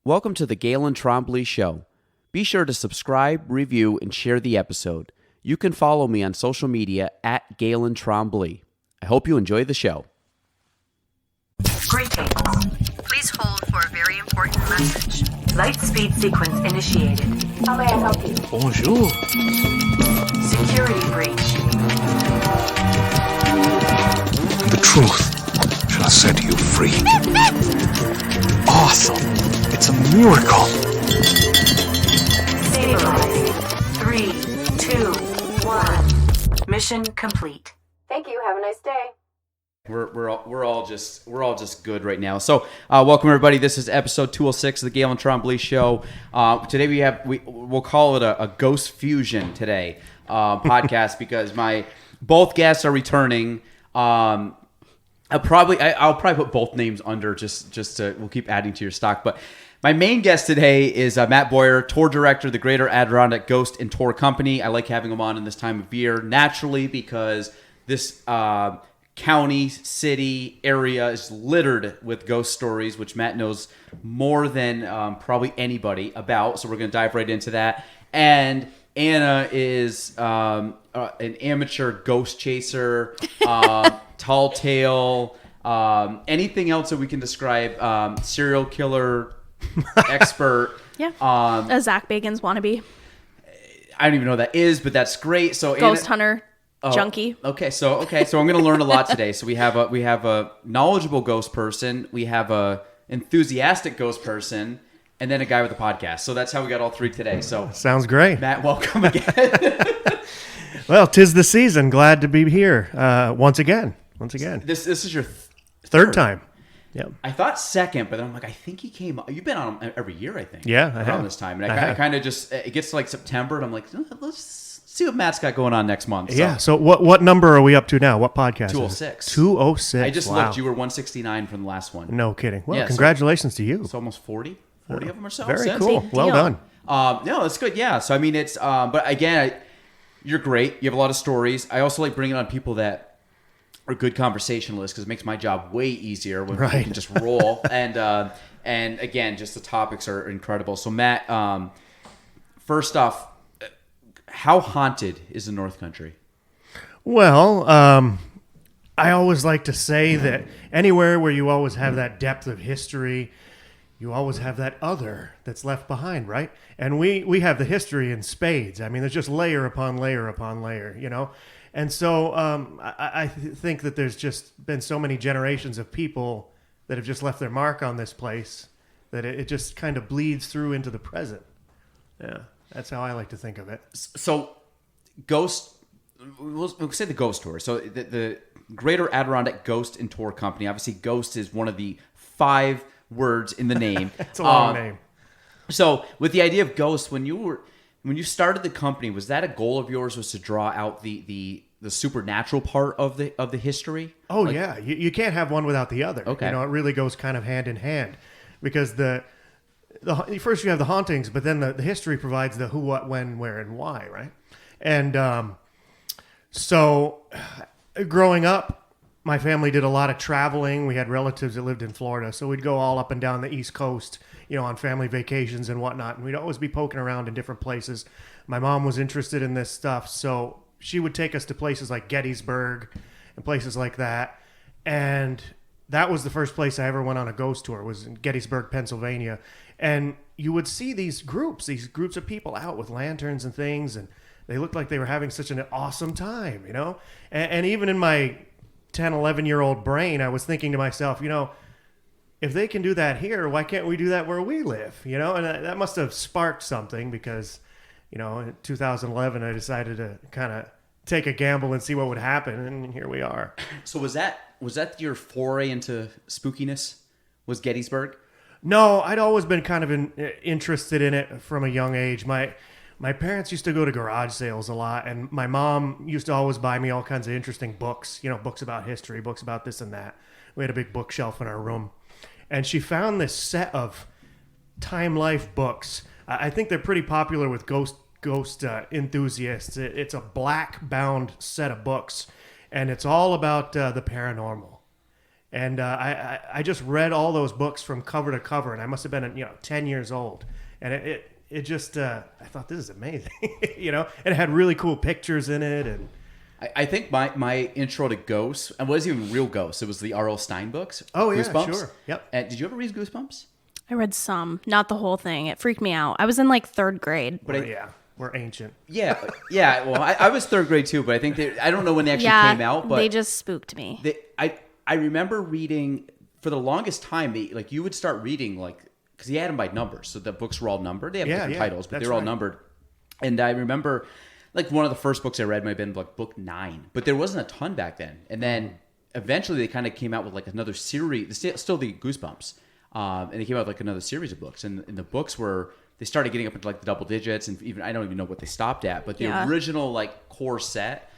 Welcome to the Galen Trombley Show. Be sure to subscribe, review, and share the episode. You can follow me on social media at Galen Trombley. I hope you enjoy the show. Greetings. Please hold for a very important message. Light speed sequence initiated. How may I help you? Bonjour. Security breach. The truth shall set you free. Awesome. It's a miracle. Stabilize. 3, 2, 1. Mission complete. Thank you. Have a nice day. We're all just good right now. So welcome everybody. This is episode 206 of the Galen Trombley Show. Today we'll call it a Ghost Fusion today podcast because both guests are returning. I'll probably put both names under just to we'll keep adding to your stock. But my main guest today is Matt Boire, tour director of the Greater Adirondack Ghost and Tour Company. I like having him on in this time of year naturally because this county, city, area is littered with ghost stories, which Matt knows more than probably anybody about. So we're going to dive right into that. And Anna is an amateur ghost chaser, tall tale, anything else that we can describe, serial killer expert. Yeah, a Zach Bagans wannabe. I don't even know what that is, but that's great. So Ghost Anna, hunter. Junkie. Okay, so I'm going to learn a lot today. So we have a knowledgeable ghost person, we have a enthusiastic ghost person, and then a guy with a podcast. So that's how we got all three today. So sounds great. Matt, welcome again. Well, 'tis the season. Glad to be here once again. This is your third time. Yeah. I thought second, but then I'm like, I think he came. You've been on him every year, I think. Yeah, I around have. this time, and I kind of just it gets to like September, and I'm like, let's see what Matt's got going on next month. So. Yeah. So what number are we up to now? What podcast? 206. 206. I just wow. looked. You were 169 from the last one. No kidding. Well, Yeah, congratulations to you. It's almost 40 of them or so. Very since. cool. Big Well deal. done. No, that's good. Yeah. So I mean, it's but again, you're great. You have a lot of stories. I also like bringing on people that are good conversationalists because it makes my job way easier when we can just roll. And again, just the topics are incredible. So Matt, first off, how haunted is the North Country? Well, I always like to say that anywhere where you always have that depth of history, you always have that other that's left behind, right? And we have the history in spades. I mean, there's just layer upon layer upon layer, you know? And so I think that there's just been so many generations of people that have just left their mark on this place that it just kind of bleeds through into the present. Yeah, that's how I like to think of it. So, ghost. We'll say the ghost tour. So the Greater Adirondack Ghost and Tour Company. Obviously, ghost is one of the 5 words in the name. It's a long name. So, with the idea of ghost, when you started the company, was that a goal of yours? Was to draw out the supernatural part of the history? Oh, yeah. You can't have one without the other. Okay. You know, it really goes kind of hand in hand because the first you have the hauntings, but then the history provides the who, what, when, where, and why, right? And so growing up, my family did a lot of traveling. We had relatives that lived in Florida, so we'd go all up and down the East Coast, you know, on family vacations and whatnot, and we'd always be poking around in different places. My mom was interested in this stuff, so she would take us to places like Gettysburg and places like that. And that was the first place I ever went on a ghost tour, was in Gettysburg, Pennsylvania. And you would see these groups of people out with lanterns and things, and they looked like they were having such an awesome time, you know? And even in my 10, 11-year-old brain, I was thinking to myself, you know, if they can do that here, why can't we do that where we live? You know, and that must have sparked something because, you know, in 2011, I decided to kind of take a gamble and see what would happen, and here we are. So was that your foray into spookiness? Was Gettysburg? No, I'd always been kind of interested in it from a young age. My parents used to go to garage sales a lot, and my mom used to always buy me all kinds of interesting books, you know, books about history, books about this and that. We had a big bookshelf in our room. And she found this set of Time Life books. I think they're pretty popular with ghost enthusiasts. It's a black bound set of books, and it's all about the paranormal. And I just read all those books from cover to cover, and I must have been 10 years old, and it just I thought, this is amazing, and it had really cool pictures in it. And I think my intro to ghosts, and it wasn't even real ghosts, it was the R.L. Stein books. Oh yeah, Goosebumps. sure, yep. Did you ever read Goosebumps? I read some, not the whole thing. It freaked me out. I was in like 3rd grade. But we're ancient. Yeah. Well, I was 3rd grade too, but I think I don't know when they actually came out. But they just spooked me. I remember reading for the longest time. You would start reading because he had them by numbers, so the books were all numbered. They have different titles, but they were all numbered. And I remember one of the first books I read might have been book 9, but there wasn't a ton back then. And then eventually they kind of came out with another series, still the Goosebumps, and they came out with another series of books. And the books were. They started getting up into the double digits, and even I don't even know what they stopped at. But the original core set,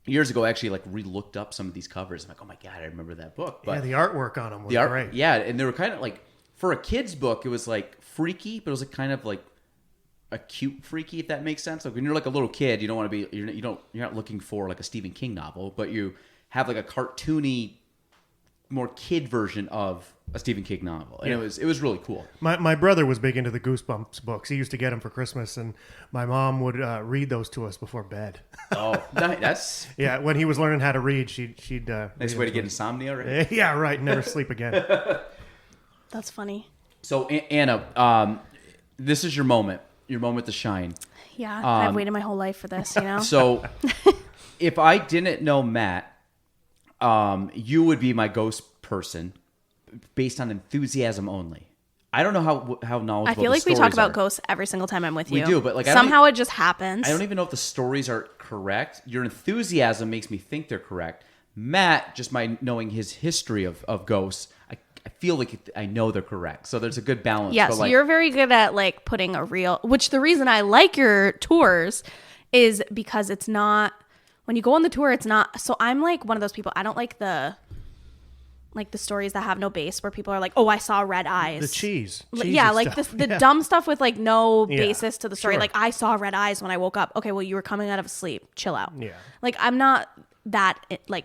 years ago, I actually re-looked up some of these covers. I'm like, oh my god, I remember that book. But the artwork on them was great. Yeah, and they were kind of for a kid's book, it was freaky, but it was kind of a cute freaky, if that makes sense. When you're a little kid, you don't want to be you're not looking for a Stephen King novel, but you have a cartoony, more kid version of a Stephen King novel, and it was really cool. My brother was big into the Goosebumps books. He used to get them for Christmas, and my mom would read those to us before bed. Oh, that's when he was learning how to read, she'd nice way to get insomnia, right? Yeah, right. Never sleep again. That's funny. So Anna, this is your moment to shine. Yeah, I've waited my whole life for this. So if I didn't know Matt, you would be my ghost person based on enthusiasm only. I don't know how knowledgeable I feel like the we talk stories about are. ghosts every single time I'm with you. We do, but somehow it just happens. I don't even know if the stories are correct. Your enthusiasm makes me think they're correct. Matt, just by knowing his history of ghosts, I feel like I know they're correct. So there's a good balance. Yes, you're very good at putting a real. Which the reason I like your tours is because it's not. When you go on the tour, it's not. So I'm one of those people. I don't like the stories that have no base, where people are like, "Oh, I saw red eyes." The cheese. Yeah, the dumb stuff with no basis to the story. Sure. I saw red eyes when I woke up. Okay, well, you were coming out of sleep. Chill out. Yeah. I'm not that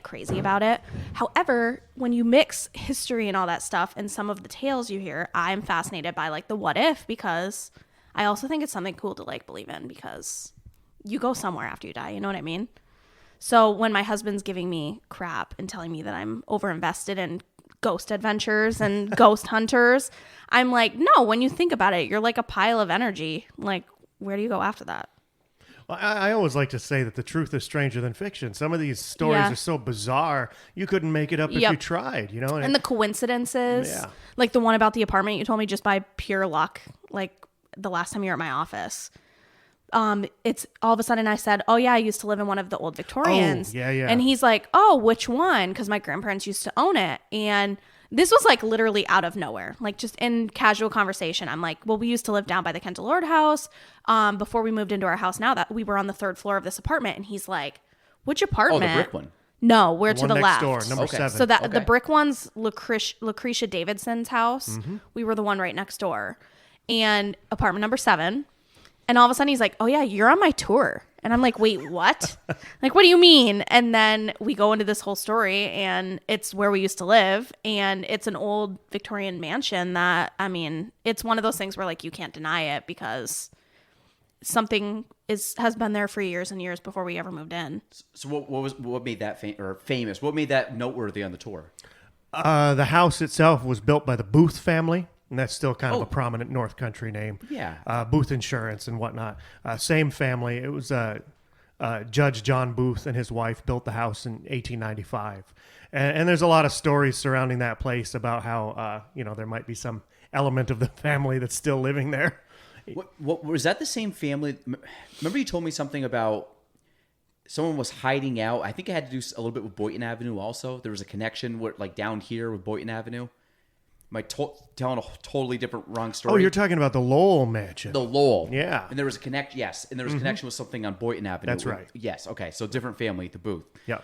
crazy about it. However, when you mix history and all that stuff and some of the tales you hear, I'm fascinated by the what if, because I also think it's something cool to believe in, because you go somewhere after you die. You know what I mean? So when my husband's giving me crap and telling me that I'm overinvested in ghost adventures and ghost hunters, I'm like, no, when you think about it, you're like a pile of energy. Where do you go after that? Well, I always like to say that the truth is stranger than fiction. Some of these stories are so bizarre, you couldn't make it up if you tried, And the coincidences, Yeah. the one about the apartment you told me just by pure luck, the last time you were at my office. It's all of a sudden I said, oh yeah, I used to live in one of the old Victorians. Oh, yeah. And he's like, oh, which one? Because my grandparents used to own it. And this was literally out of nowhere, just in casual conversation. I'm like, well, we used to live down by the Kent Lord house before we moved into our house now, that we were on the 3rd floor of this apartment. And he's like, which apartment? Oh, the brick one. No, we're the to the one left. next door, number 7. So that the brick one's Lucretia Davidson's house. Mm-hmm. We were the one right next door. And apartment number 7. And all of a sudden he's like, oh yeah, you're on my tour. And I'm like, wait, what? What do you mean? And then we go into this whole story, and it's where we used to live. And it's an old Victorian mansion that, it's one of those things where you can't deny it, because something has been there for years and years before we ever moved in. So what made that famous? What made that noteworthy on the tour? The house itself was built by the Booth family. And that's still kind of a prominent North Country name. Yeah. Booth Insurance and whatnot. Same family. It was Judge John Booth and his wife built the house in 1895. And there's a lot of stories surrounding that place about how, there might be some element of the family that's still living there. What was that the same family? Remember you told me something about someone was hiding out. I think it had to do a little bit with Boynton Avenue also. There was a connection down here with Boynton Avenue. Am I telling a totally different wrong story? Oh, you're talking about the Lowell mansion. The Lowell. Yeah. And there was a connection with something on Boynton Avenue. That's right. Yes. Okay. So different family, the Booth. Yeah.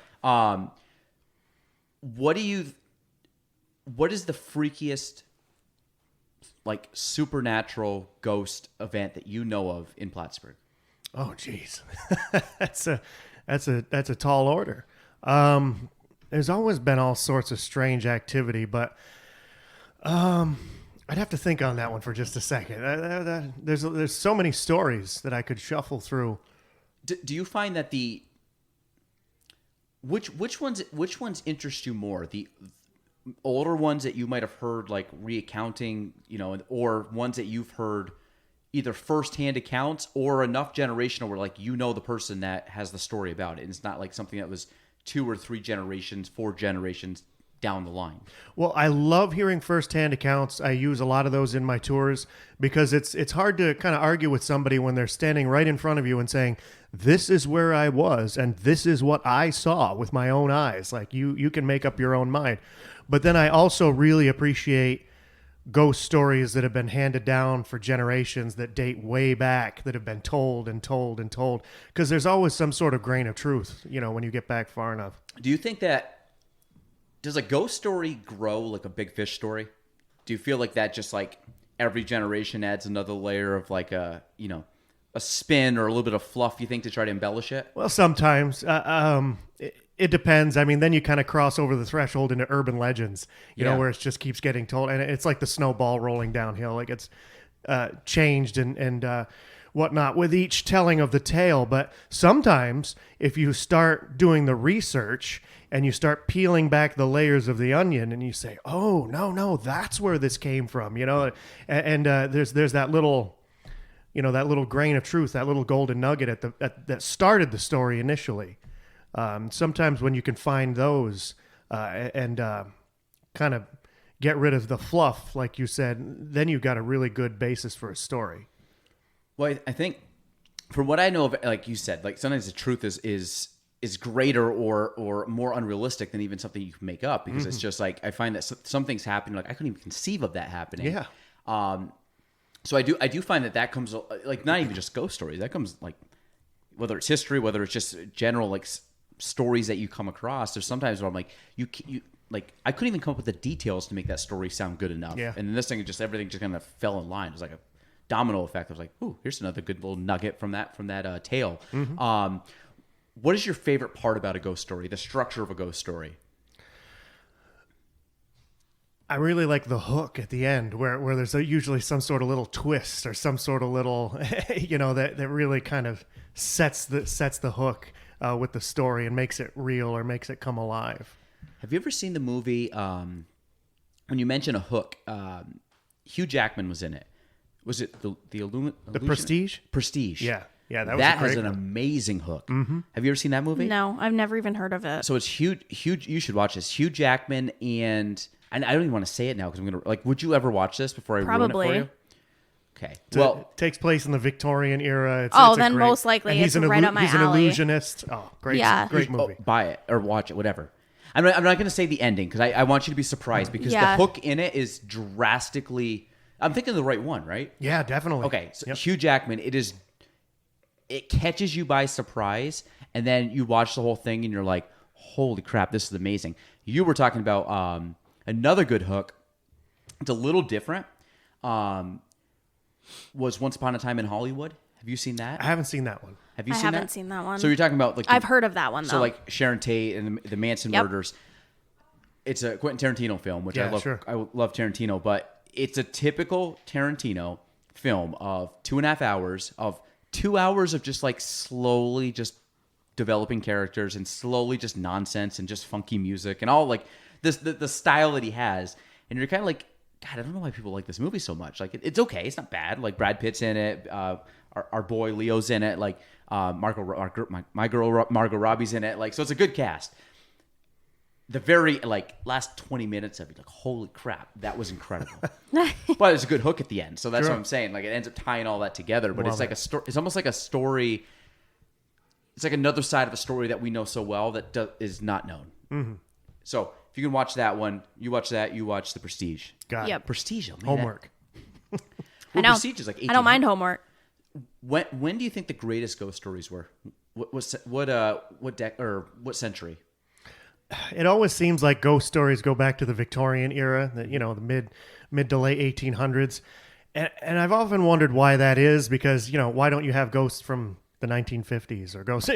What is the freakiest supernatural ghost event that you know of in Plattsburgh? Oh, geez. That's a tall order. there's always been all sorts of strange activity, but I'd have to think on that one for just a second. There's so many stories that I could shuffle through. Do you find that which ones interest you more? The older ones that you might have heard like recounting, or ones that you've heard either firsthand accounts or enough generational where like the person that has the story about it, and it's not like something that was 2 or 3 generations, 4 generations down the line. Well, I love hearing firsthand accounts. I use a lot of those in my tours because it's hard to kind of argue with somebody when they're standing right in front of you and saying, this is where I was and this is what I saw with my own eyes. Like you can make up your own mind. But then I also really appreciate ghost stories that have been handed down for generations that date way back, that have been told and told and told, because there's always some sort of grain of truth, when you get back far enough. Do you think does a ghost story grow like a big fish story? Do you feel like that just like every generation adds another layer of like a spin or a little bit of fluff, you think, to try to embellish it? Well, sometimes. It depends. I mean, then you kind of cross over the threshold into urban legends, where it just keeps getting told. And it's like the snowball rolling downhill. Like it's changed and whatnot with each telling of the tale. But sometimes if you start doing the research and you start peeling back the layers of the onion and you say, oh, no, that's where this came from, and there's that little... that little grain of truth, that little golden nugget that started the story initially. Sometimes when you can find those and kind of get rid of the fluff, like you said, then you've got a really good basis for a story. Well, I think from what I know of, like you said, like sometimes the truth is greater or more unrealistic than even something you can make up, because it's just like I find that some things happen, like I couldn't even conceive of that happening. Yeah. So I do find that comes like not even just ghost stories. That comes like whether it's history, whether it's just general like stories that you come across. There's sometimes where I'm like you like I couldn't even come up with the details to make that story sound good enough. Yeah. And then this thing everything just kind of fell in line. It was like a domino effect. I was like, ooh, here's another good little nugget from that tale. What is your favorite part about a ghost story? The structure of a ghost story? I really like the hook at the end where there's usually some sort of little twist or some sort of little, that really kind of sets the hook with the story and makes it real or makes it come alive. Have you ever seen the movie, when you mention a hook, Hugh Jackman was in it. Was it the Prestige? Prestige. Yeah. Yeah, that that was has an amazing hook. Mm-hmm. Have you ever seen that movie? No, I've never even heard of it. So it's huge. You should watch this. Hugh Jackman and I don't even want to say it now because I'm gonna would you ever watch this before I ruin it for you? Okay. Well, it takes place in the Victorian era. It's then most likely it's right up my alley. He's an illusionist. Oh, great! Yeah. Great movie. Buy it or watch it, whatever. I'm not going to say the ending because I want you to be surprised because the hook in it is drastically. I'm thinking of the right one, right? Yeah, definitely. Okay, so Hugh Jackman, it catches you by surprise, and then you watch the whole thing, and you're like, "Holy crap, this is amazing!" You were talking about another good hook. It's a little different. Was Once Upon a Time in Hollywood? Have you seen that? I haven't seen that one. Have you I seen that? haven't seen that one. So you're talking about like I've heard of that one though. So like Sharon Tate and the Manson murders. It's a Quentin Tarantino film, which I love. Sure. I love Tarantino, but it's a typical Tarantino film of 2.5 hours of 2 hours of just like slowly just developing characters and slowly just nonsense and just funky music and all like this the style that he has, and you're kind of like, God, I don't know why people like this movie so much. Like it's okay, it's not bad. Like Brad Pitt's in it, our boy Leo's in it, like my girl Margot Robbie's in it. Like so, it's a good cast. The very like last 20 minutes of it, like holy crap, that was incredible. But it's a good hook at the end, so that's what I'm saying. Like it ends up tying all that together. But it's like a story. It's almost like a story. It's like another side of a story that we know so well that is not known. Mm-hmm. So if you can watch that one, you watch that. You watch The Prestige. Got it. Prestige. Oh, man, Homework. I know. Prestige is like 1800. I don't mind homework. When do you think the greatest ghost stories were? What century? It always seems like ghost stories go back to the Victorian era, the mid to late 1800s. And I've often wondered why that is, because, why don't you have ghosts from the 1950s, or ghosts,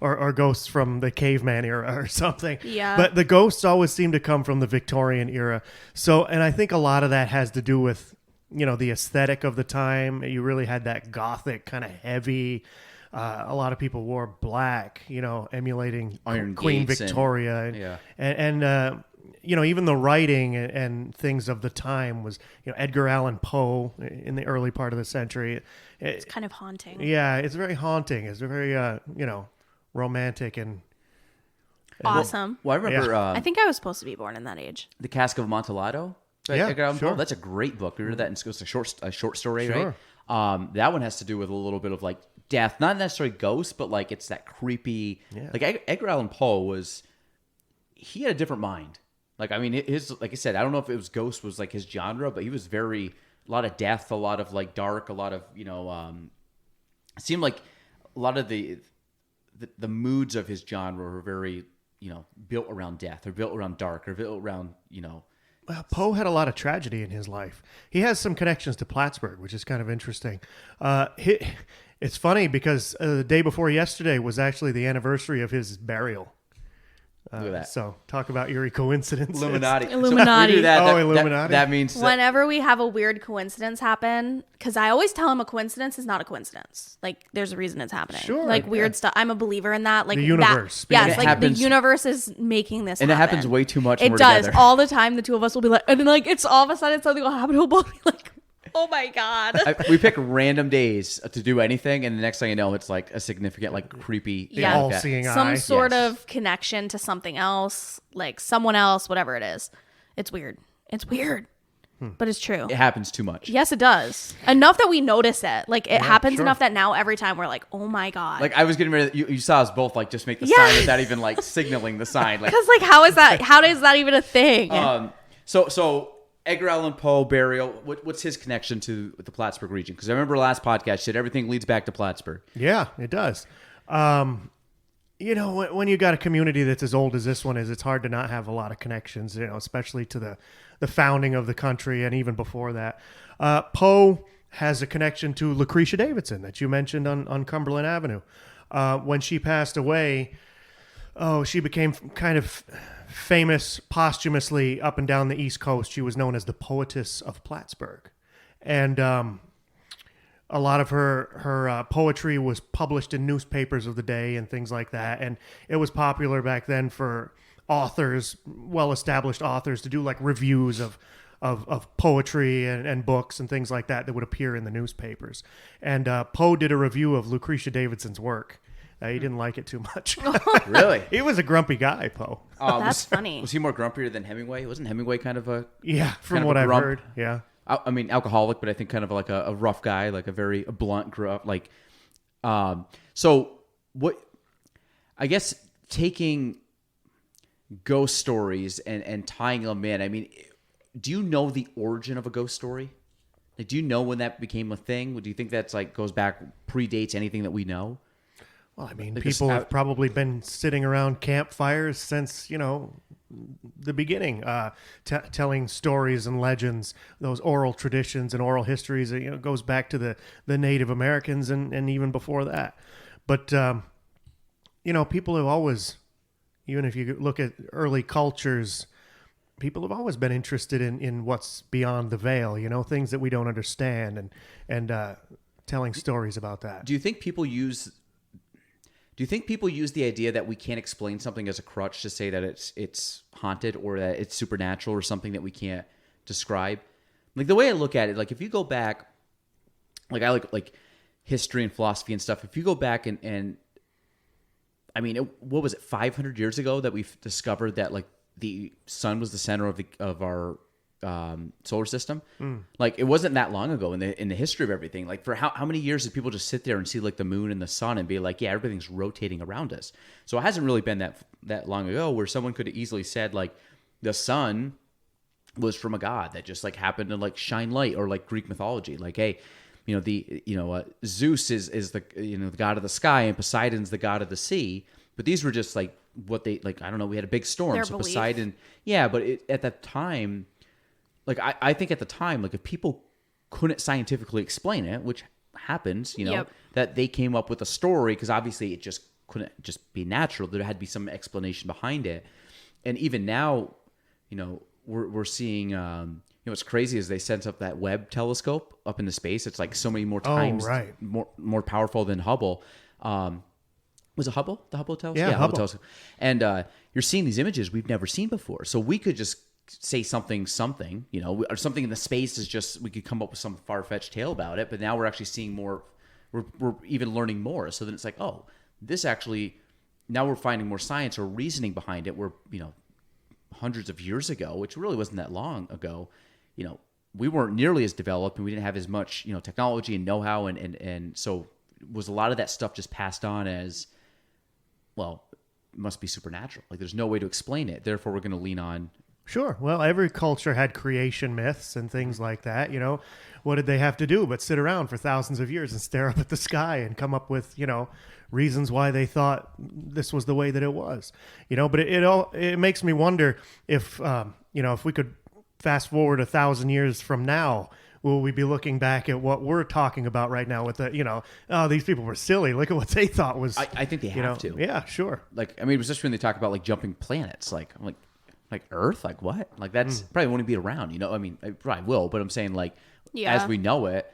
or ghosts from the caveman era or something. Yeah. But the ghosts always seem to come from the Victorian era. So, and I think a lot of that has to do with, the aesthetic of the time. You really had that gothic kind of heavy. A lot of people wore black, emulating Iron Queen Gates Victoria. And even the writing and things of the time was, Edgar Allan Poe in the early part of the century. It's kind of haunting. Yeah, it's very haunting. It's very, romantic and Awesome. Well, I remember I think I was supposed to be born in that age. The Cask of Amontillado. by Yeah, Edgar Allan sure. Poe. That's a great book. We read that in school. It's a short story, Sure. right? That one has to do with a little bit of like death, not necessarily ghosts, but like it's that creepy. Yeah. Like Edgar Allan Poe he had a different mind. Like I mean, like I said, I don't know if it was ghost was like his genre, but he was a lot of death, a lot of like dark, a lot of it seemed like a lot of the moods of his genre were very built around death or built around dark or built around Well, Poe had a lot of tragedy in his life. He has some connections to Plattsburgh, which is kind of interesting. It's funny because the day before yesterday was actually the anniversary of his burial. Look at that. So talk about eerie coincidences. Illuminati. Illuminati. So we do that. Oh, that, Illuminati. That means that, Whenever we have a weird coincidence happen, because I always tell him a coincidence is not a coincidence. Like there's a reason it's happening. Sure, Like weird yeah. stuff. I'm a believer in that. Like The universe. That, yes, And it like happens- the universe is making this and it happen. happens way too much. When It we're does together. all the time. The two of us will be like, and then like it's all of a sudden something will happen. We'll both be like, oh my god. We pick random days to do anything, and the next thing you know, it's like a significant, like creepy. Yeah. like that. All-seeing eye. Some sort Yes. of connection to something else, like someone else, whatever it is. It's weird. It's weird, but it's true. It happens too much. Yes, it does. Enough that we notice it. Like it happens sure. enough that now every time we're like, oh my god. Like I was getting ready. You saw us both like just make the Yes. sign without even like signaling the sign. Like Because like, how is that? How is that even a thing? so Edgar Allan Poe burial. What's his connection to the Plattsburgh region? Because I remember last podcast said everything leads back to Plattsburgh. Yeah, it does. When you got a community that's as old as this one is, it's hard to not have a lot of connections, especially to the founding of the country and even before that. Poe has a connection to Lucretia Davidson that you mentioned on Cumberland Avenue. When she passed away, she became kind of famous posthumously up and down the East Coast. She was known as the Poetess of Plattsburgh. And a lot of her poetry was published in newspapers of the day and things like that. And it was popular back then for authors, well-established authors, to do like reviews of poetry and books and things like that would appear in the newspapers. And Poe did a review of Lucretia Davidson's work. He didn't like it too much. Really? He was a grumpy guy, Poe. That's funny. Was he more grumpier than Hemingway? Wasn't Hemingway kind of a Yeah, from kind of what a I've grump? heard. Yeah. I mean, alcoholic, but I think kind of like a rough guy, like a very blunt, gruff, like. So what? I guess taking ghost stories and tying them in. I mean, do you know the origin of a ghost story? Like, do you know when that became a thing? Do you think that's like goes back, predates anything that we know? Well, I mean, Like people this- have probably been sitting around campfires since, the beginning, telling stories and legends, those oral traditions and oral histories. It goes back to the Native Americans and even before that. But, people have always, even if you look at early cultures, people have always been interested in what's beyond the veil, things that we don't understand and telling stories about that. Do you think people use the idea that we can't explain something as a crutch to say that it's haunted or that it's supernatural or something that we can't describe? Like the way I look at it, like if you go back, like I like history and philosophy and stuff. If you go back and I mean, what was it, 500 years ago that we discovered that like the sun was the center of our solar system? Like it wasn't that long ago in the history of everything. Like for how many years did people just sit there and see like the moon and the sun and be like, yeah, everything's rotating around us? So it hasn't really been that long ago where someone could have easily said like the sun was from a god that just like happened to like shine light, or like Greek mythology, like, hey, Zeus is the the god of the sky and Poseidon's the god of the sea. But these were just like what they like. I don't know. We had a big storm, Their so belief. Poseidon. Yeah, but at that time, like I think at the time, like if people couldn't scientifically explain it, which happens, you know, Yep. that they came up with a story, because obviously it just couldn't just be natural. There had to be some explanation behind it. And even now, you know, we're seeing, you know, what's crazy is they sent up that Webb telescope up into space. It's like so many more times right. more powerful than Hubble. Was it Hubble? The Hubble telescope? Yeah, Hubble. Telescope. And you're seeing these images we've never seen before. So we could just say something, you know, or something in the space is just, we could come up with some far-fetched tale about it, but now we're actually seeing more, we're even learning more. So then it's like, oh, this actually, now we're finding more science or reasoning behind it. We're, you know, hundreds of years ago, which really wasn't that long ago, you know, we weren't nearly as developed and we didn't have as much, you know, technology and know-how. And so was a lot of that stuff just passed on as, well, it must be supernatural. Like there's no way to explain it. Therefore, we're going to lean on. Sure. Well, every culture had creation myths and things like that. You know, what did they have to do but sit around for thousands of years and stare up at the sky and come up with, you know, reasons why they thought this was the way that it was, you know? But it makes me wonder if, you know, if we could fast forward 1,000 years from now, will we be looking back at what we're talking about right now with the, you know, oh, these people were silly. Look at what they thought was. I think they have to. Yeah, sure. Like, I mean, especially when they talk about like jumping planets, like, I'm like Earth, like what? Like that's probably won't even be around, you know? I mean, it probably will, but I'm saying like, as we know it,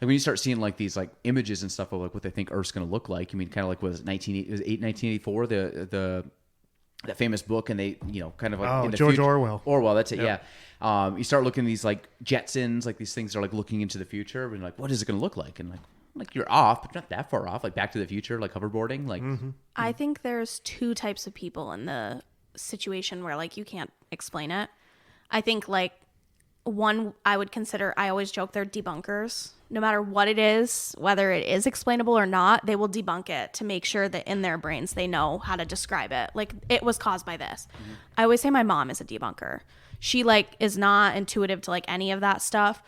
like when you start seeing like these like images and stuff of like what they think Earth's going to look like. I mean, kind of like was it 1984, that famous book, and they, you know, kind of like in the George future, Orwell. That's it. Yep. Yeah. You start looking at these like Jetsons, like these things are like looking into the future and like, what is it going to look like? And like you're off, but not that far off, like Back to the Future, like hoverboarding, like. I think there's two types of people in the situation where like you can't explain it. I think like one I would consider, I always joke, they're debunkers. No matter what it is, whether it is explainable or not, they will debunk it to make sure that in their brains they know how to describe it. Like it was caused by this. I always say my mom is a debunker. She like is not intuitive to like any of that stuff,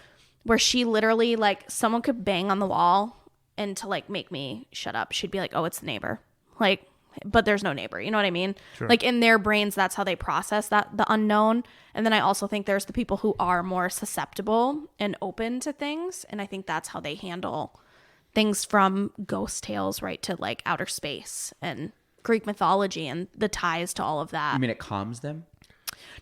where she literally like someone could bang on the wall and to like make me shut up, she'd be like, oh, it's the neighbor. Like, but there's no neighbor. You know what I mean? Sure. Like in their brains, that's how they process that, the unknown. And then I also think there's the people who are more susceptible and open to things. And I think that's how they handle things from ghost tales right to like outer space and Greek mythology and the ties to all of that. You mean it calms them?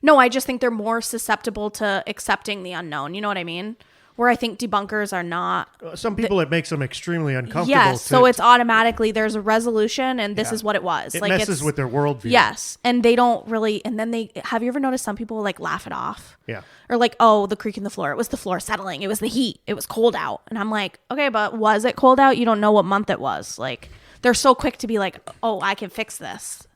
No, I just think they're more susceptible to accepting the unknown. You know what I mean? Where I think debunkers are not. Some people, it makes them extremely uncomfortable. Yes, so it's automatically, there's a resolution and this is what it was. It like messes with their worldview. Yes, and they don't really, and then they, have you ever noticed some people like laugh it off? Yeah. Or like, oh, the creak in the floor. It was the floor settling. It was the heat. It was cold out. And I'm like, okay, but was it cold out? You don't know what month it was. Like, they're so quick to be like, oh, I can fix this.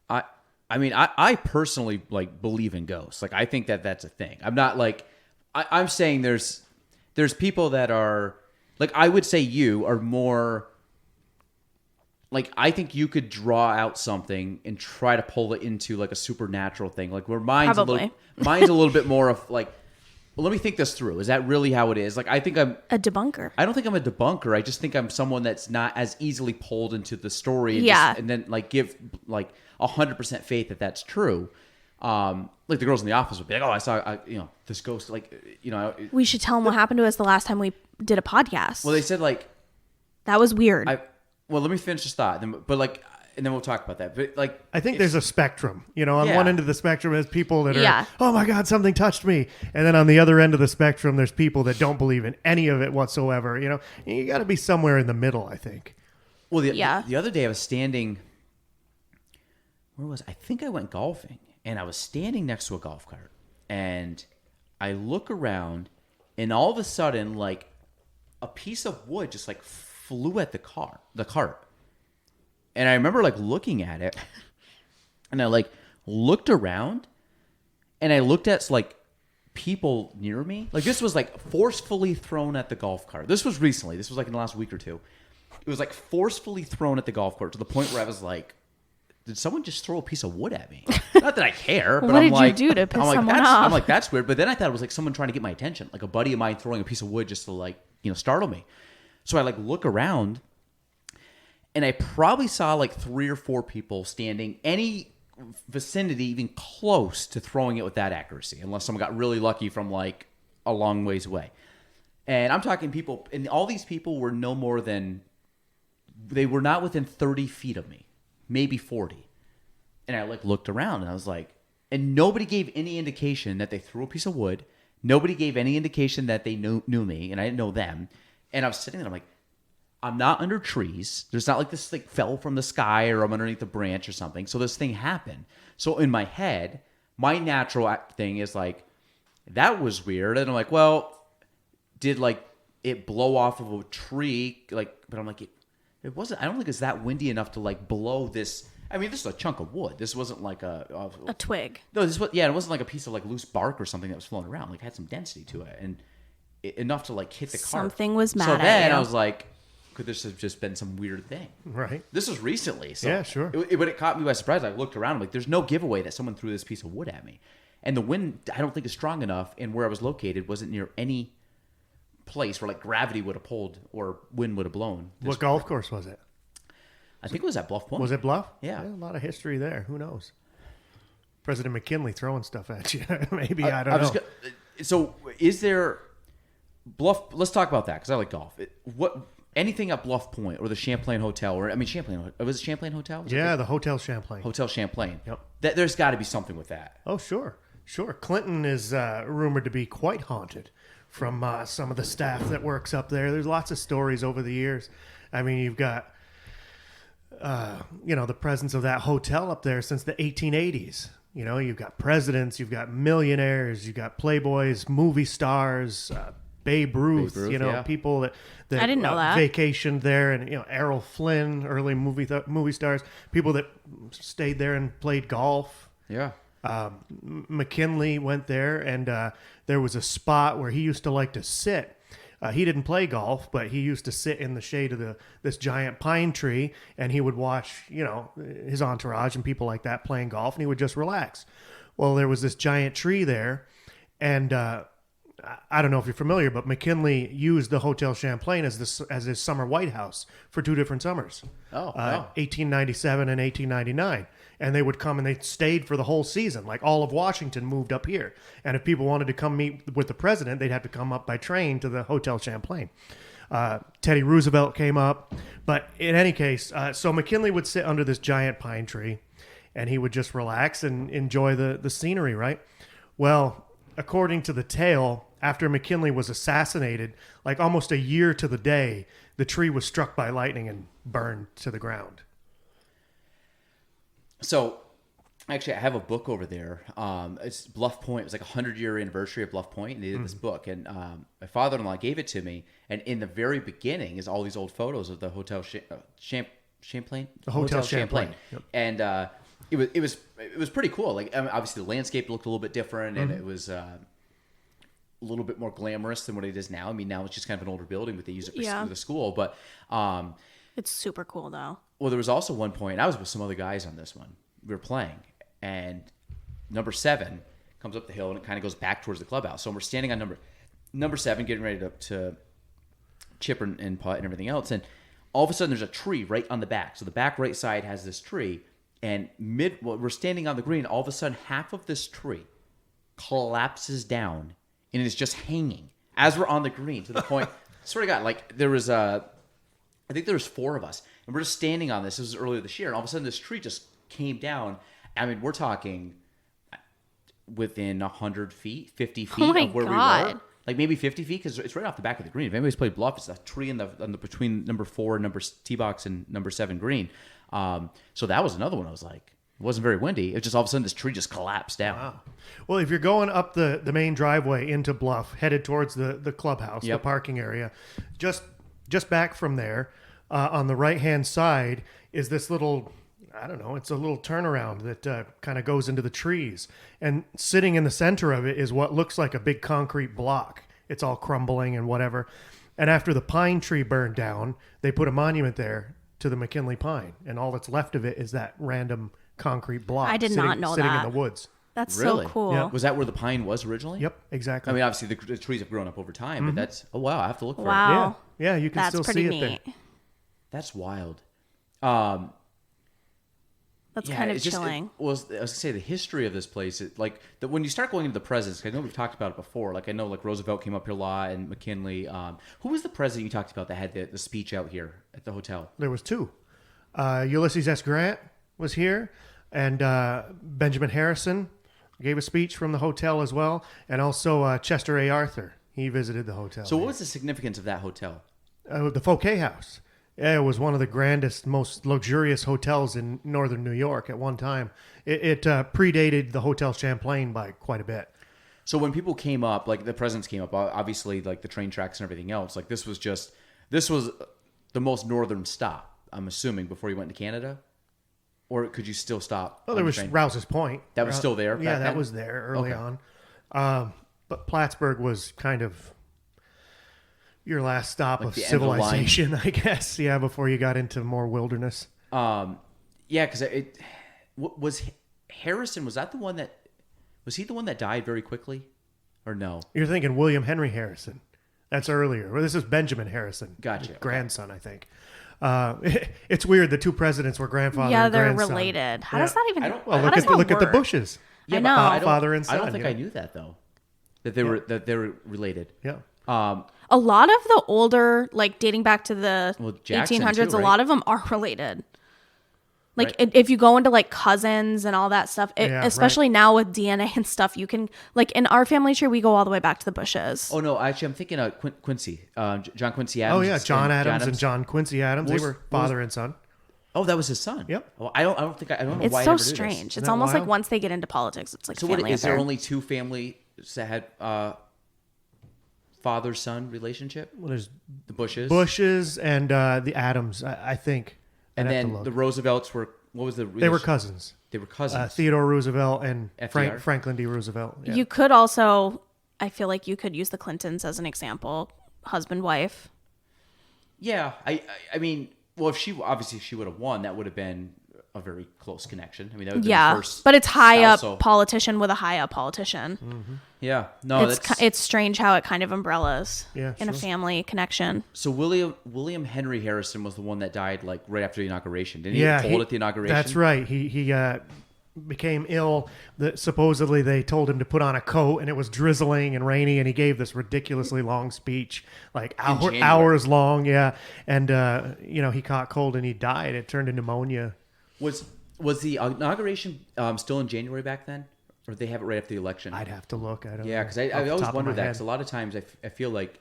I mean, I personally like believe in ghosts. Like, I think that that's a thing. I'm not like, I'm saying there's people that are like, I would say you are more like, I think you could draw out something and try to pull it into like a supernatural thing. Like where mine's a little bit more of like, well, let me think this through. Is that really how it is? Like, I think I'm a debunker. I don't think I'm a debunker. I just think I'm someone that's not as easily pulled into the story. And and then like give like 100% faith that that's true. Like the girls in the office would be like, oh, I saw, this ghost, like, we should tell them what happened to us the last time we did a podcast. Well, they said like, that was weird. Well, let me finish this thought, but like, and then we'll talk about that. But like, I think there's a spectrum, on one end of the spectrum is people that are, oh my God, something touched me. And then on the other end of the spectrum, there's people that don't believe in any of it whatsoever. You got to be somewhere in the middle, I think. Well, the other day I was standing, I think I went golfing. And I was standing next to a golf cart, and I look around, and all of a sudden, like, a piece of wood just, like, flew at the cart. And I remember, like, looking at it, and I, like, looked around, and I looked at, like, people near me. Like, this was, like, forcefully thrown at the golf cart. This was recently. This was, like, in the last week or two. It was, like, forcefully thrown at the golf cart to the point where I was like, did someone just throw a piece of wood at me? Not that I care, but what I'm like, did you do to piss someone off? I'm like, that's weird. But then I thought it was like someone trying to get my attention, like a buddy of mine throwing a piece of wood just to like, startle me. So I like look around, and I probably saw like 3 or 4 people standing any vicinity, even close to throwing it with that accuracy, unless someone got really lucky from like a long ways away. And I'm talking people, and all these people were no more than, they were not within 30 feet of me, maybe 40. And I like looked around and I was like, and nobody gave any indication that they threw a piece of wood. Nobody gave any indication that they knew me, and I didn't know them. And I was sitting there, I'm like, I'm not under trees. There's not like this like fell from the sky or I'm underneath a branch or something. So this thing happened. So in my head, my natural thing is like, that was weird. And I'm like, well, did like it blow off of a tree? Like, but I'm like, it wasn't. I don't think it's that windy enough to like blow this. I mean, this is a chunk of wood. This wasn't like a twig. No, this was it wasn't like a piece of like loose bark or something that was floating around. Like it had some density to it and enough to like hit the car. Something was mad so at then you. I was like, could this have just been some weird thing? Right. This was recently. So yeah, sure. But it caught me by surprise. I looked around. I'm like, there's no giveaway that someone threw this piece of wood at me. And the wind, I don't think is strong enough. And where I was located wasn't near any place where like gravity would have pulled or wind would have blown. What golf course was it? I think it was at Bluff Point. Was it Bluff? Yeah. A lot of history there. Who knows? President McKinley throwing stuff at you. Maybe, I don't know. So is there Bluff? Let's talk about that because I like golf. Anything at Bluff Point or the Champlain Hotel, or I mean Champlain, was it Champlain Hotel? The Hotel Champlain. Hotel Champlain. Yep. There's got to be something with that. Oh, sure. Clinton is rumored to be quite haunted from some of the staff that works up there. There's lots of stories over the years. I mean, you've got, the presence of that hotel up there since the 1880s. You know, you've got presidents, you've got millionaires, you've got playboys, movie stars, Babe Ruth, yeah. people that I didn't know that. vacationed there, and Errol Flynn, early movie stars, people that stayed there and played golf. Yeah. McKinley went there, and there was a spot where he used to like to sit. He didn't play golf, but he used to sit in the shade of this giant pine tree, and he would watch, his entourage and people like that playing golf, and he would just relax. Well, there was this giant tree there, and I don't know if you're familiar, but McKinley used the Hotel Champlain as his summer White House for 2 different summers. 1897 and 1899. And they would come and they stayed for the whole season. Like all of Washington moved up here. And if people wanted to come meet with the president, they'd have to come up by train to the Hotel Champlain. Teddy Roosevelt came up. But in any case, so McKinley would sit under this giant pine tree and he would just relax and enjoy the scenery, right? Well, according to the tale, after McKinley was assassinated, like almost a year to the day, the tree was struck by lightning and burned to the ground. So, actually, I have a book over there. It's Bluff Point. It was like 100-year anniversary of Bluff Point, and they did this book. And my father-in-law gave it to me. And in the very beginning is all these old photos of the Hotel Champlain. The Hotel Champlain. Yep. And it was pretty cool. Like obviously, the landscape looked a little bit different, and it was a little bit more glamorous than what it is now. I mean, now it's just kind of an older building, but they use it for the school. But it's super cool, though. well, there was also one point, I was with some other guys on this one. We were playing, and number 7 comes up the hill, and it kind of goes back towards the clubhouse. So we're standing on number 7, getting ready to chip and putt and everything else. And all of a sudden, there's a tree right on the back. So the back right side has this tree, and we're standing on the green. All of a sudden, half of this tree collapses down, and it's just hanging as we're on the green to the point. Swear to God, like there was I think there was 4 of us, and we're just standing on this. This was earlier this year, and all of a sudden, this tree just came down. I mean, we're talking within 100 feet, 50 feet of where we were. Like maybe 50 feet, because it's right off the back of the green. If anybody's played bluff, it's a tree in the between number 4 and tee box and number 7 green. So that was another one. I was like, it wasn't very windy. It just all of a sudden this tree just collapsed down. Wow. Well, if you're going up the main driveway into Bluff, headed towards the clubhouse, the parking area, just back from there, on the right hand side is this little, I don't know, it's a little turnaround that kind of goes into the trees. And sitting in the center of it is what looks like a big concrete block. It's all crumbling and whatever. And after the pine tree burned down, they put a monument there to the McKinley pine. And all that's left of it is that random concrete block. I did not know sitting that. in the woods. That's Really? so cool. Yeah. Was that where the pine was originally? Yep, exactly. I mean, obviously the trees have grown up over time, but that's, oh wow, I have to look for it. Wow. Yeah, you can That's still pretty see it neat. there. That's wild. That's Yeah, kind of it's just- chilling. I was gonna say the history of this place. When you start going into the presidents, 'cause I know we've talked about it before. Like I know, like Roosevelt came up here a lot, and McKinley. Who was the president you talked about that had the speech out here at the hotel? There was two. Ulysses S. Grant was here, and Benjamin Harrison gave a speech from the hotel as well, and also Chester A. Arthur. He visited the hotel. So what was the significance of that hotel? The Fouquet House? Yeah, it was one of the grandest, most luxurious hotels in northern New York at one time. It predated the Hotel Champlain by quite a bit. So when people came up, like the presidents came up, obviously like the train tracks and everything else, like this was the most northern stop, I'm assuming, before you went to Canada? Or could you still stop? Well, on there the was train? Rouse's Point. That was still there Yeah, back that then? was there early Okay. on. But Plattsburgh was kind of your last stop Like of the end of the line. civilization, I guess. Yeah, before you got into more wilderness. Yeah, because was Harrison, was he the one that died very quickly? Or no? You're thinking William Henry Harrison. That's earlier. Well, this is Benjamin Harrison. Gotcha. Grandson, I think. It's weird. The two presidents were grandfather Yeah, and they're grandson. related. How Yeah. does that even? Well, how does that look at the work? Bushes. I but know. Father and son. I don't think you I know? knew that though. That they were related. Yeah. A lot of the older, like dating back to the Well, Jackson 1800s, too, a right? lot of them are related. Like Right. if you go into like cousins and all that stuff, Yeah, especially now with DNA and stuff, you can like in our family tree, we go all the way back to the Bushes. Oh no, actually, I'm thinking of Quincy, John Quincy Adams. Oh, yeah. John Adams and Adams. John Quincy Adams. What They was- were father and son. Oh, that was his son. Yep. Well, I don't know It's why I so never knew this. strange. It's that almost like wild? once they get into politics, it's like So a what family is there? affair. Only two families that had father-son relationship? Well, there's The Bushes. Bushes and the Adams, I think. and I'd have to then look. the Roosevelts were. What was the? They were cousins. They were cousins. Theodore Roosevelt and FDR? Franklin D. Roosevelt. Yeah. You could also, I feel like you could use the Clintons as an example, husband wife. Yeah, I mean, well, if she would have won, that would have been a very close connection. I mean, that would have been Yeah, the first but it's high up spousal- politician with a high up politician. Yeah, no, It's strange how it kind of umbrellas Yeah, in a sure. family connection. So William Henry Harrison was the one that died like right after the inauguration. Didn't he Yeah, get cold at the inauguration? That's right. He became ill. Supposedly they told him to put on a coat, and it was drizzling and rainy, and he gave this ridiculously long speech, like January. hours long. Yeah, and he caught cold and he died. It turned to pneumonia. Was the inauguration still in January back then, or did they have it right after the election? I'd have to look. I don't. Yeah, know because off I the always top of wondered my that. head. Because a lot of times I feel like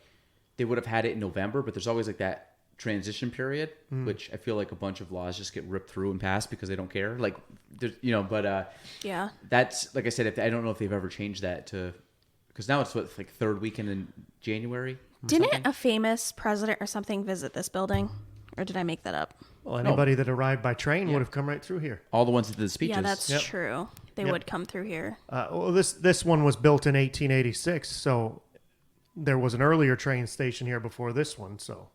they would have had it in November, but there's always like that transition period, Hmm. which I feel like a bunch of laws just get ripped through and passed because they don't care. Like, there's, but Yeah. that's like I said. I don't know if they've ever changed that to, because now it's like third weekend in January. or Didn't something? a famous president or something visit this building? Or did I make that up? Well, anybody that arrived by train would have come right through here. All the ones that did the speeches. Yeah, that's Yep. true. They Yep. would come through here. Well, this one was built in 1886, so there was an earlier train station here before this one. So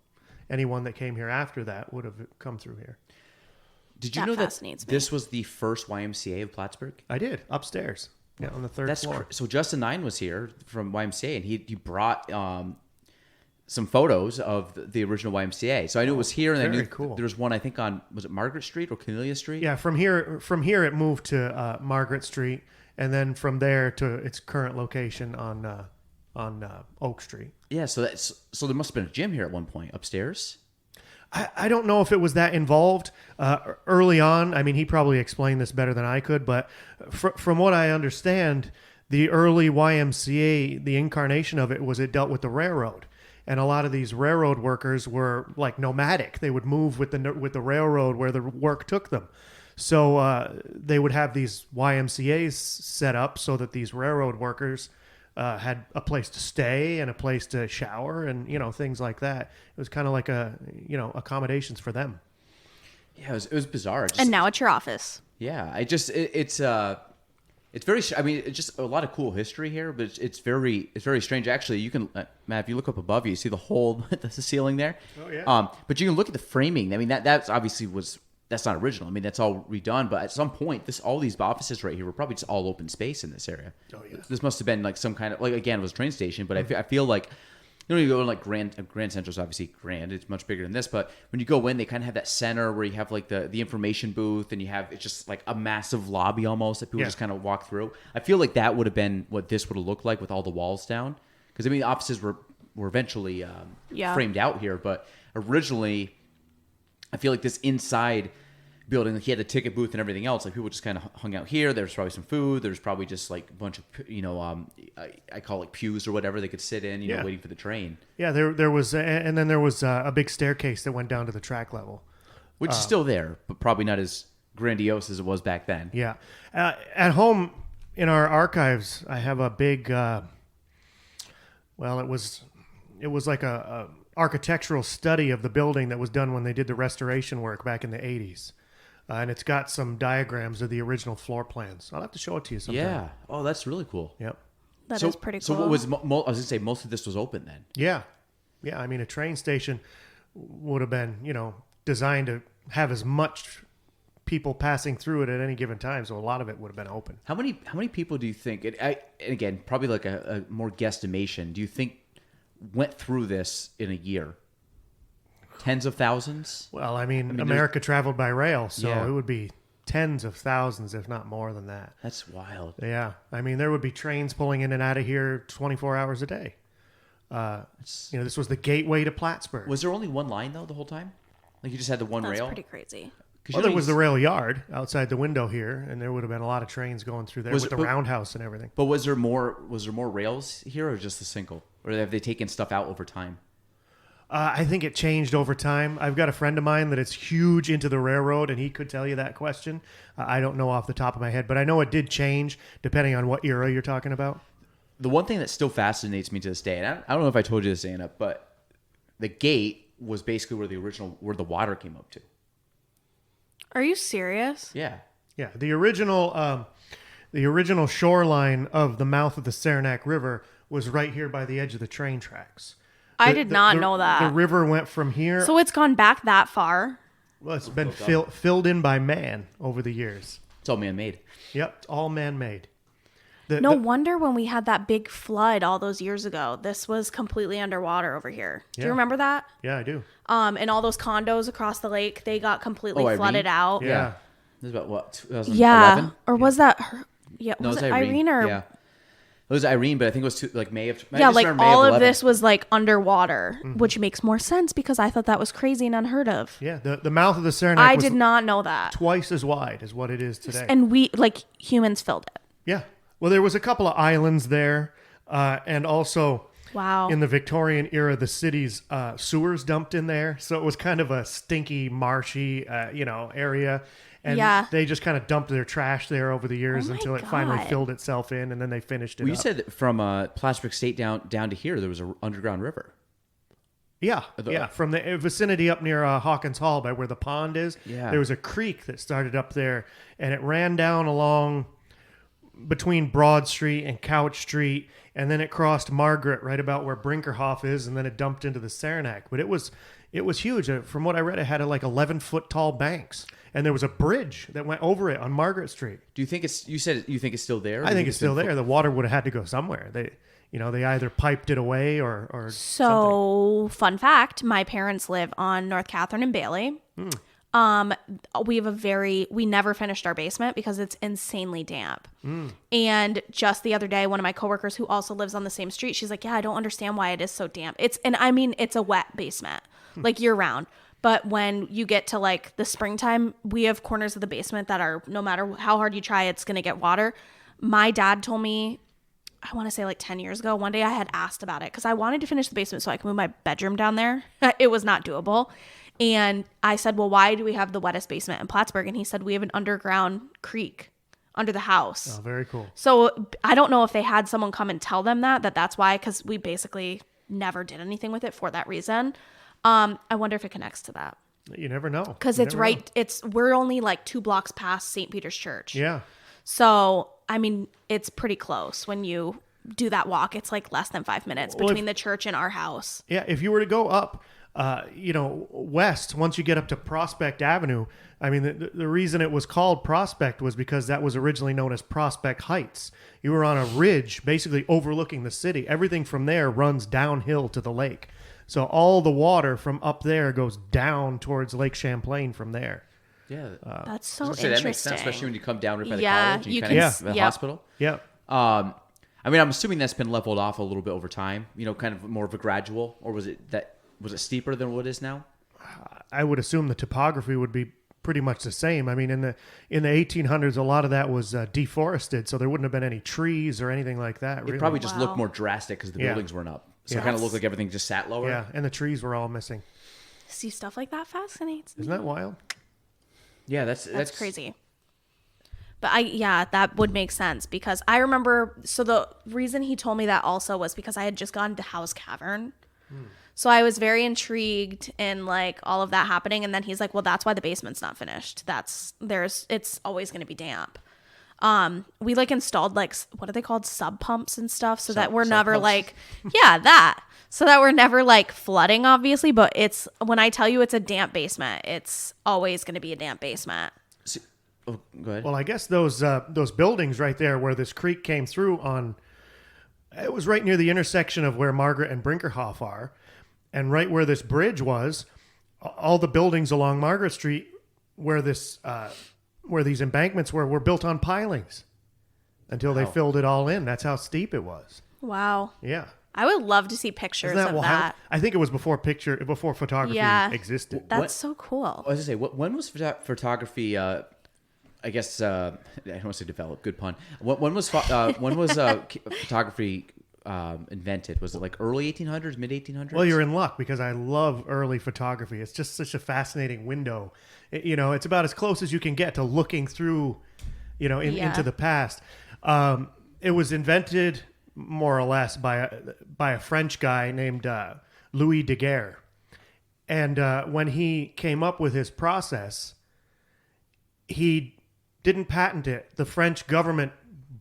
anyone that came here after that would have come through here. Did you That know that fascinates me. this was the first YMCA of Plattsburgh? I did upstairs, on the third floor. So Justin Nine was here from YMCA, and he brought some photos of the original YMCA. So I knew it was here, and I very knew cool. there was one I think on, was it Margaret Street or Cornelia Street? Yeah, from here it moved to Margaret Street, and then from there to its current location on Oak Street. Yeah. So there must have been a gym here at one point upstairs. I don't know if it was that involved early on. I mean, he probably explained this better than I could, but from what I understand, the early YMCA, the incarnation of it was it dealt with the railroad. And a lot of these railroad workers were like nomadic. They would move with the railroad where the work took them. So they would have these YMCAs set up so that these railroad workers had a place to stay and a place to shower and things like that. It was kind of like accommodations for them. Yeah, it was bizarre. And now it's your office. Yeah, it's very. I mean, it's just a lot of cool history here, but it's very strange. Actually, you can, Matt, if you look up above you see the hole at the ceiling there. Oh, yeah. But you can look at the framing. I mean, that's obviously that's not original. I mean, that's all redone. But at some point, all these offices right here were probably just all open space in this area. Oh, yeah. This must have been like some kind of, like, again, it was a train station, but I feel like You know, you go in like Grand Central's obviously grand. It's much bigger than this, but when you go in, they kind of have that center where you have like the information booth, and it's just like a massive lobby almost that people just kind of walk through. I feel like that would have been what this would have looked like with all the walls down, because I mean, the offices were eventually framed out here, but originally, I feel like this inside building, like he had the ticket booth and everything else, like people just kind of hung out here. There's probably some food. There's probably just like a bunch of, I call it like pews or whatever they could sit in, waiting for the train. Yeah, there was, and then there was a big staircase that went down to the track level. Which is still there, but probably not as grandiose as it was back then. Yeah. At home in our archives, I have a big, it was like a architectural study of the building that was done when they did the restoration work back in the 80s. And it's got some diagrams of the original floor plans. I'll have to show it to you sometime. Yeah. Oh, that's really cool. Yep. That is pretty cool. So what was, I was going to say, most of this was open then. Yeah. Yeah. I mean, a train station would have been, designed to have as much people passing through it at any given time. So a lot of it would have been open. How many people do you think, and again, probably like a more guesstimation, do you think went through this in a year? Tens of thousands? Well, I mean America traveled by rail, so it would be tens of thousands, if not more than that. That's wild. Yeah. I mean, there would be trains pulling in and out of here 24 hours a day. This was the gateway to Plattsburgh. Was there only one line, though, the whole time? Like you just had the one rail? That's pretty crazy. Well, there was the rail yard outside the window here, and there would have been a lot of trains going through there with the roundhouse and everything. But was there more rails here, or just the single? Or have they taken stuff out over time? I think it changed over time. I've got a friend of mine that is huge into the railroad, and he could tell you that question. I don't know off the top of my head, but I know it did change depending on what era you're talking about. The one thing that still fascinates me to this day, and I don't know if I told you this, Anna, but the gate was basically where the water came up to. Are you serious? Yeah. Yeah, the original shoreline of the mouth of the Saranac River was right here by the edge of the train tracks. I did not know that. The river went from here. So it's gone back that far? Well, it's been filled in by man over the years. It's all man-made. Yep, it's all man-made. No wonder when we had that big flood all those years ago, this was completely underwater over here. Do you remember that? Yeah, I do. And all those condos across the lake, they got completely flooded out. Yeah. This is about what, 2011? Yeah. Or was that her? Yeah, No, was it Irene or? Yeah. It was Irene, but I think it was May of. Yeah, like all of this was like underwater, which makes more sense because I thought that was crazy and unheard of. Yeah, the mouth of the Saranac I was did not know that. twice as wide as what it is today. And we, like, humans filled it. Yeah. Well, there was a couple of islands there, and also Wow. in the Victorian era, the city's sewers dumped in there, so it was kind of a stinky, marshy, area. And they just kind of dumped their trash there over the years until it finally filled itself in, and then they finished it up. You said that from Plattsburgh State down to here, there was an underground river. Yeah, from the vicinity up near Hawkins Hall by where the pond is, there was a creek that started up there, and it ran down along between Broad Street and Couch Street, and then it crossed Margaret right about where Brinkerhoff is, and then it dumped into the Saranac. But it was huge. From what I read, it had like 11-foot tall banks, and there was a bridge that went over it on Margaret Street. Do you think you said you think it's still there? I think it's still there. The water would have had to go somewhere. They either piped it away or So, fun fact, my parents live on North Catherine and Bailey. We never finished our basement because it's insanely damp. And just the other day, one of my coworkers who also lives on the same street, she's like, yeah, I don't understand why it is so damp. It's a wet basement, like year round. But when you get to like the springtime, we have corners of the basement that are, no matter how hard you try, it's going to get water. My dad told me, I want to say like 10 years ago, one day I had asked about it because I wanted to finish the basement so I could move my bedroom down there. It was not doable. And I said, well, why do we have the wettest basement in Plattsburgh? And he said, we have an underground creek under the house. Oh, very cool. So I don't know if they had someone come and tell them that's why, because we basically never did anything with it for that reason. I wonder if it connects to that. You never know. Because it's right. We're only like 2 blocks past St. Peter's Church. Yeah. So, I mean, it's pretty close when you do that walk. It's like less than 5 minutes between the church and our house. Yeah. If you were to go up west, once you get up to Prospect Avenue, I mean, the reason it was called Prospect was because that was originally known as Prospect Heights. You were on a ridge basically overlooking the city. Everything from there runs downhill to the lake. So all the water from up there goes down towards Lake Champlain from there. Yeah. That's so I was gonna say, interesting. that makes sense, especially when you come down right by the Yeah, college and you you kind can of s- the yep. hospital. Yeah. I mean, I'm assuming that's been leveled off a little bit over time, kind of more of a gradual, or was it steeper than what it is now? I would assume the topography would be pretty much the same. I mean, in the 1800s, a lot of that was deforested, so there wouldn't have been any trees or anything like that. It Really. probably just looked Wow. more drastic because the Yeah. buildings weren't up. So Yeah. it kind of looked like everything just sat lower. Yeah, and the trees were all missing. See, stuff like that fascinates me. Isn't that wild? Yeah, That's crazy. But that would make sense because I remember. So the reason he told me that also was because I had just gone to Howe's Cavern. So I was very intrigued in like all of that happening. And then he's like, well, that's why the basement's not finished. It's always going to be damp. We like installed like, what are they called? Sub pumps and stuff. So that we're never pumps? like, so that we're never like flooding, obviously. But when I tell you it's a damp basement, it's always going to be a damp basement. Oh, go ahead. Well, I guess those buildings right there where this creek came through it was right near the intersection of where Margaret and Brinkerhoff are, and right where this bridge was, all the buildings along Margaret Street where these embankments were built on pilings until they filled it all in. That's how steep it was. Wow. Yeah. I would love to see pictures Isn't that of wild? that. I think it was before photography Yeah. existed. That's What- so cool. I was gonna say, when was photography? I guess I don't want to say developed. Good pun. When was photography invented? Was it like early 1800s, mid 1800s? Well, you're in luck because I love early photography. It's just such a fascinating window. It's about as close as you can get to looking through, into the past. It was invented more or less by a French guy named Louis Daguerre. And when he came up with his process, he didn't patent it. The French government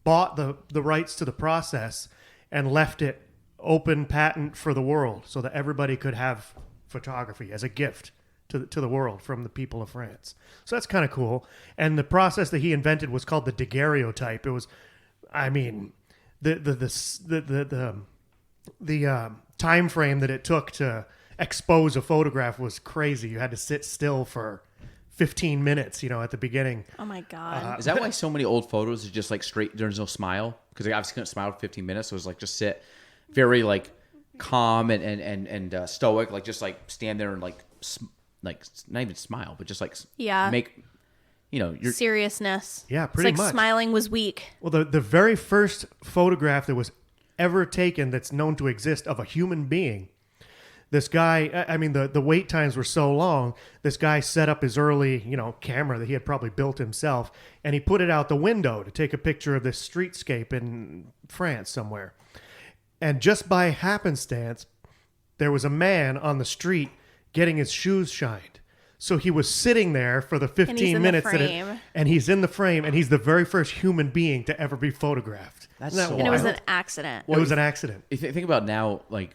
bought the rights to the process and left it open patent for the world so that everybody could have photography as a gift to the world from the people of France. So that's kind of cool. And the process that he invented was called the daguerreotype. It was, I mean, the time frame that it took to expose a photograph was crazy. You had to sit still for 15 minutes, at the beginning. Oh my God. Is that why so many old photos are just like straight? There's no smile because I obviously couldn't smile for 15 minutes. So it was like just sit, very like calm and stoic, like just like stand there and like not even smile, but just like make your Seriousness. Yeah, It's pretty like much. smiling was weak. Well, the very first photograph that was ever taken that's known to exist of a human being, this guy, I mean, the wait times were so long, this guy set up his early, camera that he had probably built himself, and he put it out the window to take a picture of this streetscape in France somewhere. And just by happenstance, there was a man on the street getting his shoes shined. So he was sitting there for the 15 in the minutes frame. and he's in the frame, and he's the very first human being to ever be photographed. That's Isn't that so And it was wild? an accident. It was an accident. If you think about now, like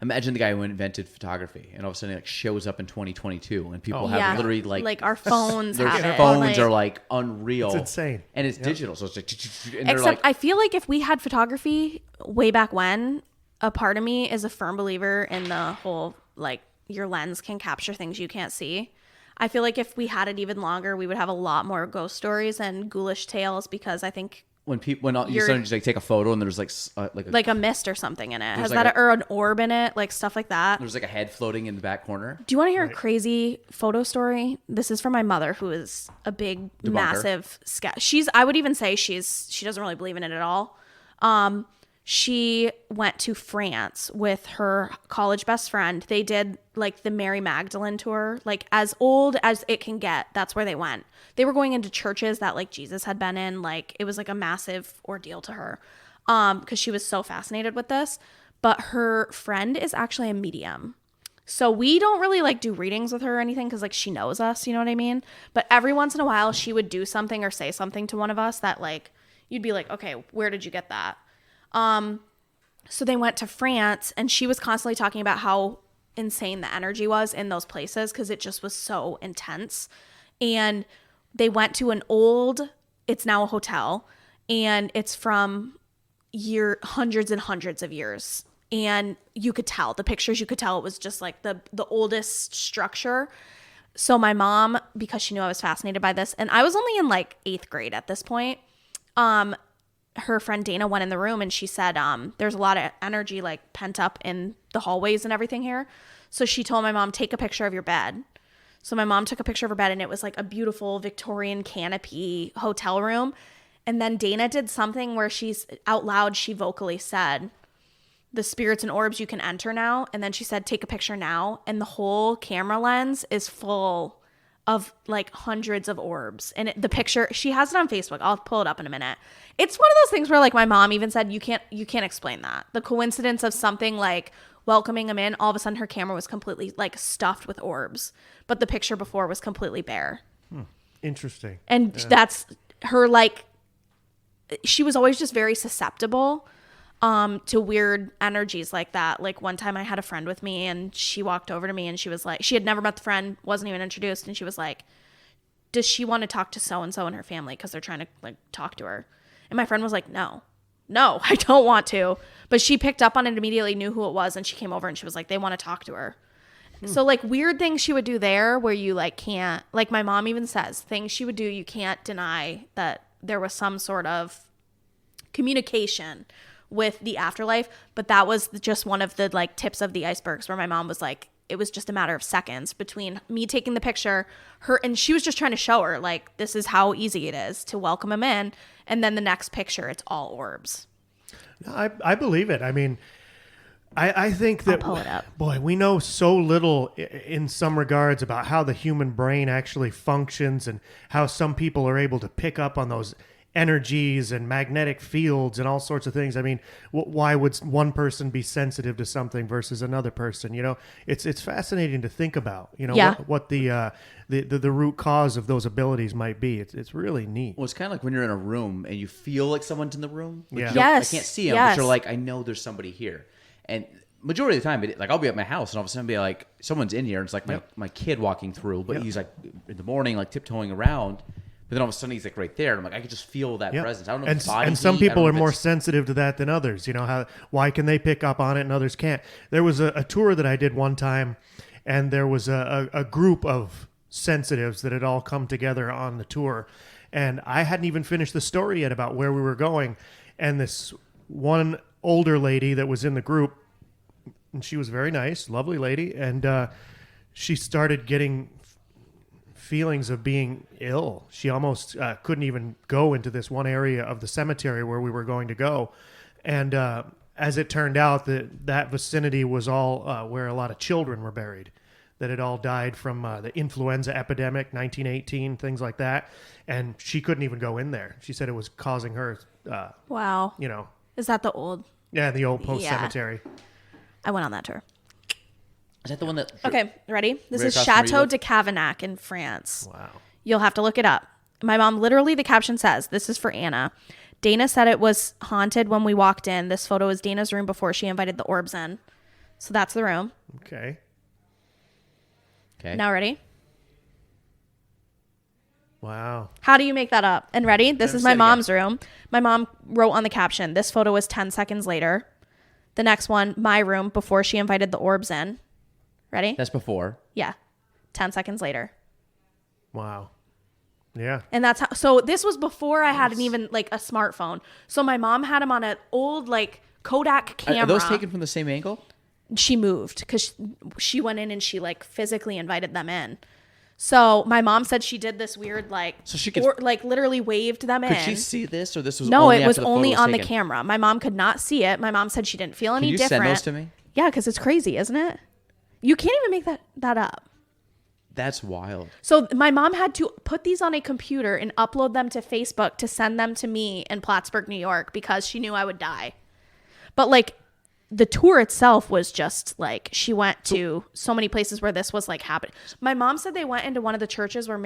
imagine the guy who invented photography, and all of a sudden it like shows up in 2022, and people have literally like our phones their have it. phones Like- are like unreal. It's insane. and it's digital, so it's like. And they're Except like, I feel like if we had photography way back when, a part of me is a firm believer in the whole like your lens can capture things you can't see. I feel like if we had it even longer, we would have a lot more ghost stories and ghoulish tales because I think when you suddenly just like take a photo and there's like a mist or something in it. Has like that or an orb in it, like stuff like that. there's like a head floating in the back corner. Do you want to hear a crazy photo story? This is from my mother, who is a big, massive sketch. I would even say she doesn't really believe in it at all. She went to France with her college best friend. They did like the Mary Magdalene tour, like as old as it can get. That's where they went. They were going into churches that like Jesus had been in. Like it was like a massive ordeal to her because she was so fascinated with this. But her friend is actually a medium. So we don't really like do readings with her or anything because like she knows us, you know what I mean? But every once in a while she would do something or say something to one of us that like you'd be like, okay, where did you get that? So they went to France and she was constantly talking about how insane the energy was in those places because it just was so intense. And they went to it's now a hotel, and it's from hundreds and hundreds of years. And you could tell, the pictures, you could tell it was just like the oldest structure. So my mom, because she knew I was fascinated by this, and I was only in like 8th grade at this point, her friend Dana went in the room and she said, there's a lot of energy like pent up in the hallways and everything here. So she told my mom, take a picture of your bed. So my mom took a picture of her bed, and it was like a beautiful Victorian canopy hotel room. And then Dana did something where out loud, she vocally said, the spirits and orbs you can enter now. And then she said, take a picture now. And the whole camera lens is full of like hundreds of orbs. And the picture, she has it on Facebook. I'll pull it up in a minute. It's one of those things where like my mom even said, you can't explain that. The coincidence of something like welcoming them in, all of a sudden her camera was completely like stuffed with orbs, but the picture before was completely bare. Interesting. And that's her, like, she was always just very susceptible to weird energies like that. Like one time I had a friend with me, and she walked over to me and she was like, she had never met the friend, wasn't even introduced. And she was like, does she want to talk to so-and-so and her family? Cause they're trying to like talk to her. And my friend was like, no, I don't want to. But she picked up on it immediately, knew who it was. And she came over and she was like, they want to talk to her. So like weird things she would do there where you like can't, like my mom even says, things she would do, you can't deny that there was some sort of communication with the afterlife. But that was just one of the like tips of the icebergs where my mom was like, it was just a matter of seconds between me taking the picture, her, and she was just trying to show her like, this is how easy it is to welcome him in. And then the next picture, it's all orbs. I believe it. I mean, I think that, I'll pull it up. Boy, we know so little in some regards about how the human brain actually functions and how some people are able to pick up on those energies and magnetic fields and all sorts of things. I mean, why would one person be sensitive to something versus another person? You know, it's fascinating to think about, you know, what the root cause of those abilities might be. It's really neat. Well, it's kind of like when you're in a room and you feel like someone's in the room. Like Yeah. Yes. I can't see them, Yes. but you're like, I know there's somebody here. And majority of the time, like I'll be at my house and all of a sudden be like, someone's in here. And it's like my kid walking through, but he's like in the morning, like tiptoeing around. But then all of a sudden he's like right there. And I'm like, I can just feel that presence. I don't know if it's body and some heat, I people don't are know if more it's- sensitive to that than others. You know, why can they pick up on it and others can't? There was a tour that I did one time, and there was a group of sensitives that had all come together on the tour. And I hadn't even finished the story yet about where we were going. And this one older lady that was in the group, and she was very nice, lovely lady, and she started getting feelings of being ill. She almost couldn't even go into this one area of the cemetery where we were going to go. And as it turned out, that vicinity was all where a lot of children were buried that had all died from the influenza epidemic, 1918, things like that. And she couldn't even go in there. She said it was causing her, Wow. you know, Is that the old? the old post cemetery. I went on that tour. Is that the one that... Okay, ready? This Right is across from where you Chateau live? de Cavanac in France. Wow. You'll have to look it up. My mom, literally, the caption says, this is for Anna. Dana said it was haunted when we walked in. This photo is Dana's room before she invited the orbs in. So that's the room. Okay. Now ready? Wow. How do you make that up? And ready? This is Say my it again. mom's room. My mom wrote on the caption, this photo is 10 seconds later. The next one, my room before she invited the orbs in. Ready? That's before. Yeah. 10 seconds later. Wow. Yeah. And that's how, so this was before I had even like a smartphone. So my mom had them on an old like Kodak camera. Are those taken from the same angle? She moved because she went in and she like physically invited them in. So my mom said she did this weird like, So she could- like literally waved them in. Could she see this, or this was No, only it after was the photo only on the taken? camera. My mom could not see it. My mom said she didn't feel any Can you different. send those to me? Yeah, because it's crazy, isn't it? You can't even make that up. That's wild. So my mom had to put these on a computer and upload them to Facebook to send them to me in Plattsburgh, New York, because she knew I would die. But like the tour itself was just like, she went to so many places where this was like happening. My mom said they went into one of the churches where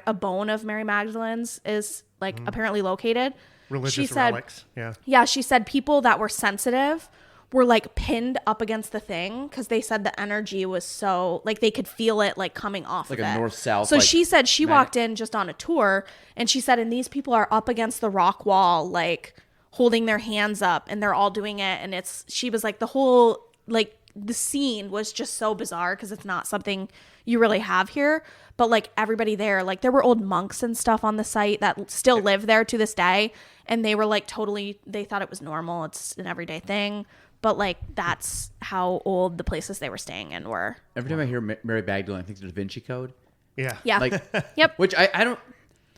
a bone of Mary Magdalene's is like apparently located. Religious She said, relics. Yeah. yeah, she said people that were sensitive were like pinned up against the thing because they said the energy was so like they could feel it like coming off Like of a it. north-south, So like, she said she magnet. walked in just on a tour, and she said, and these people are up against the rock wall, like holding their hands up, and they're all doing it, and she was like the whole like the scene was just so bizarre because it's not something you really have here. But like everybody there, like there were old monks and stuff on the site that still live there to this day, and they were like totally, they thought it was normal. It's an everyday thing. But like that's how old the places they were staying in were. Every time I hear Mary Magdalene, I think the Da Vinci Code. Yeah. Yeah. Like, Yep. Which I don't.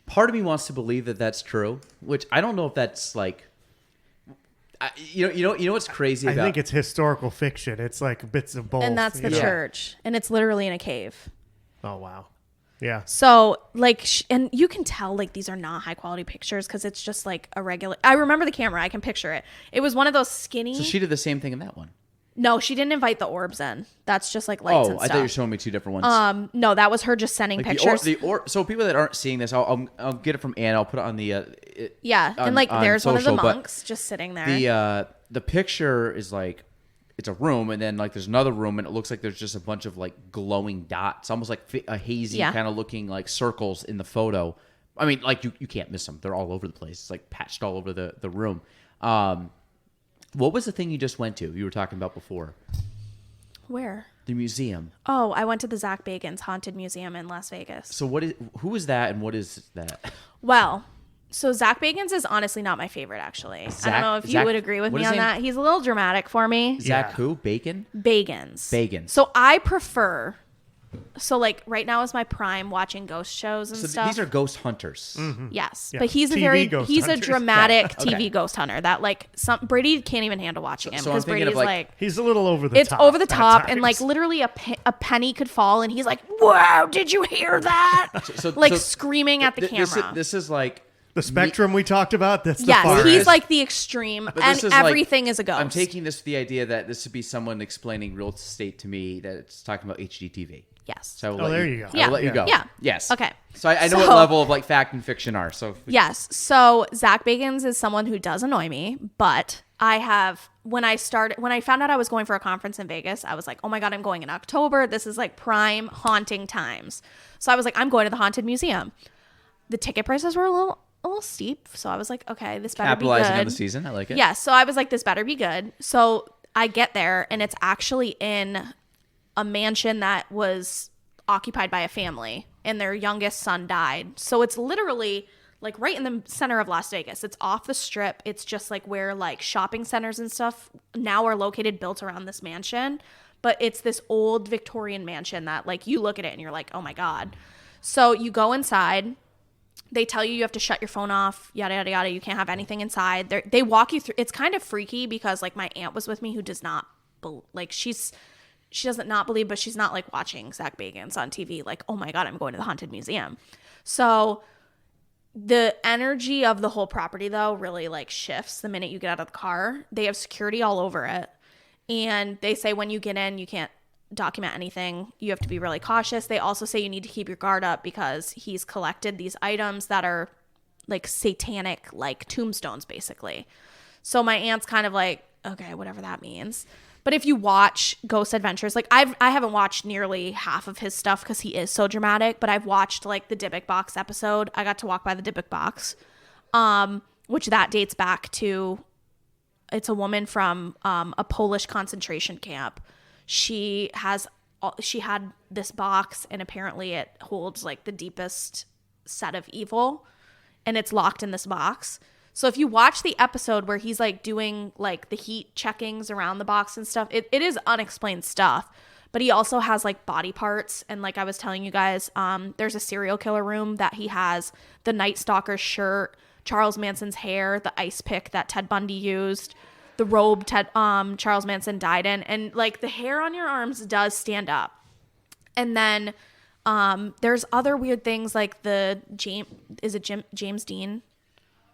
Part of me wants to believe that that's true. Which I don't know if that's like. You know what's crazy I about? think it's historical fiction. It's like bits of both. And that's the you know? church, and it's literally in a cave. Oh, wow. Yeah. So like, and you can tell like these are not high quality pictures because it's just like a regular. I remember the camera. I can picture it. It was one of those skinny. So she did the same thing in that one. No, she didn't invite the orbs in. That's just like lights and I stuff. thought you were showing me two different ones. No, that was her just sending Like pictures. so people that aren't seeing this, I'll get it from Anna. I'll put it on the. Yeah, on- and like on there's one of the social, but monks just sitting there. The picture is like it's a room, and then like there's another room, and it looks like there's just a bunch of like glowing dots, almost like a hazy Yeah. kind of looking like circles in the photo. I mean, like you can't miss them; they're all over the place. It's like patched all over the room. What was the thing you just went to? You were talking about before Where? the museum. Oh, I went to the Zach Bagans Haunted Museum in Las Vegas. So who is that, and what is that? Well, so Zach Bagans is honestly not my favorite, actually. I don't know if you Zach- would agree with what me is on his name? that. He's a little dramatic for me. Zach Yeah. who? Bacon? Bagans. Bagans. So I prefer. So like right now is my prime watching ghost shows and So stuff. these are ghost hunters. Yes, Yeah. but he's TV ghost he's hunters. a dramatic Okay. TV ghost hunter that like Brady can't even handle watching him So I'm because thinking Brady's of, like He's a little over the it's top. over the at top and like times. literally a penny could fall and he's like, wow, did you hear that? Like screaming at the camera. This is like the spectrum we talked about. That's the Yes, far he's end. like the extreme, But and this is like- everything is a ghost. I'm taking this with the idea that this would be someone explaining real estate to me that it's talking about HGTV. Yes. So I will Oh, let there you, you go. I Yeah. will let you go. Yeah. Yes. Okay. So I know what So- level of like fact and fiction are. So Yes. So Zach Bagans is someone who does annoy me, but when I found out I was going for a conference in Vegas, I was like, oh my God, I'm going in October. This is like prime haunting times. So I was like, I'm going to the Haunted Museum. The ticket prices were a little steep. So I was like, okay, this better be capitalizing good. on the season. I like it. Yeah. So I was like, this better be good. So I get there and it's actually in a mansion that was occupied by a family and their youngest son died. So it's literally like right in the center of Las Vegas. It's off the strip. It's just like where like shopping centers and stuff now are located built around this mansion. But it's this old Victorian mansion that like you look at it and you're like, oh my God. So you go inside. They tell you have to shut your phone off, yada, yada, yada. You can't have anything inside. They walk you through. It's kind of freaky because like my aunt was with me who does not, she doesn't not believe, but she's not like watching Zach Bagans on TV. Like, oh my God, I'm going to the Haunted Museum. So the energy of the whole property though really like shifts the minute you get out of the car. They have security all over it. And they say when you get in, you can't document anything. You have to be really cautious. They also say you need to keep your guard up because he's collected these items that are like satanic, like tombstones basically. So my aunt's kind of like, okay, whatever that means. But if you watch Ghost Adventures, like I haven't watched nearly half of his stuff because he is so dramatic, but I've watched like the Dybbuk box episode. I got to walk by the Dybbuk box, which that dates back to, it's a woman from a Polish concentration camp. She had this box and apparently it holds like the deepest set of evil and it's locked in this box. So if you watch the episode where he's like doing like the heat checkings around the box and stuff, it is unexplained stuff. But he also has like body parts. And like I was telling you guys, there's a serial killer room that he has the Night Stalker's shirt, Charles Manson's hair, the ice pick that Ted Bundy used, the robe Charles Manson died in, and like the hair on your arms does stand up. And then there's other weird things like James Dean?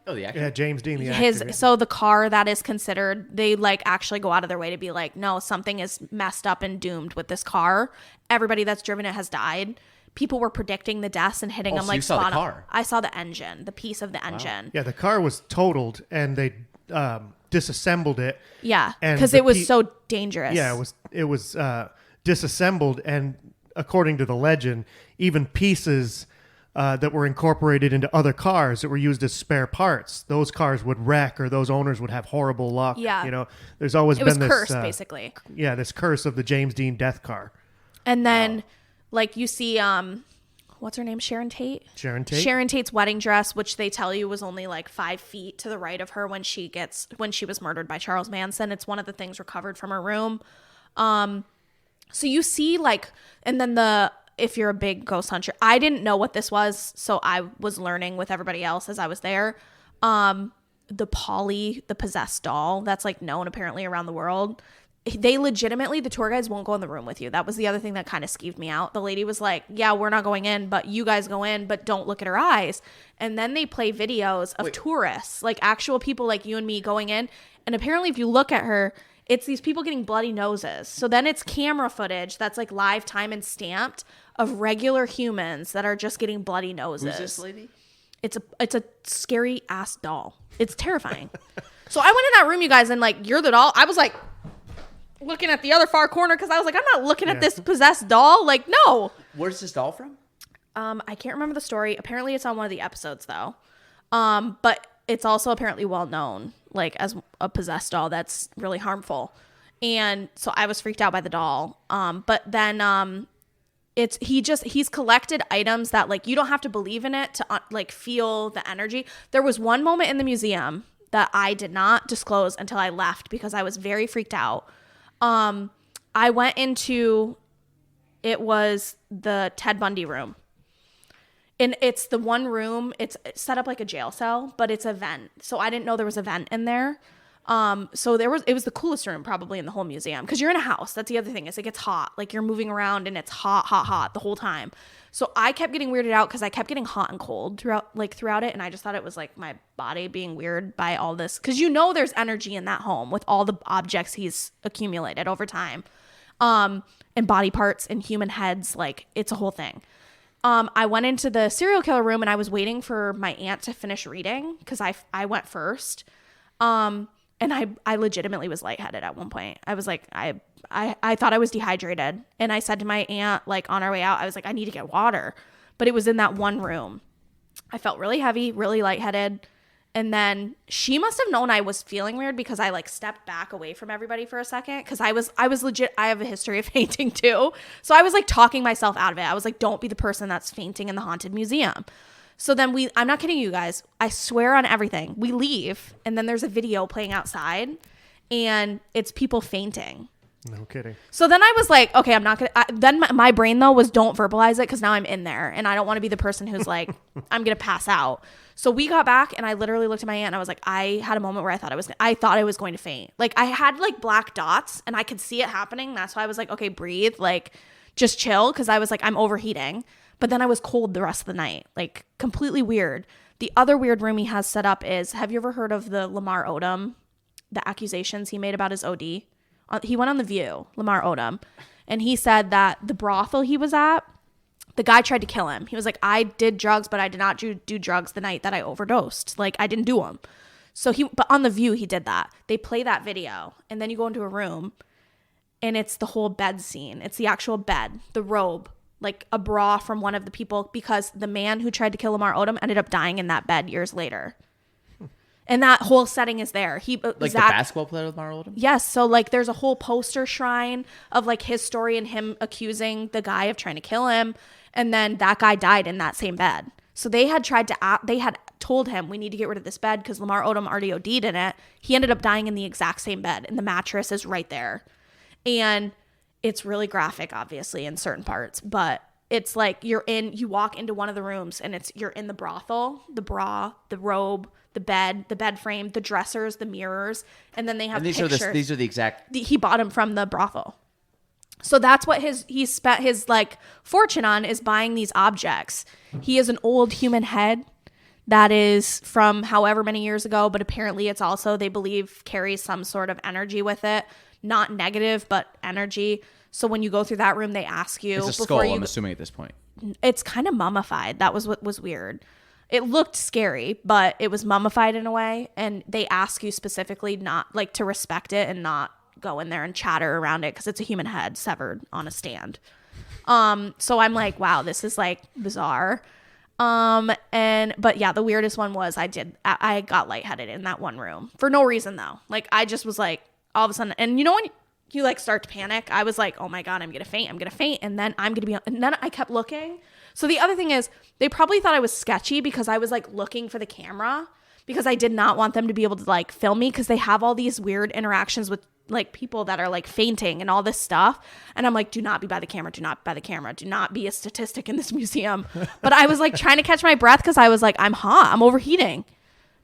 Oh, the actor. Yeah, James Dean, the actor. So the car that is considered, they like actually go out of their way to be like, no, something is messed up and doomed with this car. Everybody that's driven it has died. People were predicting the deaths and hitting them so like you saw the spot on. car. I saw the engine, the piece of the engine. Yeah, the car was totaled, and they disassembled it. Yeah, And because the it was so dangerous. Yeah, it was disassembled, and according to the legend, even pieces that were incorporated into other cars that were used as spare parts, those cars would wreck, or those owners would have horrible luck. Yeah. There's always It been was this cursed, basically. Yeah, this curse of the James Dean death car. And then, like, you see, what's her name? Sharon Tate? Sharon Tate? Sharon Tate's wedding dress, which they tell you was only like 5 feet to the right of her when she was murdered by Charles Manson. It's one of the things recovered from her room. So you see, like, and then if you're a big ghost hunter, I didn't know what this was, so I was learning with everybody else as I was there. The Polly, the possessed doll, that's like known apparently around the world. They legitimately, the tour guides won't go in the room with you. That was the other thing that kind of skeeved me out. The lady was like, yeah, we're not going in, but you guys go in, but don't look at her eyes. And then they play videos of tourists, like actual people like you and me going in. And apparently if you look at her, it's these people getting bloody noses. So then it's camera footage that's like live time and stamped of regular humans that are just getting bloody noses. Who's this lady? It's a scary ass doll. It's terrifying. So I went in that room, you guys, and like, you're the doll. I was like looking at the other far corner because I was like, I'm not looking at this possessed doll. Like, no. Where's this doll from? I can't remember the story. Apparently it's on one of the episodes though. But it's also apparently well known, like, as a possessed doll that's really harmful. And so I was freaked out by the doll. But then he's collected items that, like, you don't have to believe in it to like feel the energy. There was one moment in the museum that I did not disclose until I left because I was very freaked out. I went into, it was the Ted Bundy room. And it's the one room, it's set up like a jail cell, but it's a vent. So I didn't know there was a vent in there. So it was the coolest room probably in the whole museum, because you're in a house. That's the other thing, is it gets hot. Like, you're moving around and it's hot the whole time. So I kept getting weirded out because I kept getting hot and cold throughout it. And I just thought it was like my body being weird by all this. Because there's energy in that home with all the objects he's accumulated over time. And body parts and human heads. Like, it's a whole thing. I went into the serial killer room and I was waiting for my aunt to finish reading because I went first. And I legitimately was lightheaded at one point. I was like, I thought I was dehydrated. And I said to my aunt, like, on our way out, I was like, I need to get water. But it was in that one room. I felt really heavy, really lightheaded. And then she must have known I was feeling weird because I, like, stepped back away from everybody for a second. Because I was legit, I have a history of fainting too. So I was, like, talking myself out of it. I was like, don't be the person that's fainting in the haunted museum. So then I'm not kidding you guys, I swear on everything, we leave, and then there's a video playing outside, and it's people fainting. No kidding. So then I was like, okay, I'm not going to, then my brain though was, don't verbalize it, because now I'm in there, and I don't want to be the person who's like, I'm going to pass out. So we got back, and I literally looked at my aunt, and I was like, I had a moment where I thought I was going to faint. Like, I had like black dots, and I could see it happening. That's why I was like, okay, breathe, like, just chill, because I was like, I'm overheating. But then I was cold the rest of the night, like, completely weird. The other weird room he has set up is, have you ever heard of the Lamar Odom, the accusations he made about his OD? He went on The View, Lamar Odom, and he said that the brothel he was at, the guy tried to kill him. He was like, I did drugs, but I did not do drugs the night that I overdosed. Like, I didn't do them. But on The View, he did that. They play that video, and then you go into a room, and it's the whole bed scene. It's the actual bed, the robe, like a bra from one of the people, because the man who tried to kill Lamar Odom ended up dying in that bed years later. And that whole setting is there. Like the basketball player Lamar Odom? Yes. So, like, there's a whole poster shrine of, like, his story and him accusing the guy of trying to kill him. And then that guy died in that same bed. So they had told him, we need to get rid of this bed because Lamar Odom already OD'd in it. He ended up dying in the exact same bed, and the mattress is right there. And it's really graphic, obviously, in certain parts, but it's like you walk into one of the rooms and you're in the brothel, the bra, the robe, the bed frame, the dressers, the mirrors, and then they have pictures. These are the exact. He bought them from the brothel. So that's what he spent his, like, fortune on, is buying these objects. He has an old human head that is from however many years ago, but apparently it's also, they believe, carries some sort of energy with it. Not negative, but energy. So when you go through that room, they ask you. It's a skull, I'm assuming, at this point. It's kind of mummified. That was what was weird. It looked scary, but it was mummified in a way, and they ask you specifically not like to respect it and not go in there and chatter around it because it's a human head severed on a stand. So I'm like, wow, this is like bizarre. But yeah, the weirdest one was I got lightheaded in that one room for no reason though. Like I just was like all of a sudden, and you know when you like start to panic, I was like, oh my God, I'm gonna faint, and then and then I kept looking. So the other thing is they probably thought I was sketchy because I was like looking for the camera because I did not want them to be able to like film me because they have all these weird interactions with like people that are like fainting and all this stuff. And I'm like, do not be by the camera. Do not be by the camera. Do not be a statistic in this museum. But I was like trying to catch my breath because I was like, I'm hot. I'm overheating.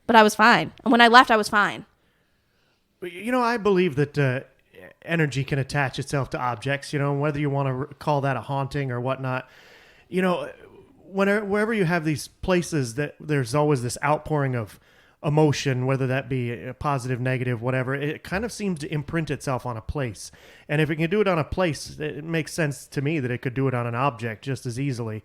But I was fine. And when I left, I was fine. You know, I believe that energy can attach itself to objects, you know, whether you want to call that a haunting or whatnot. You know, wherever you have these places that there's always this outpouring of emotion, whether that be a positive, negative, whatever, it kind of seems to imprint itself on a place. And if it can do it on a place, it makes sense to me that it could do it on an object just as easily.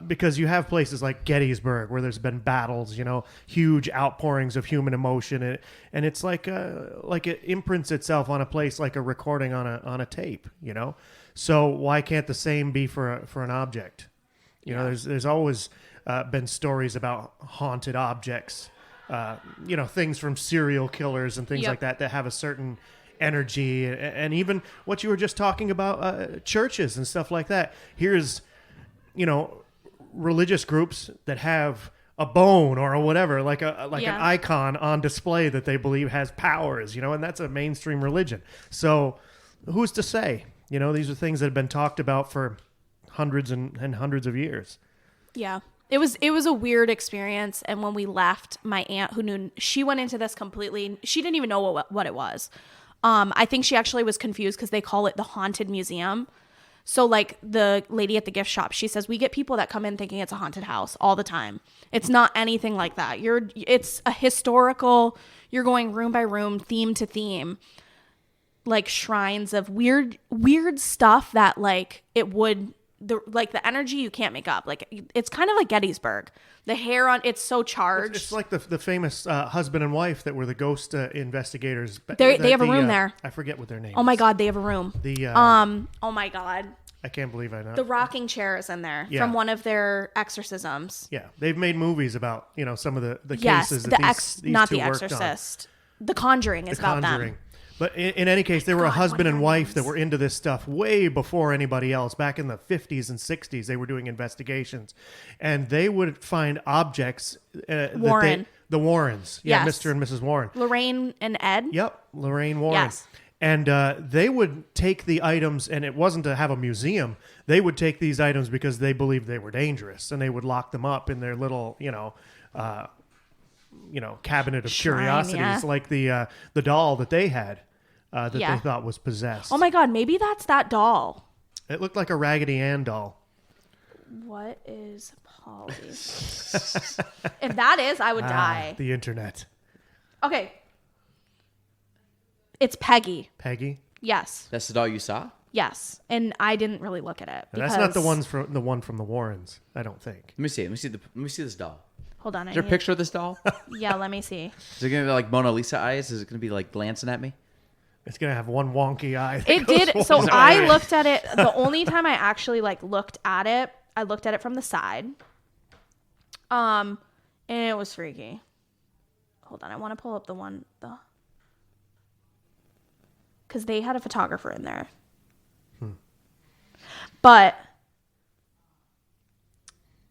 Because you have places like Gettysburg where there's been battles, you know, huge outpourings of human emotion, and it's like it imprints itself on a place like a recording on a tape, you know. So why can't the same be for an object? You know, there's always been stories about haunted objects, you know, things from serial killers and things like that have a certain energy, and even what you were just talking about, churches and stuff like that. Here's, you know, religious groups that have a bone or whatever, like an icon on display that they believe has powers, you know, and that's a mainstream religion. So who's to say? You know, these are things that have been talked about for hundreds and hundreds of years. Yeah. It was a weird experience. And when we left, my aunt who knew, she went into this completely, she didn't even know what it was. I think she actually was confused because they call it the Haunted Museum. So like the lady at the gift shop, she says, we get people that come in thinking it's a haunted house all the time. It's not anything like that. It's a historical, you're going room by room, theme to theme, like shrines of weird stuff that like it would, the energy you can't make up. Like it's kind of like Gettysburg. The hair on it's so charged. It's like the famous husband and wife that were the ghost investigators. They have a room there. I forget what their name. Oh my God, they have a room. Oh my God. I can't believe I know. The rocking chair is in there from one of their exorcisms. Yeah, they've made movies about, you know, some of the cases that these not two The worked Exorcist. On. The Conjuring is about them. But in any case, they were a husband and wife that were into this stuff way before anybody else. Back in the 50s and 60s, they were doing investigations. And they would find objects. Warren. The Warrens. Yeah, yes. Mr. and Mrs. Warren. Lorraine and Ed? Yep, Lorraine Warren. Yes. And they would take the items, and it wasn't to have a museum. They would take these items because they believed they were dangerous. And they would lock them up in their little, cabinet of curiosities, like the doll that they had. That they thought was possessed. Oh my God, maybe that's that doll. It looked like a Raggedy Ann doll. What is Polly? If that is, I would die. The internet. Okay. It's Peggy. Peggy? Yes. That's the doll you saw? Yes. And I didn't really look at it. That's not the one from the Warrens, I don't think. Let me see. Let me see this doll. Hold on. Is there a picture of this doll? Yeah, let me see. Is it going to be like Mona Lisa eyes? Is it going to be like glancing at me? It's going to have one wonky eye. It did. So I looked at it. The only time I actually like looked at it, I looked at it from the side. And it was freaky. Hold on. I want to pull up because they had a photographer in there. But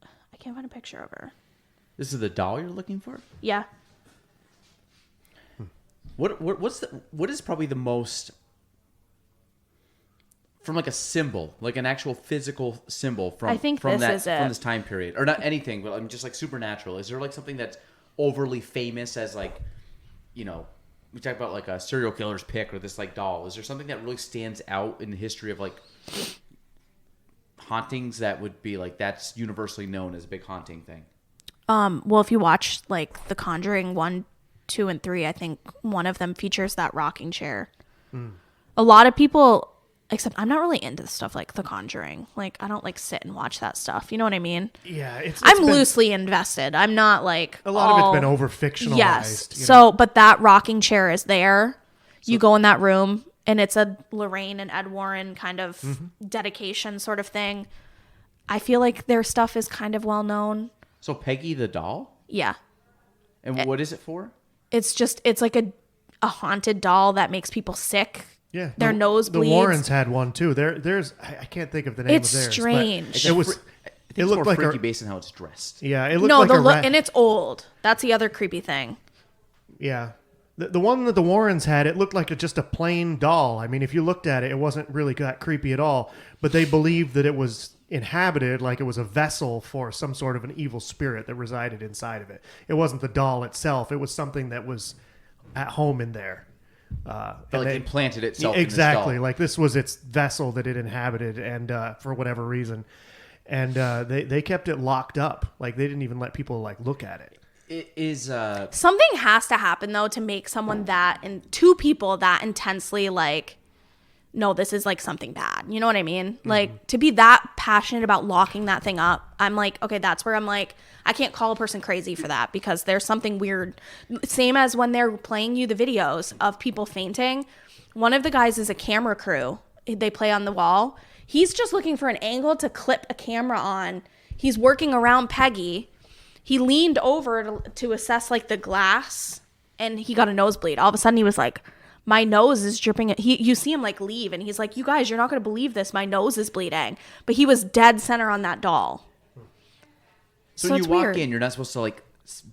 I can't find a picture of her. This is the doll you're looking for? Yeah. What is probably the most, from like a symbol, like an actual physical symbol from I think from this this time period, or not anything, but I'm just like supernatural. Is there like something that's overly famous as like, you know, we talk about like a serial killer's pick or this like doll. Is there something that really stands out in the history of like hauntings that would be like that's universally known as a big haunting thing? Well, if you watch like The Conjuring 1, 2, and 3, I think one of them features that rocking chair. A lot of people Except I'm not really into the stuff like The Conjuring. Like, I don't like sit and watch that stuff. You know what I mean? Yeah, I'm loosely invested. I'm not like a lot of it's been over fictionalized. Yes. you know? So, but that rocking chair is there. You go in that room, and it's a Lorraine and Ed Warren kind of dedication sort of thing. I feel like their stuff is kind of well known. So Peggy the doll? Yeah. And what is it for? It's like a haunted doll that makes people sick. Yeah, Their nose bleeds. The Warrens had one too. There's I can't think of the name It's of theirs. strange. It was. I think It it's looked more like freaky a, based on how it's dressed. yeah. It looked No, like the a look, rat. and it's old. That's the other creepy thing. Yeah. The one that the Warrens had, it looked like just a plain doll. I mean, if you looked at it, it wasn't really that creepy at all. But they believed that it was inhabited, like it was a vessel for some sort of an evil spirit that resided inside of it. It wasn't the doll itself. It was something that was at home in there. Implanted itself exactly. in this doll. Like this was its vessel that it inhabited, and for whatever reason. And they kept it locked up. Like they didn't even let people like look at it. It is Something has to happen though to make someone that and two people that intensely like, no, this is like something bad. You know what I mean? Like to be that passionate about locking that thing up. I'm like, okay, that's where I'm like, I can't call a person crazy for that because there's something weird. Same as when they're playing you the videos of people fainting. One of the guys is a camera crew. They play on the wall. He's just looking for an angle to clip a camera on. He's working around Peggy. He leaned over to assess like the glass and he got a nosebleed. All of a sudden he was like, my nose is dripping. You see him like leave and he's like, you guys, you're not going to believe this. My nose is bleeding. But he was dead center on that doll. So when it's you walk weird. in, you're not supposed to like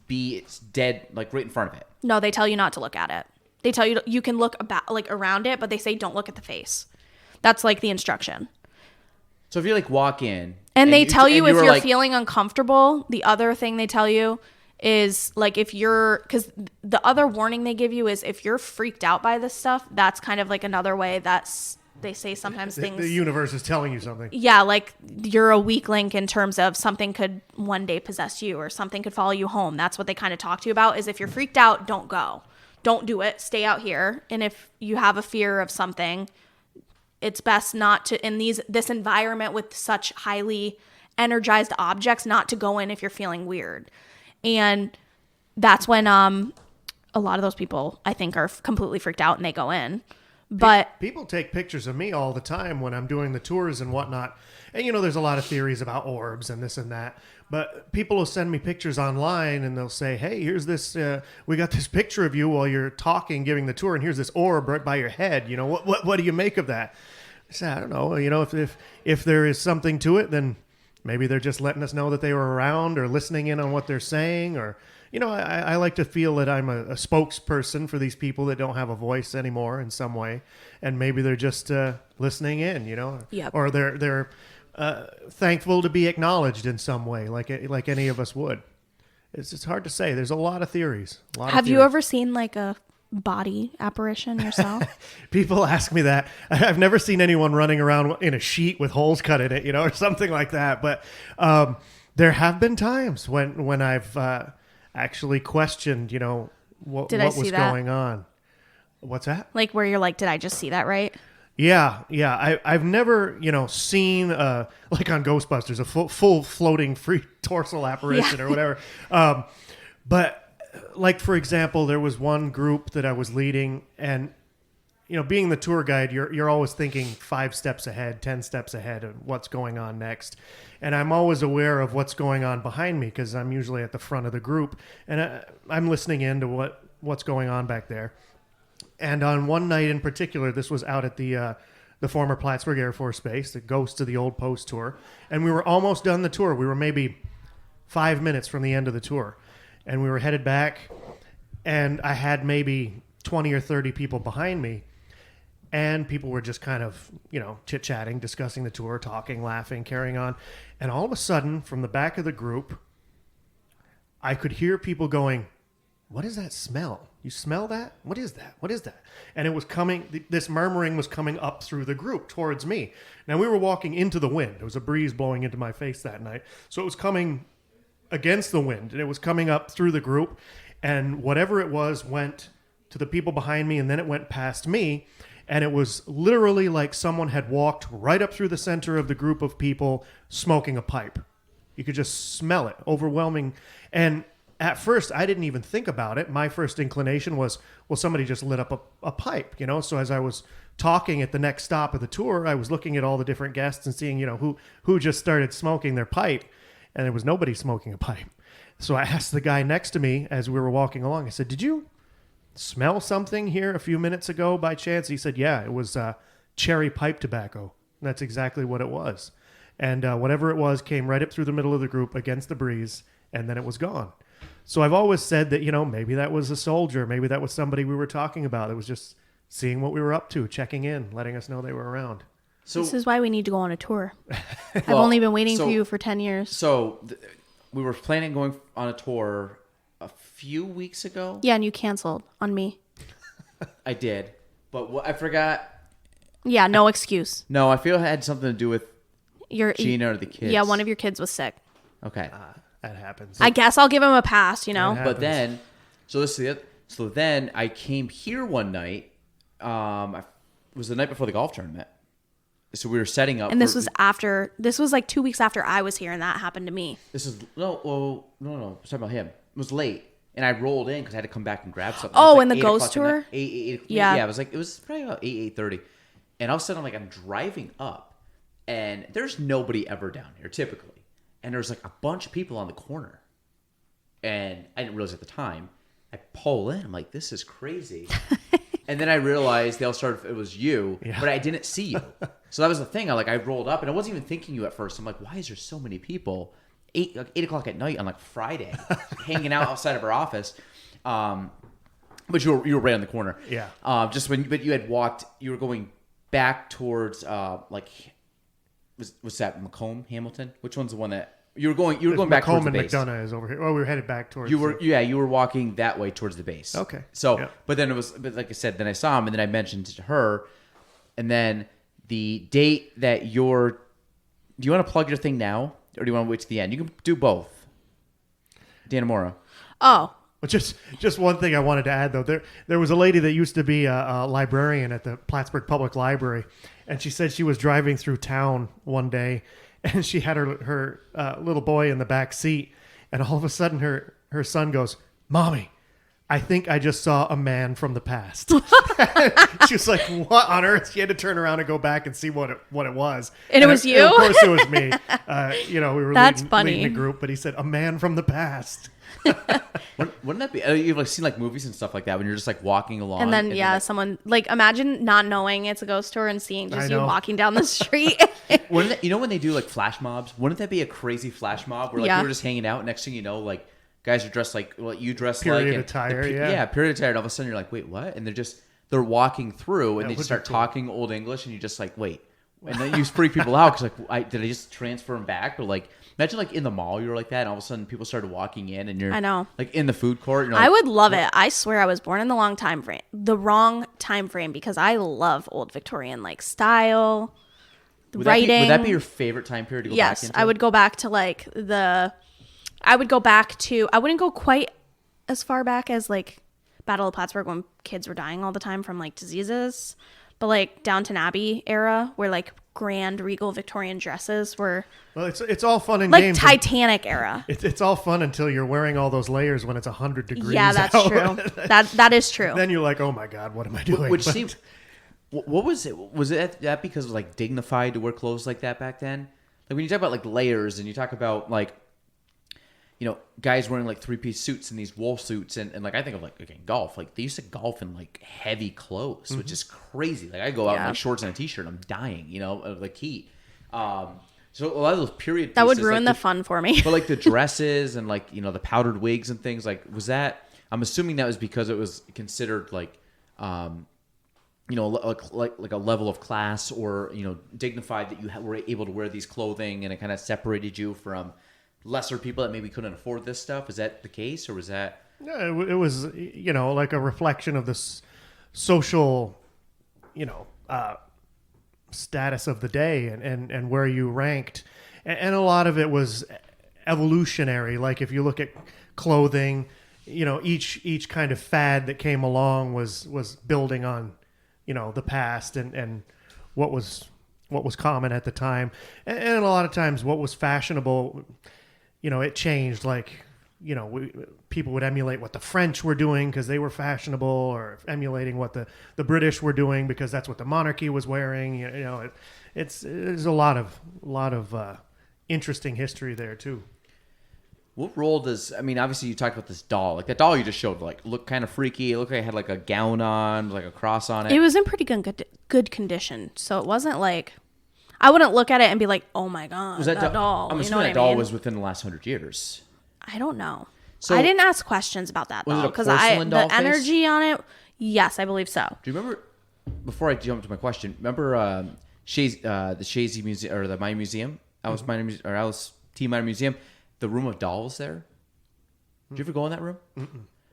be it's dead like right in front of it. No, they tell you not to look at it. They tell you you can look about like around it, but they say don't look at the face. That's like the instruction. So if you like walk in And they tell you if were you're like, feeling uncomfortable, the other thing they tell you is like if you're, because the other warning they give you is if you're freaked out by this stuff, that's kind of like another way that's, they say sometimes things. The universe is telling you something. Yeah, like you're a weak link in terms of something could one day possess you or something could follow you home. That's what they kind of talk to you about is if you're freaked out, don't go. Don't do it. Stay out here. And if you have a fear of something, it's best not to, in this environment with such highly energized objects, not to go in if you're feeling weird. And that's when a lot of those people, I think, are completely freaked out and they go in. But people take pictures of me all the time when I'm doing the tours and whatnot. And, you know, there's a lot of theories about orbs and this and that. But people will send me pictures online and they'll say, hey, here's this, we got this picture of you while you're talking, giving the tour, and here's this orb right by your head. You know, what do you make of that? I say, I don't know. You know, if there is something to it, then maybe they're just letting us know that they were around or listening in on what they're saying. Or, you know, I like to feel that I'm a spokesperson for these people that don't have a voice anymore in some way. And maybe they're just listening in, you know, Yep. or they're thankful to be acknowledged in some way, like any of us would. It's hard to say. There's a lot of theories. have you ever seen like a body apparition yourself? People ask me that. I've never seen anyone running around in a sheet with holes cut in it, you know, or something like that. But there have been times when I've actually questioned, you know, what was going on. What's that? Like where you're like, did I just see that right? Yeah. I've never, you know, seen like on Ghostbusters a full floating free dorsal apparition or whatever. But like, for example, there was one group that I was leading, and you know, being the tour guide, you're always thinking 5 steps ahead, 10 steps ahead of what's going on next. And I'm always aware of what's going on behind me because I'm usually at the front of the group, and I'm listening in to what's going on back there. And on one night in particular, this was out at the former Plattsburgh Air Force Base, the Ghost of the Old Post tour, and we were almost done the tour. We were maybe 5 minutes from the end of the tour, and we were headed back, and I had maybe 20 or 30 people behind me, and people were just kind of, you know, chit-chatting, discussing the tour, talking, laughing, carrying on. And all of a sudden, from the back of the group, I could hear people going, what is that smell? You smell that? What is that? What is that? And it was coming, this murmuring was coming up through the group towards me. Now, we were walking into the wind. There was a breeze blowing into my face that night. So it was coming against the wind, and it was coming up through the group. And whatever it was went to the people behind me, and then it went past me. And it was literally like someone had walked right up through the center of the group of people smoking a pipe. You could just smell it, overwhelming. And at first, I didn't even think about it. My first inclination was, well, somebody just lit up a pipe, you know? So as I was talking at the next stop of the tour, I was looking at all the different guests and seeing, you know, who just started smoking their pipe. And there was nobody smoking a pipe. So I asked the guy next to me as we were walking along, I said, did you smell something here a few minutes ago by chance? He said, yeah, it was cherry pipe tobacco. And that's exactly what it was. And whatever it was came right up through the middle of the group against the breeze, and then it was gone. So I've always said that, you know, maybe that was a soldier. Maybe that was somebody we were talking about. It was just seeing what we were up to, checking in, letting us know they were around. So This is why we need to go on a tour. I've only been waiting for you for 10 years. So we were planning going on a tour a few weeks ago. Yeah, and you canceled on me. I did, but I forgot. Yeah, no excuse. No, I feel it had something to do with Your Gina or the kids. Yeah, one of your kids was sick. Okay. That happens. I guess I'll give him a pass, you know? Yeah. But then, so then I came here one night. It was the night before the golf tournament. So we were setting up. And this was like 2 weeks after I was here, and that happened to me. This is no. I was talking about him. It was late, and I rolled in because I had to come back and grab something. Oh, It was in the 8 ghost o'clock at tour? night. Eight, Yeah. Yeah, it was probably about 8:30, and all of a sudden I'm driving up, and there's nobody ever down here typically, and there's like a bunch of people on the corner, and I didn't realize at the time. I pull in, I'm like, this is crazy. And then I realized it was you, but I didn't see you. So that was the thing. I rolled up, and I wasn't even thinking you at first. I'm like, why is there so many people? 8 o'clock at night on like Friday, hanging out outside of our office. But you were right on the corner. Yeah. But you had walked. You were going back towards was that Macomb, Hamilton? Which one's the one that you were going? You were going back towards the Macomb base. and McDonough is over here. Oh, we were headed back towards. You were walking that way towards the base. Okay. So, yeah. but like I said, then I saw him, and then I mentioned to her, and then the date that do you want to plug your thing now, or do you want to wait to the end? You can do both. Dannemora. Oh, But just one thing I wanted to add, though. There was a lady that used to be a librarian at the Plattsburgh Public Library, and she said she was driving through town one day, and she had her little boy in the back seat, and all of a sudden her son goes, "Mommy, I think I just saw a man from the past." She was like, "What on earth?" She had to turn around and go back and see what it was. And it was you? Of course, it was me. We were That's funny. leading the group, but he said, "A man from the past." Wouldn't that be? You've seen like movies and stuff like that when you're just like walking along, and then someone like imagine not knowing it's a ghost tour and seeing just you know. walking down the street. Wouldn't that, when they do like flash mobs? Wouldn't that be a crazy flash mob where like Yeah. you were just hanging out? Next thing you know, like guys are dressed like what you dress Period like, and attire, the yeah. period attire. And all of a sudden you're like, wait, what? And they're walking through, and That they would just be start cool. talking Old English, and you just like wait, and then you freak people out because like, did I just transfer them back? Or like imagine like in the mall you were like that, and all of a sudden people started walking in, and you're I know. like in the food court. And you're like, I would love it. I swear I was born in the wrong time frame because I love old Victorian like style, writing. Would that be your favorite time period to go back Yes, into? I would go back to like I wouldn't go quite as far back as like Battle of Plattsburgh when kids were dying all the time from like diseases, but like Downton Abbey era where like grand regal Victorian dresses were Well, it's all fun and like games. Titanic era. It's all fun until you're wearing all those layers when it's 100 degrees. Yeah, that's out. true. That is true. Then you're like, oh my god, what am I doing? Which But- seemed, what was it? Was it that because it was like dignified to wear clothes like that back then? Like when you talk about like layers and you talk about like, guys wearing like 3-piece suits and these wool suits and like I think of like golf. Like they used to golf in like heavy clothes, which is crazy. Like I go out in Yeah. like shorts and a t-shirt, I'm dying, of like heat. So a lot of those period that would pieces, ruin like the fun for me. But like the dresses and like the powdered wigs and things, like was that? I'm assuming that was because it was considered like, like a level of class or dignified that you were able to wear these clothing, and it kind of separated you from lesser people that maybe couldn't afford this stuff. Is that the case, or was that? Yeah, it was, like a reflection of this social, status of the day and where you ranked. And a lot of it was evolutionary. Like if you look at clothing, each kind of fad that came along was building on the past and what was common at the time, and a lot of times what was fashionable, it changed. Like, people would emulate what the French were doing because they were fashionable, or emulating what the British were doing because that's what the monarchy was wearing. There's a lot of interesting history there too. What role does, obviously you talked about this doll. Like that doll you just showed, like, looked kind of freaky. It looked like it had like a gown on, like a cross on it. It was in pretty good condition. So it wasn't like, I wouldn't look at it and be like, oh my God, Was that doll. I'm assuming that doll was within the last 100 years. I don't know. So, I didn't ask questions about that was it doll a because porcelain doll the face? energy on it. Yes, I believe so. Do you remember, before I jump to my question, remember the Shazy Museum, or the Mine Museum? Alice T. Miner Museum, the Room of Dolls there? Did you ever go in that room?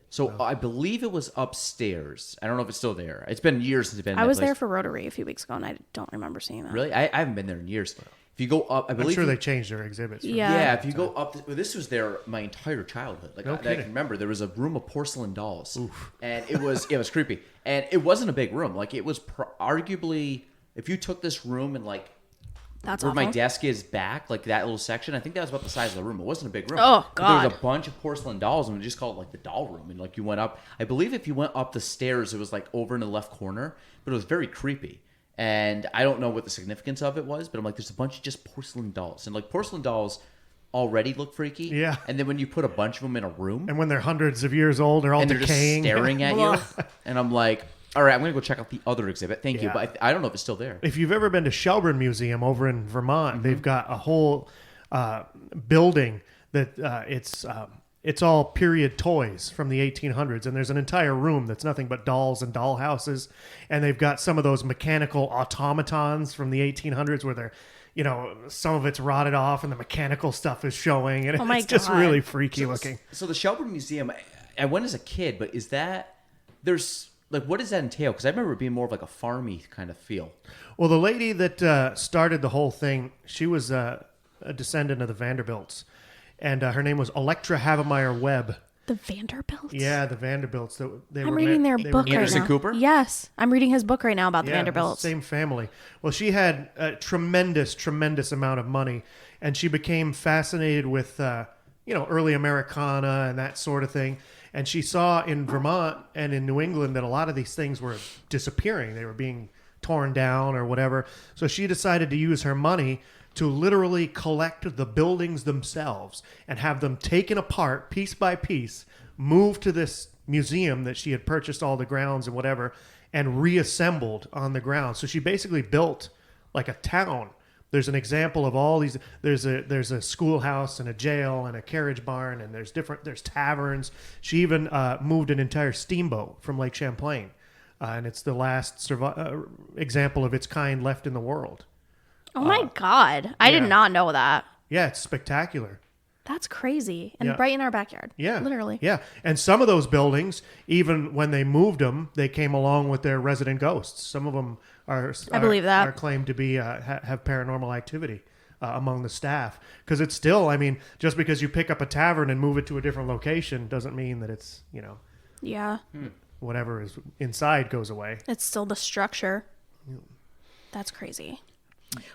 So no. I believe it was upstairs. I don't know if it's still there. It's been years since I've been in I that was place. there for Rotary a few weeks ago, and I don't remember seeing that. Really? I haven't been there in years. If you go up, I believe... I'm sure they changed their exhibits. Yeah. If you go up... This was there my entire childhood. Like, No I kidding. can remember, there was a room of porcelain dolls. Oof. And it was creepy. And it wasn't a big room. Like, it was arguably... If you took this room and, like... That's where awful. my desk is back, like that little section, I think that was about the size of the room. It wasn't a big room. Oh, But there God. was a bunch of porcelain dolls, and we just called it like the doll room. And like you went up, I believe if you went up the stairs, it was like over in the left corner, but it was very creepy. And I don't know what the significance of it was, but I'm like, there's a bunch of just porcelain dolls. And like porcelain dolls already look freaky. Yeah. And then when you put a bunch of them in a room, And when they're hundreds of years old, they're all and they're decaying. just staring at you, and I'm like, all right, I'm going to go check out the other exhibit. Thank you. Yeah. But I don't know if it's still there. If you've ever been to Shelburne Museum over in Vermont, they've got a whole building that it's all period toys from the 1800s, and there's an entire room that's nothing but dolls and doll houses, and they've got some of those mechanical automatons from the 1800s where they're, some of it's rotted off and the mechanical stuff is showing, and Oh my it's just God. really freaky looking. So the Shelburne Museum, I went as a kid, but is that there's like what does that entail? Because I remember it being more of like a farmy kind of feel. Well, the lady that started the whole thing, she was a descendant of the Vanderbilts, and her name was Electra Havemeyer Webb. The Vanderbilts? Yeah, the Vanderbilts. I'm reading their book right Anderson now. Cooper? Yes. I'm reading his book right now about the Vanderbilts. Same family. Well, she had a tremendous amount of money, and she became fascinated with, early Americana and that sort of thing. And she saw in Vermont and in New England that a lot of these things were disappearing. They were being torn down or whatever. So she decided to use her money to literally collect the buildings themselves and have them taken apart piece by piece, moved to this museum that she had purchased all the grounds and whatever, and reassembled on the ground. So she basically built like a town. There's an example of all these. There's a schoolhouse and a jail and a carriage barn, and there's taverns. She even moved an entire steamboat from Lake Champlain, and it's the last example of its kind left in the world. Oh my God. I did not know that. Yeah, it's spectacular. That's crazy. And Yeah. right in our backyard. Yeah. Literally. Yeah. And some of those buildings, even when they moved them, they came along with their resident ghosts. Some of them I believe that. are claimed to be have paranormal activity among the staff. Because it's still, just because you pick up a tavern and move it to a different location doesn't mean that it's, Yeah. whatever is inside goes away. It's still the structure. That's crazy.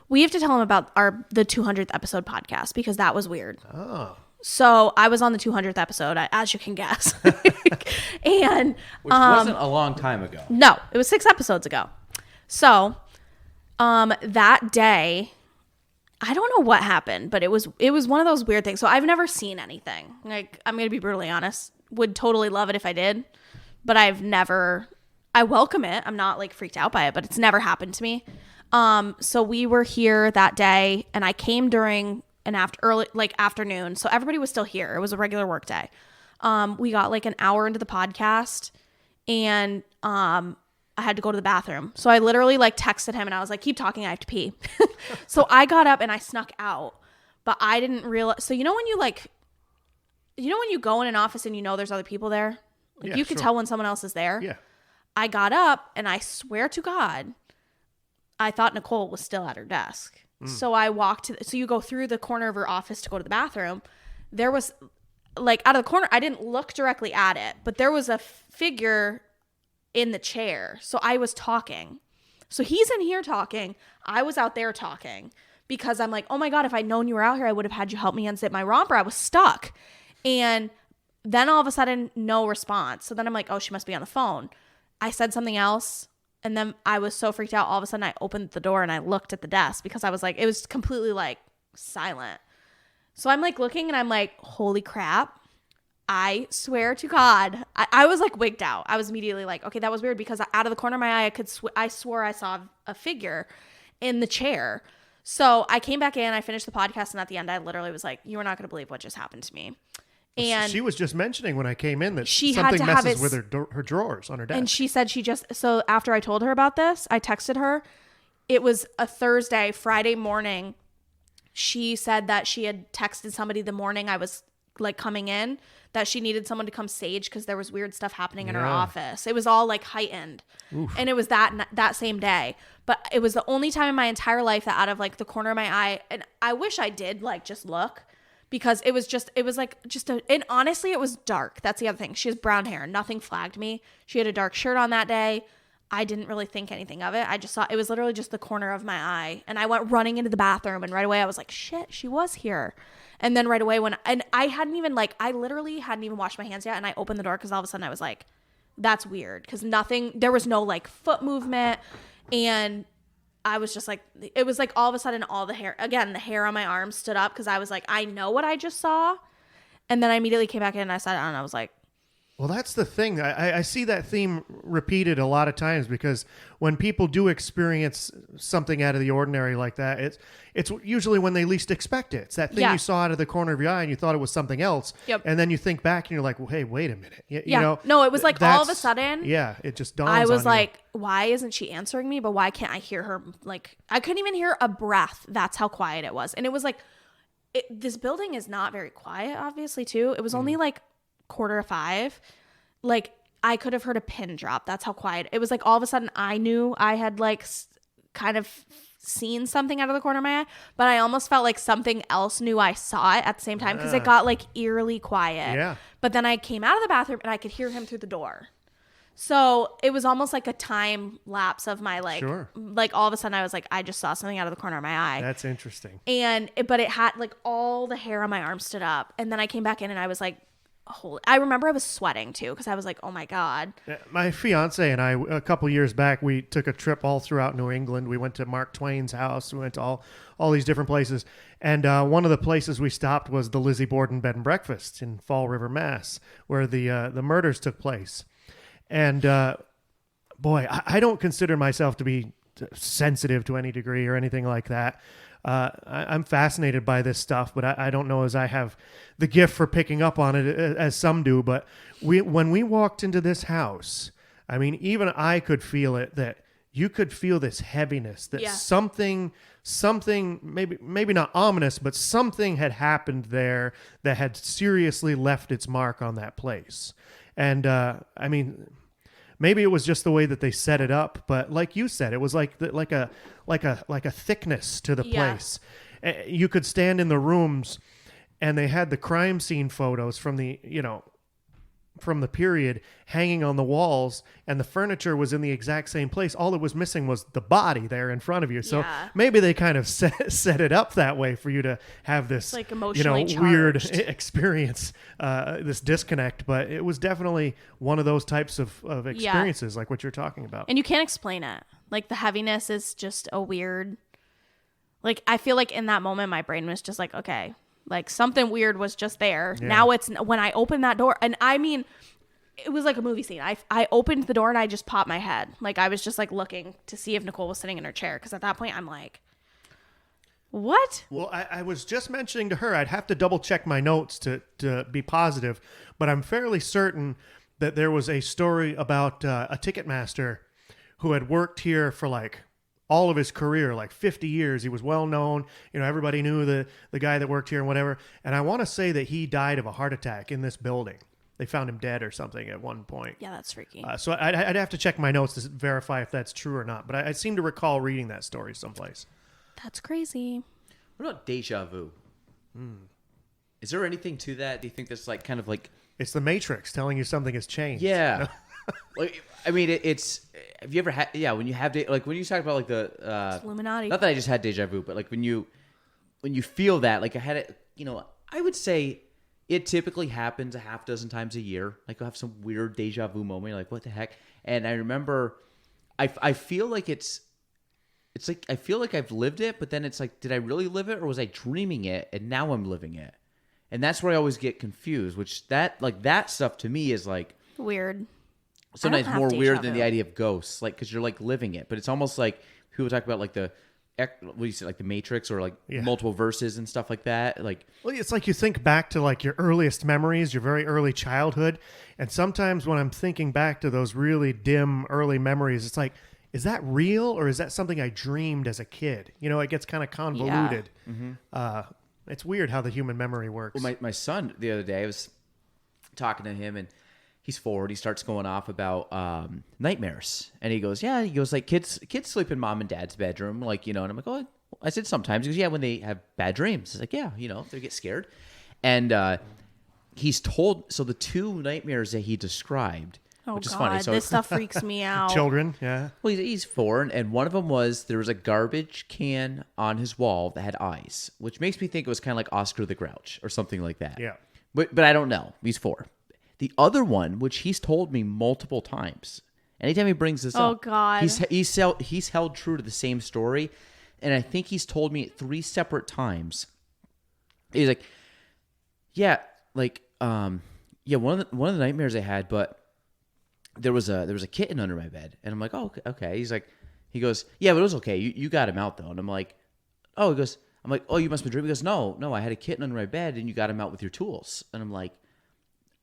We have to tell him about the 200th episode podcast because that was weird. Oh. So I was on the 200th episode, as you can guess. And Which wasn't a long time ago. no, it was 6 episodes ago. So that day, I don't know what happened, but it was one of those weird things. So I've never seen anything. Like, I'm going to be brutally honest. Would totally love it if I did, but I welcome it. I'm not like freaked out by it, but it's never happened to me. So we were here that day, and I came during an afternoon. So everybody was still here. It was a regular work day. We got like an hour into the podcast, and I had to go to the bathroom. So I literally like texted him, and I was like, keep talking, I have to pee. So I got up and I snuck out, but I didn't realize. So when you go in an office and there's other people there, like Yeah, you can sure. tell when someone else is there. Yeah. I got up, and I swear to God, I thought Nicole was still at her desk. So I walked so you go through the corner of her office to go to the bathroom. There was like out of the corner, I didn't look directly at it, but there was a figure in the chair. So I was talking. So he's in here talking. I was out there talking because I'm like, oh my God, if I'd known you were out here, I would have had you help me unzip my romper. I was stuck. And then all of a sudden, no response. So then I'm like, oh, she must be on the phone. I said something else. And then I was so freaked out. All of a sudden, I opened the door and I looked at the desk because I was like, it was completely like silent. So I'm like looking and I'm like, holy crap. I swear to God, I was like wigged out. I was immediately like, okay, that was weird because out of the corner of my eye, I swore I saw a figure in the chair. So I came back in, I finished the podcast, and at the end, I literally was like, you are not going to believe what just happened to me. And she was just mentioning when I came in that she something had to have messes it, with her drawers on her desk. and she said so after I told her about this, I texted her. It was a Thursday, Friday morning. She said that she had texted somebody the morning I was like coming in that she needed someone to come sage because there was weird stuff happening in her office. It was all like heightened. Oof. And it was that same day. But it was the only time in my entire life that out of like the corner of my eye, and I wish I did like just look because it was and honestly, it was dark. That's the other thing. She has brown hair. Nothing flagged me. She had a dark shirt on that day. I didn't really think anything of it. I just saw it was literally just the corner of my eye. And I went running into the bathroom and right away I was like, shit, she was here. And then right away I literally hadn't even washed my hands yet. And I opened the door because all of a sudden I was like, that's weird. Because there was no like foot movement. And I was just like, it was like all of a sudden all the hair on my arm stood up because I was like, I know what I just saw. And then I immediately came back in and I sat down and I was like, well, that's the thing. I see that theme repeated a lot of times because when people do experience something out of the ordinary like that, it's usually when they least expect it. It's that thing you saw out of the corner of your eye and you thought it was something else. Yep. And then you think back and you're like, well, hey, wait a minute. You yeah. know, no, it was like all of a sudden. Yeah, it just dawns on I was you. like, why isn't she answering me? But why can't I hear her? Like, I couldn't even hear a breath. That's how quiet it was. And it was like, this building is not very quiet, obviously, too. It was only like 4:45. Like, I could have heard a pin drop. That's how quiet. It was like all of a sudden I knew I had like kind of seen something out of the corner of my eye, but I almost felt like something else knew I saw it at the same time because it got like eerily quiet. Yeah. But then I came out of the bathroom and I could hear him through the door. So it was almost like a time lapse of my like, like all of a sudden I was like, I just saw something out of the corner of my eye. That's interesting. But it had like all the hair on my arm stood up. And then I came back in and I was like, I remember I was sweating too because I was like, oh my God. My fiance and I, a couple years back, we took a trip all throughout New England. We went to Mark Twain's house. We went to all these different places. And one of the places we stopped was the Lizzie Borden Bed and Breakfast in Fall River, Mass, where the murders took place. And boy, I don't consider myself to be sensitive to any degree or anything like that. I'm fascinated by this stuff, but I don't know as I have the gift for picking up on it as some do. But when we walked into this house, I mean, even I could feel it, that you could feel this heaviness, that something, maybe not ominous, but something had happened there that had seriously left its mark on that place. And I mean, maybe it was just the way that they set it up, but like you said, it was like a thickness to the place. You could stand in the rooms, and they had the crime scene photos from the period hanging on the walls, and the furniture was in the exact same place. All it was missing was the body there in front of you. So maybe they kind of set it up that way for you to have this like emotionally weird charged experience, this disconnect. But it was definitely one of those types of experiences like what you're talking about. And you can't explain it. Like the heaviness is just a weird, like I feel like in that moment my brain was just like, okay, like something weird was just there. Yeah. Now it's when I opened that door, and I mean, it was like a movie scene. I opened the door and I just popped my head. Like I was just like looking to see if Nicole was sitting in her chair. Cause at that point I'm like, what? Well, I was just mentioning to her, I'd have to double check my notes to be positive, but I'm fairly certain that there was a story about a Ticketmaster who had worked here for like all of his career, like 50 years. He was well known. Everybody knew the guy that worked here and whatever. And I want to say that he died of a heart attack in this building. They found him dead or something at one point. Yeah, that's freaky. So I'd have to check my notes to verify if that's true or not. But I seem to recall reading that story someplace. That's crazy. What about deja vu? Is there anything to that? Do you think there's like kind of like... It's the Matrix telling you something has changed. Yeah. Like, I mean, it's. Have you ever had? Yeah, when you have like when you talk about like the Illuminati. Not that I just had deja vu, but like when you feel that, like I had it. I would say it typically happens a half dozen times a year. Like I'll have some weird deja vu moment. You're like, what the heck? And I remember, I feel like it's like I feel like I've lived it, but then it's like, did I really live it, or was I dreaming it, and now I'm living it? And that's where I always get confused. Which that stuff to me is like Weird. sometimes have more deja weird than vu. the idea of ghosts, like because you're like living it. But it's almost like people talk about like what do you say, like the Matrix, or like multiple verses and stuff like that. Like, Well, it's like you think back to like your earliest memories, your very early childhood. And sometimes when I'm thinking back to those really dim early memories, it's like, is that real, or is that something I dreamed as a kid? It gets kind of convoluted. It's weird how the human memory works. well, my son the other day, I was talking to him, and he's 4. He starts going off about nightmares, and he goes, like kids sleep in mom and dad's bedroom, like, and I'm like, oh, I said sometimes. He goes, yeah, when they have bad dreams. It's like, yeah, if they get scared. And he's told, so the 2 nightmares that he described, Oh which is God, funny. So this stuff freaks me out. Children, yeah. well, he's 4, and one of them was there was a garbage can on his wall that had eyes, which makes me think it was kind of like Oscar the Grouch or something like that. Yeah. But I don't know. He's 4. The other one, which he's told me multiple times, anytime he brings this up, Oh, God. he's held true to the same story, and I think he's told me 3 separate times. He's like, yeah, like, yeah, one of the nightmares I had, but there was a kitten under my bed, and I'm like, oh, okay. He goes, yeah, but it was okay. You got him out though, and I'm like, oh, I'm like, oh, you must be dreaming. He goes, no, I had a kitten under my bed, and you got him out with your tools, and I'm like,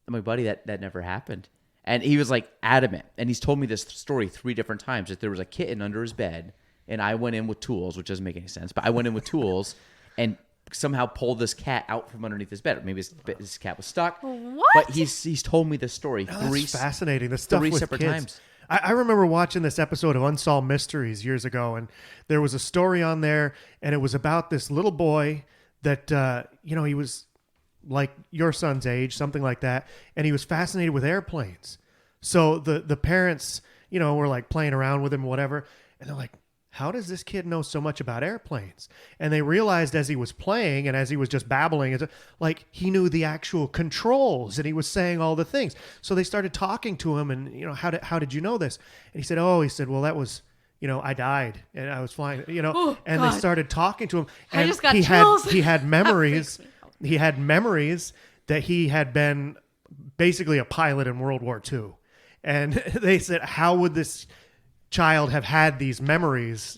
buddy, that never happened. And he was like adamant, and he's told me this story 3 different times, that there was a kitten under his bed, and I went in with tools, which doesn't make any sense, but I went in with tools and somehow pulled this cat out from underneath his bed. Or maybe this cat was stuck. What? But he's told me this story That's fascinating. The stuff 3 with separate kids. times. I remember watching this episode of Unsolved Mysteries years ago, and there was a story on there, and it was about this little boy that, he was like your son's age, something like that, and he was fascinated with airplanes. So the parents, were like playing around with him, whatever, and they're like, how does this kid know so much about airplanes? And they realized as he was playing and as he was just babbling, like he knew the actual controls and he was saying all the things. So they started talking to him, and how did you know this? And he said, well, that was, I died and I was flying, Oh, and God. they started talking to him. I And just got he chills. had memories. That freaks me out. He had memories that he had been basically a pilot in World War II. And they said, how would this child have had these memories,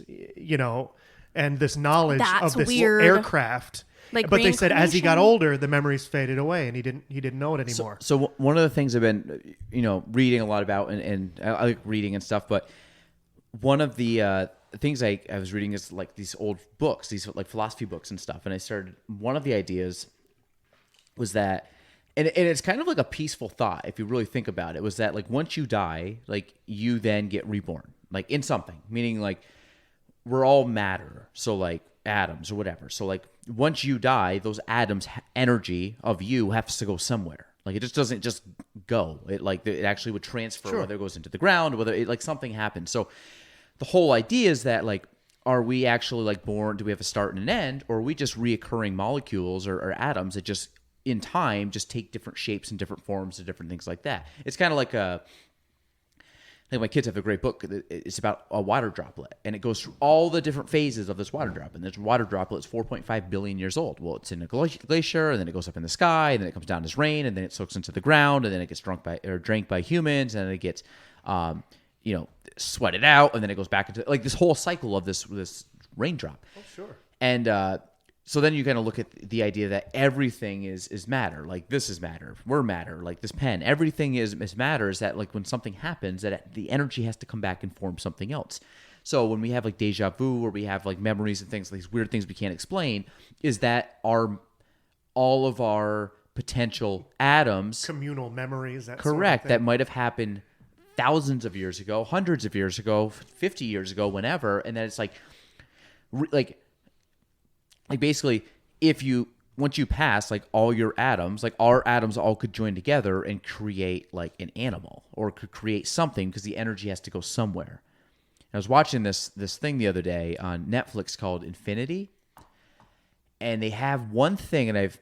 and this knowledge That's of this weird. aircraft? Like but they said as he got reincarnation? older, the memories faded away, and he didn't know it anymore. So one of the things I've been, reading a lot about, and I like reading and stuff, but one of the things I was reading is like these old books, these like philosophy books and stuff. And I started, one of the ideas was that, and it's kind of like a peaceful thought if you really think about it, was that like once you die, like you then get reborn, like in something, meaning like we're all matter. So like atoms or whatever. So like once you die, those atoms, energy of you has to go somewhere. Like it just doesn't just go. It actually would transfer, Sure. whether it goes into the ground, whether it like something happens. So the whole idea is that like, are we actually like born? Do we have a start and an end, or are we just reoccurring molecules or atoms that just in time just take different shapes and different forms and different things like that? It's kind of like I think my kids have a great book. It's about a water droplet, and it goes through all the different phases of this water drop. And this water droplet is 4.5 billion years old. Well, it's in a glacier, and then it goes up in the sky, and then it comes down as rain, and then it soaks into the ground, and then it gets drank by humans, and then it gets, sweated out, and then it goes back into like this whole cycle of this raindrop. Oh, sure. And so then you kind of look at the idea that everything is matter. Like this is matter. We're matter. Like this pen. Everything is matter. Is that like when something happens, that the energy has to come back and form something else. So when we have like deja vu, or we have like memories and things, these weird things we can't explain, is that all of our potential atoms, Communal memories. That correct, Sort of that thing. might have happened thousands of years ago, hundreds of years ago, 50 years ago, whenever, and then it's like basically, if you once you pass, like all your atoms, like our atoms all could join together and create like an animal or could create something because the energy has to go somewhere. I was watching this thing the other day on Netflix called Infinity, and they have one thing, and it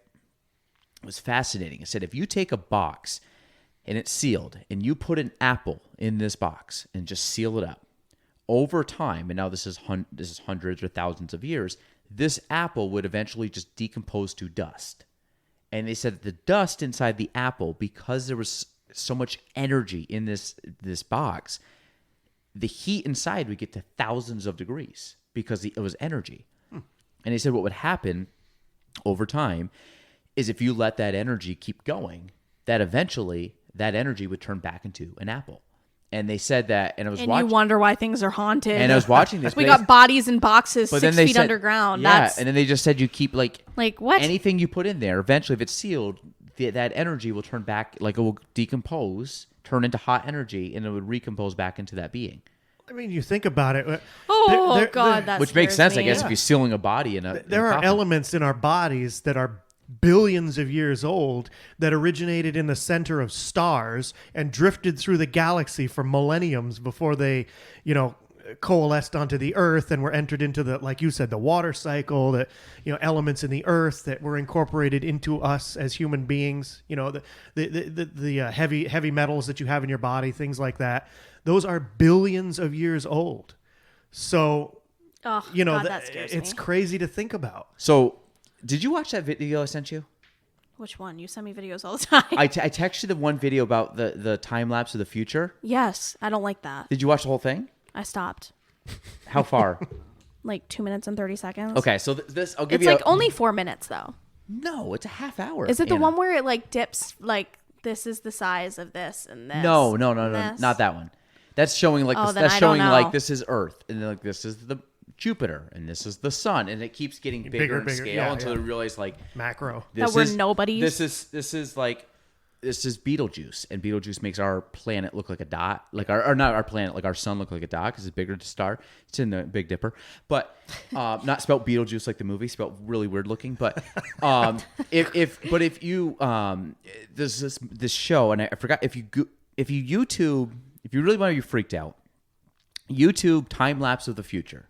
was fascinating. It said if you take a box and it's sealed, and you put an apple in this box and just seal it up, over time, and now this is hundreds or thousands of years, this apple would eventually just decompose to dust. And they said the dust inside the apple, because there was so much energy in this box, the heat inside would get to thousands of degrees because it was energy. And they said what would happen over time is if you let that energy keep going, that eventually that energy would turn back into an apple. And they said that, and I was watching. You wonder why things are haunted. And I was watching this. We got bodies in boxes 6 feet said, underground. Yeah, That's and then they just said you keep like what? Anything you put in there, eventually, if it's sealed, that energy will turn back, like it will decompose, turn into hot energy, and it would recompose back into that being. I mean, you think about it. God, that which makes scares sense, I me. guess, if you're sealing a body in a. There are elements in our bodies that are billions of years old that originated in the center of stars and drifted through the galaxy for millenniums before they, coalesced onto the earth and were entered into the, like you said, the water cycle, the, elements in the earth that were incorporated into us as human beings, the heavy metals that you have in your body, things like that. Those are billions of years old. So, God, that scares it's me. crazy to think about. So, did you watch that video I sent you? Which one? You send me videos all the time. I texted the one video about the time lapse of the future. Yes, I don't like that. Did you watch the whole thing? I stopped. How far? Like 2 minutes and 30 seconds. Okay, so this I'll give It's you. like only 4 minutes though. No, it's a half hour. Is it the Anna. one where it like dips like this is the size of this and this? No, and this? not that one. That's showing like Oh, then that's I don't showing know. like this is Earth, and then like this is the Jupiter, and this is the Sun, and it keeps getting bigger in scale yeah, until yeah. they realize like Macro. That we're nobodies? This is Betelgeuse, and Betelgeuse makes our planet look like a dot, like or not our planet, like our sun look like a dot because it's bigger star. It's in the Big Dipper, but not spelled Beetlejuice like the movie, spelled really weird looking. But if you there's this show, and I forgot if you YouTube, if you really want to be freaked out, YouTube time lapse of the future.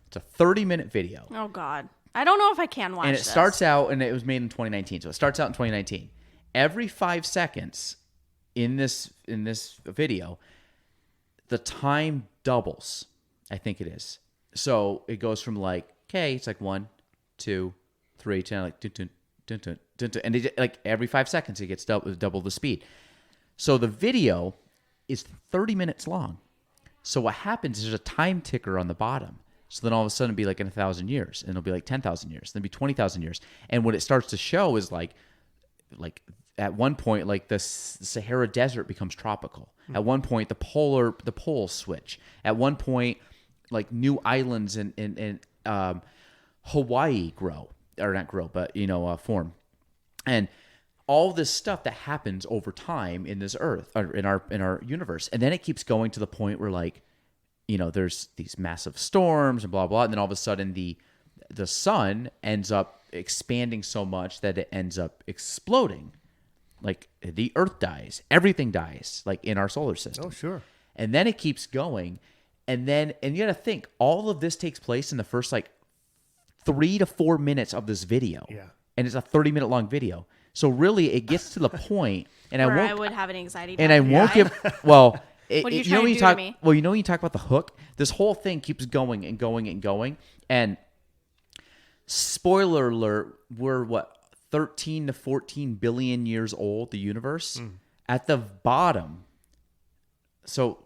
It's a 30-minute video. Oh God, I don't know if I can watch. And it this. starts out, and it was made in 2019. So it starts out in 2019. Every 5 seconds in this video, the time doubles. I think it is. So it goes from like, okay, it's like 1, 2, 3, 10, like dun, dun, dun, dun, dun, dun, and it, like every 5 seconds it gets double the speed. So the video is 30 minutes long. So what happens is there's a time ticker on the bottom. So then all of a sudden it'll be like in 1,000 years, and it'll be like 10,000 years, then it'll be 20,000 years. And what it starts to show is like at one point, like the Sahara Desert becomes tropical. At one point, the poles switch. At one point, like new islands in Hawaii form. And all this stuff that happens over time in this Earth, or in our universe, and then it keeps going to the point where like, there's these massive storms and blah blah, and then all of a sudden the sun ends up expanding so much that it ends up exploding. Like the Earth dies, everything dies, like in our solar system. Oh, sure. And then it keeps going, and you got to think all of this takes place in the first like 3 to 4 minutes of this video. Yeah. And it's a 30-minute long video. So really, it gets to the point, and Where I I would have an anxiety. and I attack. won't give. Well, What are you you know trying when to you do talk. to me? Well, when you talk about the hook, this whole thing keeps going and going and going. And spoiler alert, we're what 13 to 14 billion years old. The universe at the bottom. So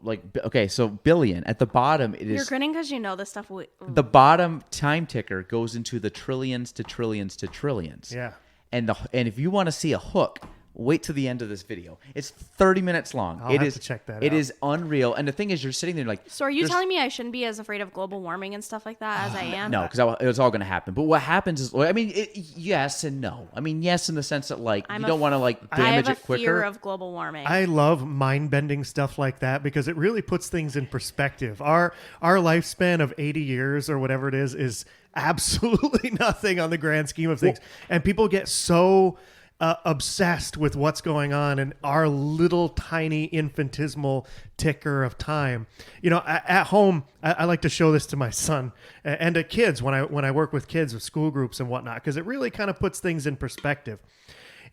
so billion at the bottom. It You're is grinning because you know this stuff. the bottom time ticker goes into the trillions to trillions to trillions. Yeah. And if you want to see a hook, wait to the end of this video. It's 30 minutes long. I'll have to check that It out. is unreal. And the thing is, you're sitting there like. So are you there's- telling me I shouldn't be as afraid of global warming and stuff like that as I am? No, because it's all going to happen. But what happens is, I mean, yes and no. I mean, yes in the sense that like you don't want to like I damage have it a quicker. fear of global warming. I love mind-bending stuff like that because it really puts things in perspective. Our lifespan of 80 years or whatever it is absolutely nothing on the grand scheme of things. And people get so obsessed with what's going on in our little tiny infinitesimal ticker of time. You know, at home, I like to show this to my son and to kids when I work with kids with school groups and whatnot, because it really kind of puts things in perspective.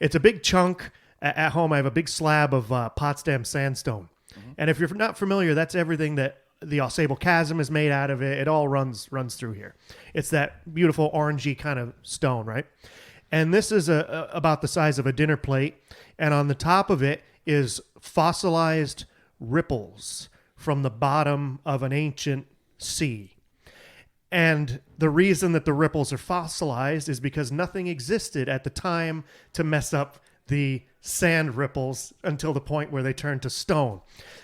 It's a big chunk. At home, I have a big slab of Potsdam sandstone. Mm-hmm. And if you're not familiar, that's everything that the Ausable Chasm is made out of. It all runs through here. It's that beautiful orangey kind of stone, right? And this is about the size of a dinner plate. And on the top of it is fossilized ripples from the bottom of an ancient sea. And the reason that the ripples are fossilized is because nothing existed at the time to mess up the sand ripples until the point where they turned to stone.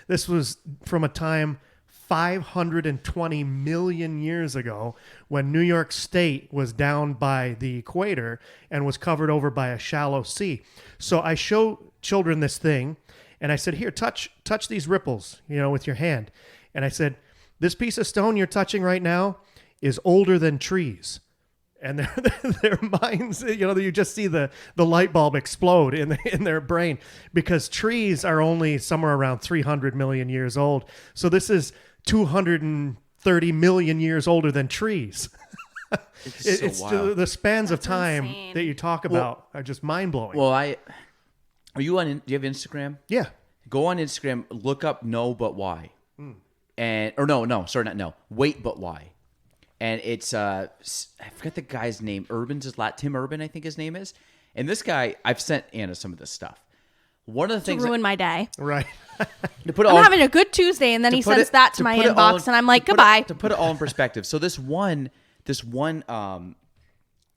This was from a time 520 million years ago when New York State was down by the equator and was covered over by a shallow sea. So I show children this thing and I said, here, touch these ripples, with your hand. And I said, this piece of stone you're touching right now is older than trees. And their minds, you just see the light bulb explode in their brain, because trees are only somewhere around 300 million years old. So this is 230 million years older than trees. It's wild. the spans of That's time insane. that you talk about are just mind blowing. Well, do you have Instagram? Yeah. Go on Instagram, look up No But Why. Wait But Why. And it's I forget the guy's name. Tim Urban, I think his name is. And this guy, I've sent Anna some of this stuff. One of the things ruin my day. Right. I'm having a good Tuesday, and then he sends that to my inbox, and I'm like, goodbye. To put it all in perspective, so this one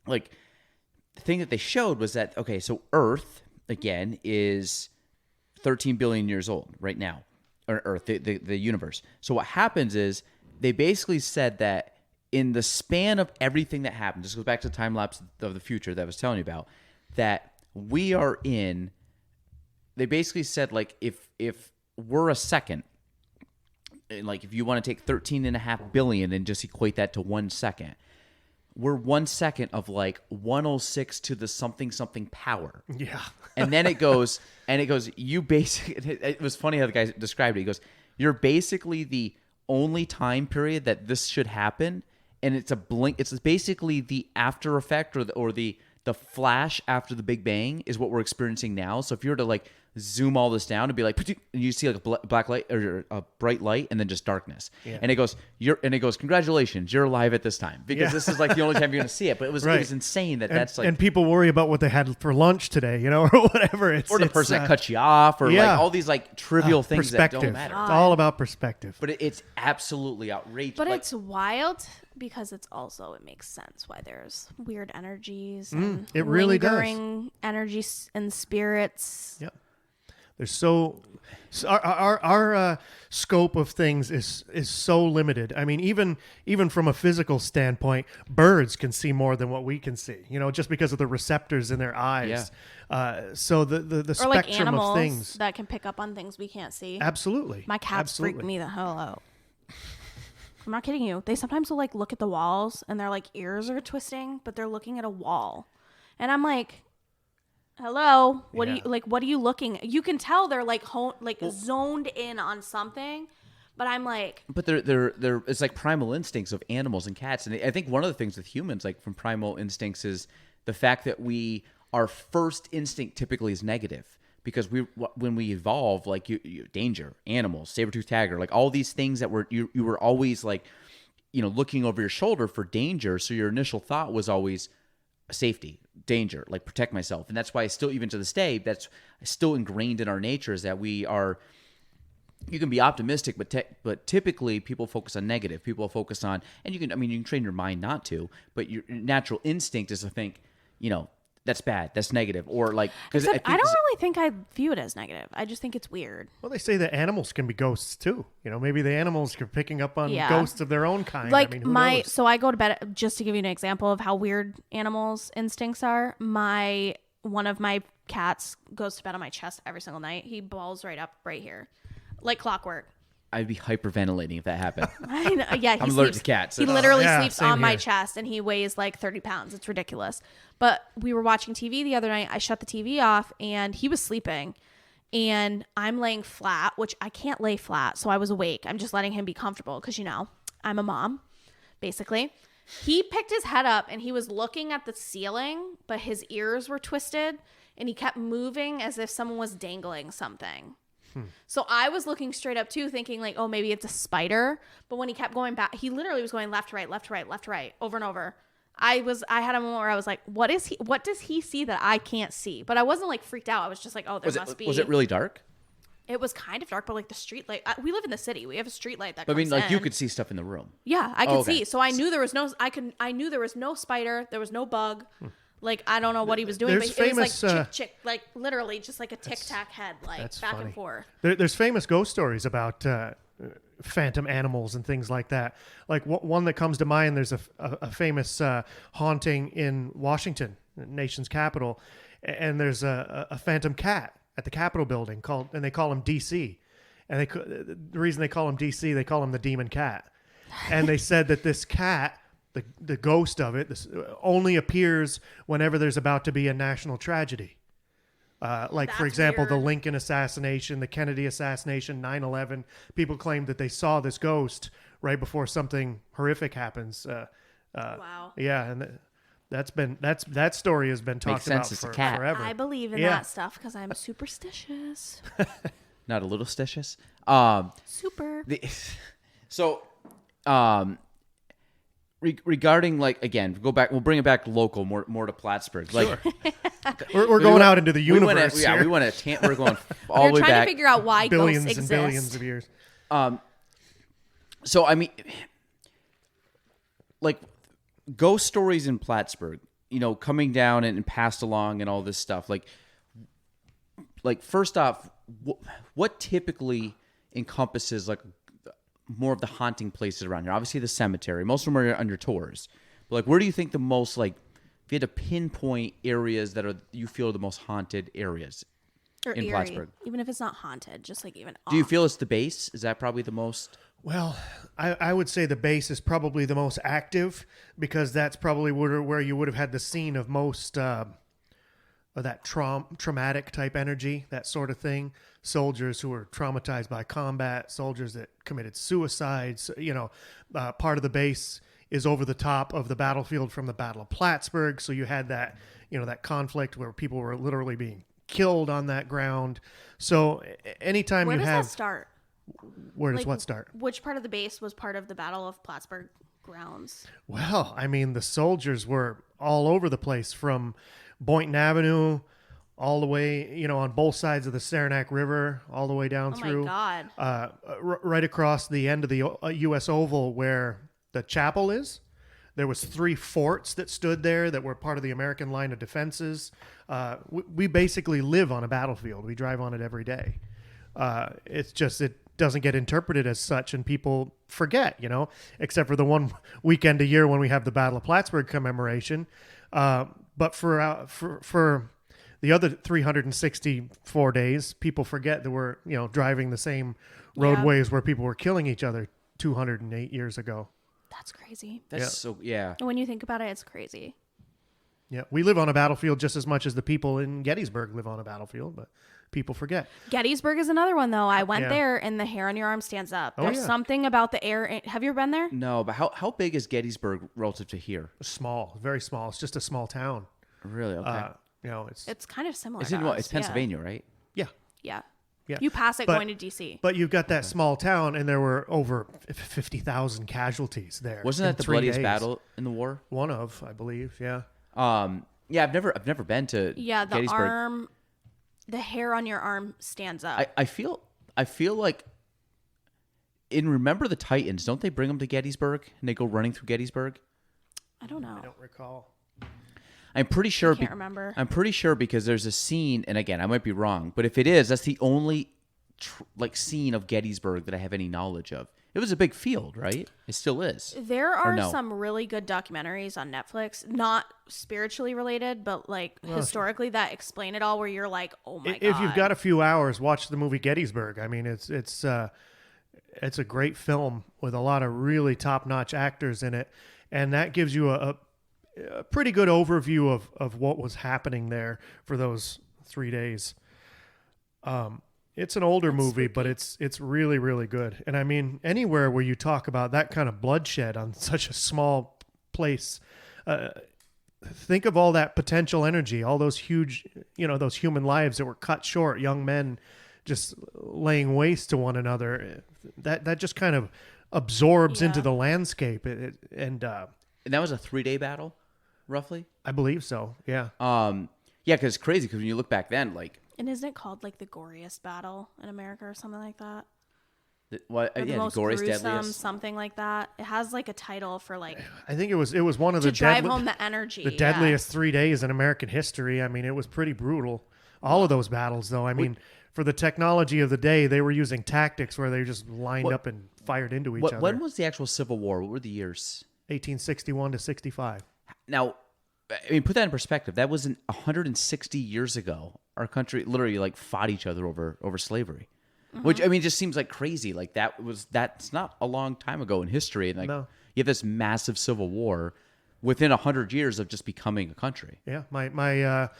like thing that they showed was that, okay, so Earth again is 13 billion years old right now, or Earth, the universe. So what happens is they basically said that in the span of everything that happened, this goes back to the time lapse of the future that I was telling you about, that we are in. They basically said, like, if we're a second, like if you want to take 13.5 billion and just equate that to 1 second, we're 1 second of like 106 to the something power. Yeah. And then it goes, you basically, it was funny how the guy described it. He goes, you're basically the only time period that this should happen. And it's a blink. It's basically the after effect or the flash after the Big Bang is what we're experiencing now. So if you were to like zoom all this down and be like, and you see like a black light or a bright light and then just darkness. Yeah. And it goes, congratulations, you're alive at this time, because this is like the only time you're going to see it. But it was insane that's like, and people worry about what they had for lunch today, or whatever. Or the person that cut you off, or like all these like trivial things that don't matter. It's all about perspective. But it's absolutely outrageous. But it's wild because it makes sense why there's weird energies and it really lingering energies and spirits. Yep. There's our scope of things is so limited. I mean, even from a physical standpoint, birds can see more than what we can see. Just because of the receptors in their eyes. Yeah. So the spectrum like animals of things that can pick up on things we can't see. Absolutely. My cats freak me the hell out. I'm not kidding you. They sometimes will like look at the walls and their like ears are twisting, but they're looking at a wall, and I'm like, hello, what are you looking at? You can tell they're like zoned in on something, but I'm like, but they're it's like primal instincts of animals and cats. And I think one of the things with humans, like from primal instincts, is the fact that our first instinct typically is negative, because when we evolve, like you danger, animals, saber-toothed tiger, like all these things that you were always like, looking over your shoulder for danger. So your initial thought was always safety, danger, like protect myself. And that's why still, even to this day, that's still ingrained in our nature, is that you can be optimistic, but typically people focus on negative. People focus on, and you can train your mind not to, but your natural instinct is to think, that's bad, that's negative, or like, because I don't really think I view it as negative. I just think it's weird. Well, they say that animals can be ghosts too. Maybe the animals are picking up on ghosts of their own kind. Like who knows? So I go to bed, just to give you an example of how weird animals' instincts are. One of my cats goes to bed on my chest every single night. He balls right up right here, like clockwork. I'd be hyperventilating if that happened. I know. Yeah, I'm allergic to cats. He literally yeah, sleeps same on my here. chest, and he weighs like 30 pounds. It's ridiculous. But we were watching TV the other night. I shut the TV off, and he was sleeping. And I'm laying flat, which I can't lay flat, so I was awake. I'm just letting him be comfortable because, you know, I'm a mom, basically. He picked his head up, and he was looking at the ceiling, but his ears were twisted, and he kept moving as if someone was dangling something. So I was looking straight up too, thinking like, oh, maybe it's a spider. But when he kept going back, he literally was going left to right, left to right, left to right, over and over. I had a moment where I was like, what does he see that I can't see? But I wasn't like freaked out. I was just like, oh, there must be. Was it really dark? It was kind of dark, but like the street light. We live in the city. We have a street light that I comes mean, like in. you could see stuff in the room. Yeah, I could okay. see. So I knew there was no. I knew there was no spider. There was no bug. Like, I don't know what he was doing, There's but it was like famous, chick, like literally just like a tic-tac head, like That's back funny. and forth. There's famous ghost stories about phantom animals and things like that. Like one that comes to mind, there's a famous haunting in Washington, the nation's capital, and there's a phantom cat at the Capitol building and they call him DC. And the reason they call him DC, they call him the demon cat. And they said that this cat, the ghost of it, only appears whenever there's about to be a national tragedy. Like, for That's example, the weird. Lincoln assassination, the Kennedy assassination, 9/11. People claim that they saw this ghost right before something horrific happens. Wow. Yeah, and that story has been talked sense, about it's a for cat. forever. I believe in Yeah. that stuff because I'm superstitious. Not a little stitious. Super. So, regarding like again, we'll bring it back local, more to Plattsburgh. Like We're going out into the universe here. we went we're going all the We're way trying back. to figure out why billions ghosts and exist. billions of years. So I mean, like ghost stories in Plattsburgh, you know, coming down and passed along and all this stuff. Like first off, what typically encompasses like more of the haunting places around here? Obviously the cemetery. Most of them are on your tours. But like, where do you think the most, like, if you had to pinpoint areas that you feel are the most haunted areas Or in eerie. Plattsburgh? Even if it's not haunted, just like even Do you off. feel it's the base? Is that probably the most? Well, I would say the base is probably the most active because that's probably where you would have had the scene of most of that traumatic type energy, that sort of thing. Soldiers who were traumatized by combat, soldiers that committed suicides. You know, part of the base is over the top of the battlefield from the Battle of Plattsburgh. So you had that, you know, that conflict where people were literally being killed on that ground. So anytime Where you does have, that start? where does Like, what start? Which part of the base was part of the Battle of Plattsburgh grounds? Well, I mean, the soldiers were all over the place from Boynton Avenue all the way, you know, on both sides of the Saranac River, all the way down Oh through. my God. Right across the end of the U.S. Oval where the chapel is. There was 3 forts that stood there that were part of the American line of defenses. We basically live on a battlefield. We drive on it every day. It's just it doesn't get interpreted as such, and people forget, you know, except for the one weekend a year when we have the Battle of Plattsburgh commemoration. But for the other 364 days, people forget that we're, you know, driving the same roadways where people were killing each other 208 years ago. That's crazy. That's so, yeah. When you think about it, it's crazy. Yeah, we live on a battlefield just as much as the people in Gettysburg live on a battlefield, but people forget. Gettysburg is another one, though. I went Yeah. there, and the hair on your arm stands up. Oh, There's yeah. something about the air. Have you ever been there? No, but how big is Gettysburg relative to here? Small, very small. It's just a small town. Really? Okay. You know, it's It's kind of similar. it's to in what? us, It's Pennsylvania, right? yeah. Yeah. Yeah. You pass it But- going to D.C. But you've got that small town, and there were over 50,000 casualties there. Wasn't in that the 3 bloodiest days. battle in the war? One of, I believe. Yeah. Yeah, I've never been to Yeah, the Gettysburg. the hair on your arm stands up. I feel like in Remember the Titans, don't they bring them to Gettysburg and they go running through Gettysburg? I don't know. I don't recall. I'm pretty sure. can't remember. I'm pretty sure because there's a scene, and again, I might be wrong, but if it is, that's the only scene of Gettysburg that I have any knowledge of. It was a big field, right? It still is. There Or are no? some really good documentaries on Netflix, not spiritually related, but like historically that explain it all. Where you're like, oh my god. If you've got a few hours, watch the movie Gettysburg. I mean, it's it's a great film with a lot of really top-notch actors in it, and that gives you a pretty good overview of what was happening there for those 3 days. It's an older movie, but it's really, really good. And I mean, anywhere where you talk about that kind of bloodshed on such a small place, think of all that potential energy, all those huge, those human lives that were cut short, young men just laying waste to one another. That just kind of absorbs into the landscape. And that was a 3-day battle, roughly? I believe so, yeah. Yeah, because it's crazy, because when you look back then, like... And isn't it called like the goriest battle in America or something like that? The most goriest, gruesome, deadliest? something like that. It has like a title for like... I think it was one of to the drive home the energy. The deadliest 3 days in American history. I mean, it was pretty brutal. All of those battles, though. I mean, for the technology of the day, they were using tactics where they just lined up and fired into each other. When was the actual Civil War? What were the years? 1861 to 65. Now, I mean, put that in perspective. That wasn't 160 years ago. Our country literally like fought each other over slavery, which I mean just seems like crazy. Like that's not a long time ago in history. And like you have this massive civil war within 100 years of just becoming a country. Yeah, my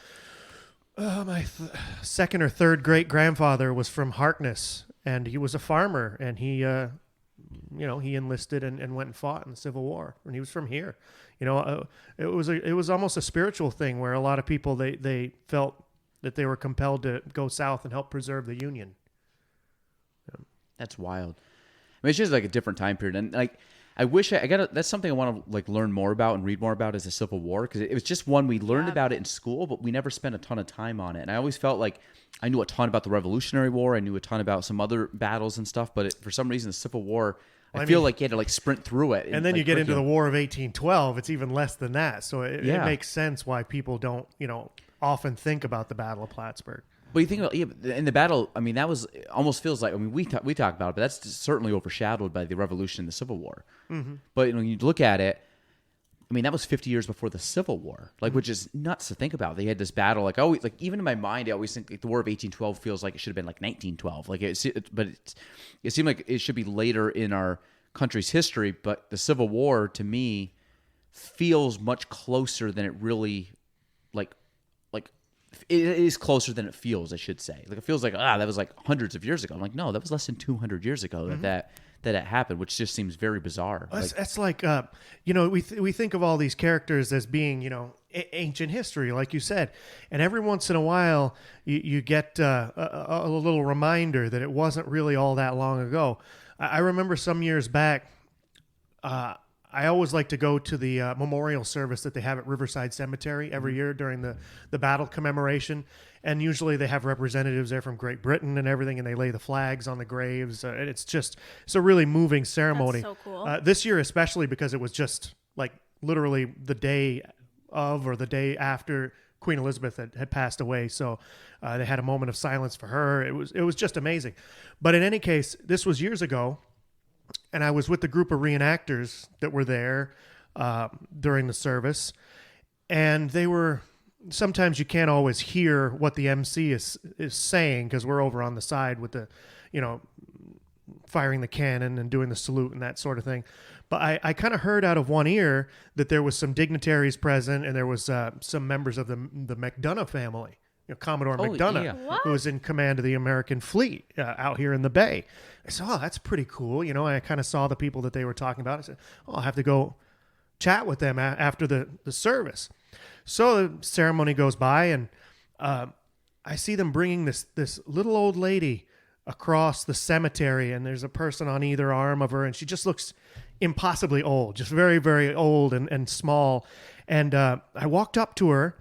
second or third great grandfather was from Harkness, and he was a farmer, and he he enlisted and went and fought in the Civil War, and he was from here. It was almost a spiritual thing where a lot of people they felt that they were compelled to go south and help preserve the Union. That's wild. I mean, it's just like a different time period, and like I wish that's something I want to like learn more about and read more about is the Civil War, because it was just one we learned about it in school, but we never spent a ton of time on it. And I always felt like I knew a ton about the Revolutionary War, I knew a ton about some other battles and stuff, but for some reason the Civil War, I feel like you had to like sprint through it. And then you get into the War of 1812, it's even less than that. So it makes sense why people don't, often think about the Battle of Plattsburgh. But you think about in the battle, I mean, that was almost feels like, I mean, we talk about it, but that's certainly overshadowed by the Revolution and the Civil War. Mm-hmm. But when you look at it, I mean, that was 50 years before the Civil War, like, which is nuts to think about. They had this battle, like, always, like, even in my mind, I always think like, the War of 1812 feels like it should have been like 1912, like, it seemed like it should be later in our country's history. But the Civil War, to me, feels much closer than it really, like it is closer than it feels, I should say. Like, it feels like, that was like hundreds of years ago. I'm like, no, that was less than 200 years ago that happened, which just seems very bizarre. That's like, we think of all these characters as being, ancient history, like you said. And every once in a while, you get a little reminder that it wasn't really all that long ago. I remember some years back, I always like to go to the memorial service that they have at Riverside Cemetery every year during the battle commemoration. And usually they have representatives there from Great Britain and everything, and they lay the flags on the graves. And it's a really moving ceremony. That's so cool. This year especially, because it was just like literally the day of or the day after Queen Elizabeth had passed away. So they had a moment of silence for her. It was just amazing. But in any case, this was years ago. And I was with the group of reenactors that were there during the service. And they were, sometimes you can't always hear what the MC is saying, because we're over on the side with the, firing the cannon and doing the salute and that sort of thing. But I kind of heard out of one ear that there was some dignitaries present, and there was some members of the McDonough family. Commodore McDonough, who was in command of the American fleet out here in the Bay. I said, that's pretty cool. I kind of saw the people that they were talking about. I said, I'll have to go chat with them after the service. So the ceremony goes by, and I see them bringing this little old lady across the cemetery, and there's a person on either arm of her, and she just looks impossibly old, just very, very old and small. And I walked up to her,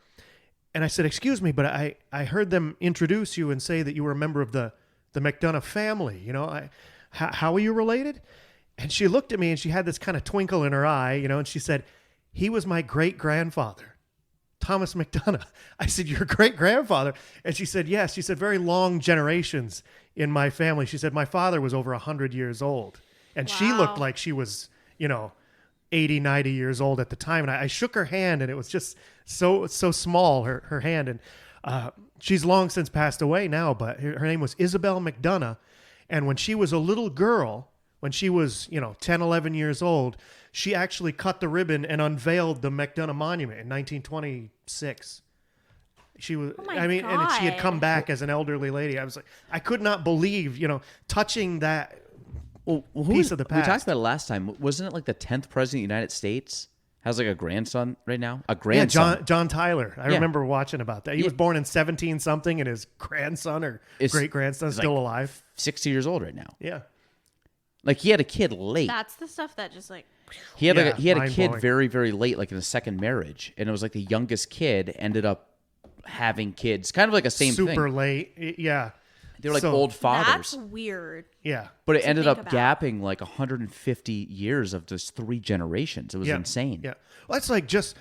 and I said, excuse me, but I heard them introduce you and say that you were a member of the McDonough family. How are you related? And she looked at me, and she had this kind of twinkle in her eye, and she said, he was my great-grandfather, Thomas McDonough. I said, your great-grandfather? And she said, yes. She said, very long generations in my family. She said, my father was over 100 years old. And she looked like she was, 80, 90 years old at the time. And I shook her hand, and it was just so small, her hand. And she's long since passed away now, but her name was Isabel McDonough. And when she was a little girl, when she was, 10, 11 years old, she actually cut the ribbon and unveiled the McDonough Monument in 1926. She was, Oh my and she had God. come back as an elderly lady. I was like, I could not believe, touching that piece of the past. We talked about it last time. Wasn't it like the 10th president of the United States has like a grandson right now? A grandson. Yeah, John Tyler. I Yeah. remember watching about that. He was born in 17 something, and his grandson or great grandson is still like alive. 60 years old right now. Yeah. Like he had a kid late. That's the stuff that just like. He had Yeah, he had a kid mind-blowing. very, very late, like in a second marriage, and it was like the youngest kid ended up having kids, kind of like a same Super thing. late. Yeah. They're like So- old fathers, That's weird. Yeah. but it to ended think up about. gapping like 150 years of just 3 generations. It was Yeah. insane. Yeah. Well, that's like just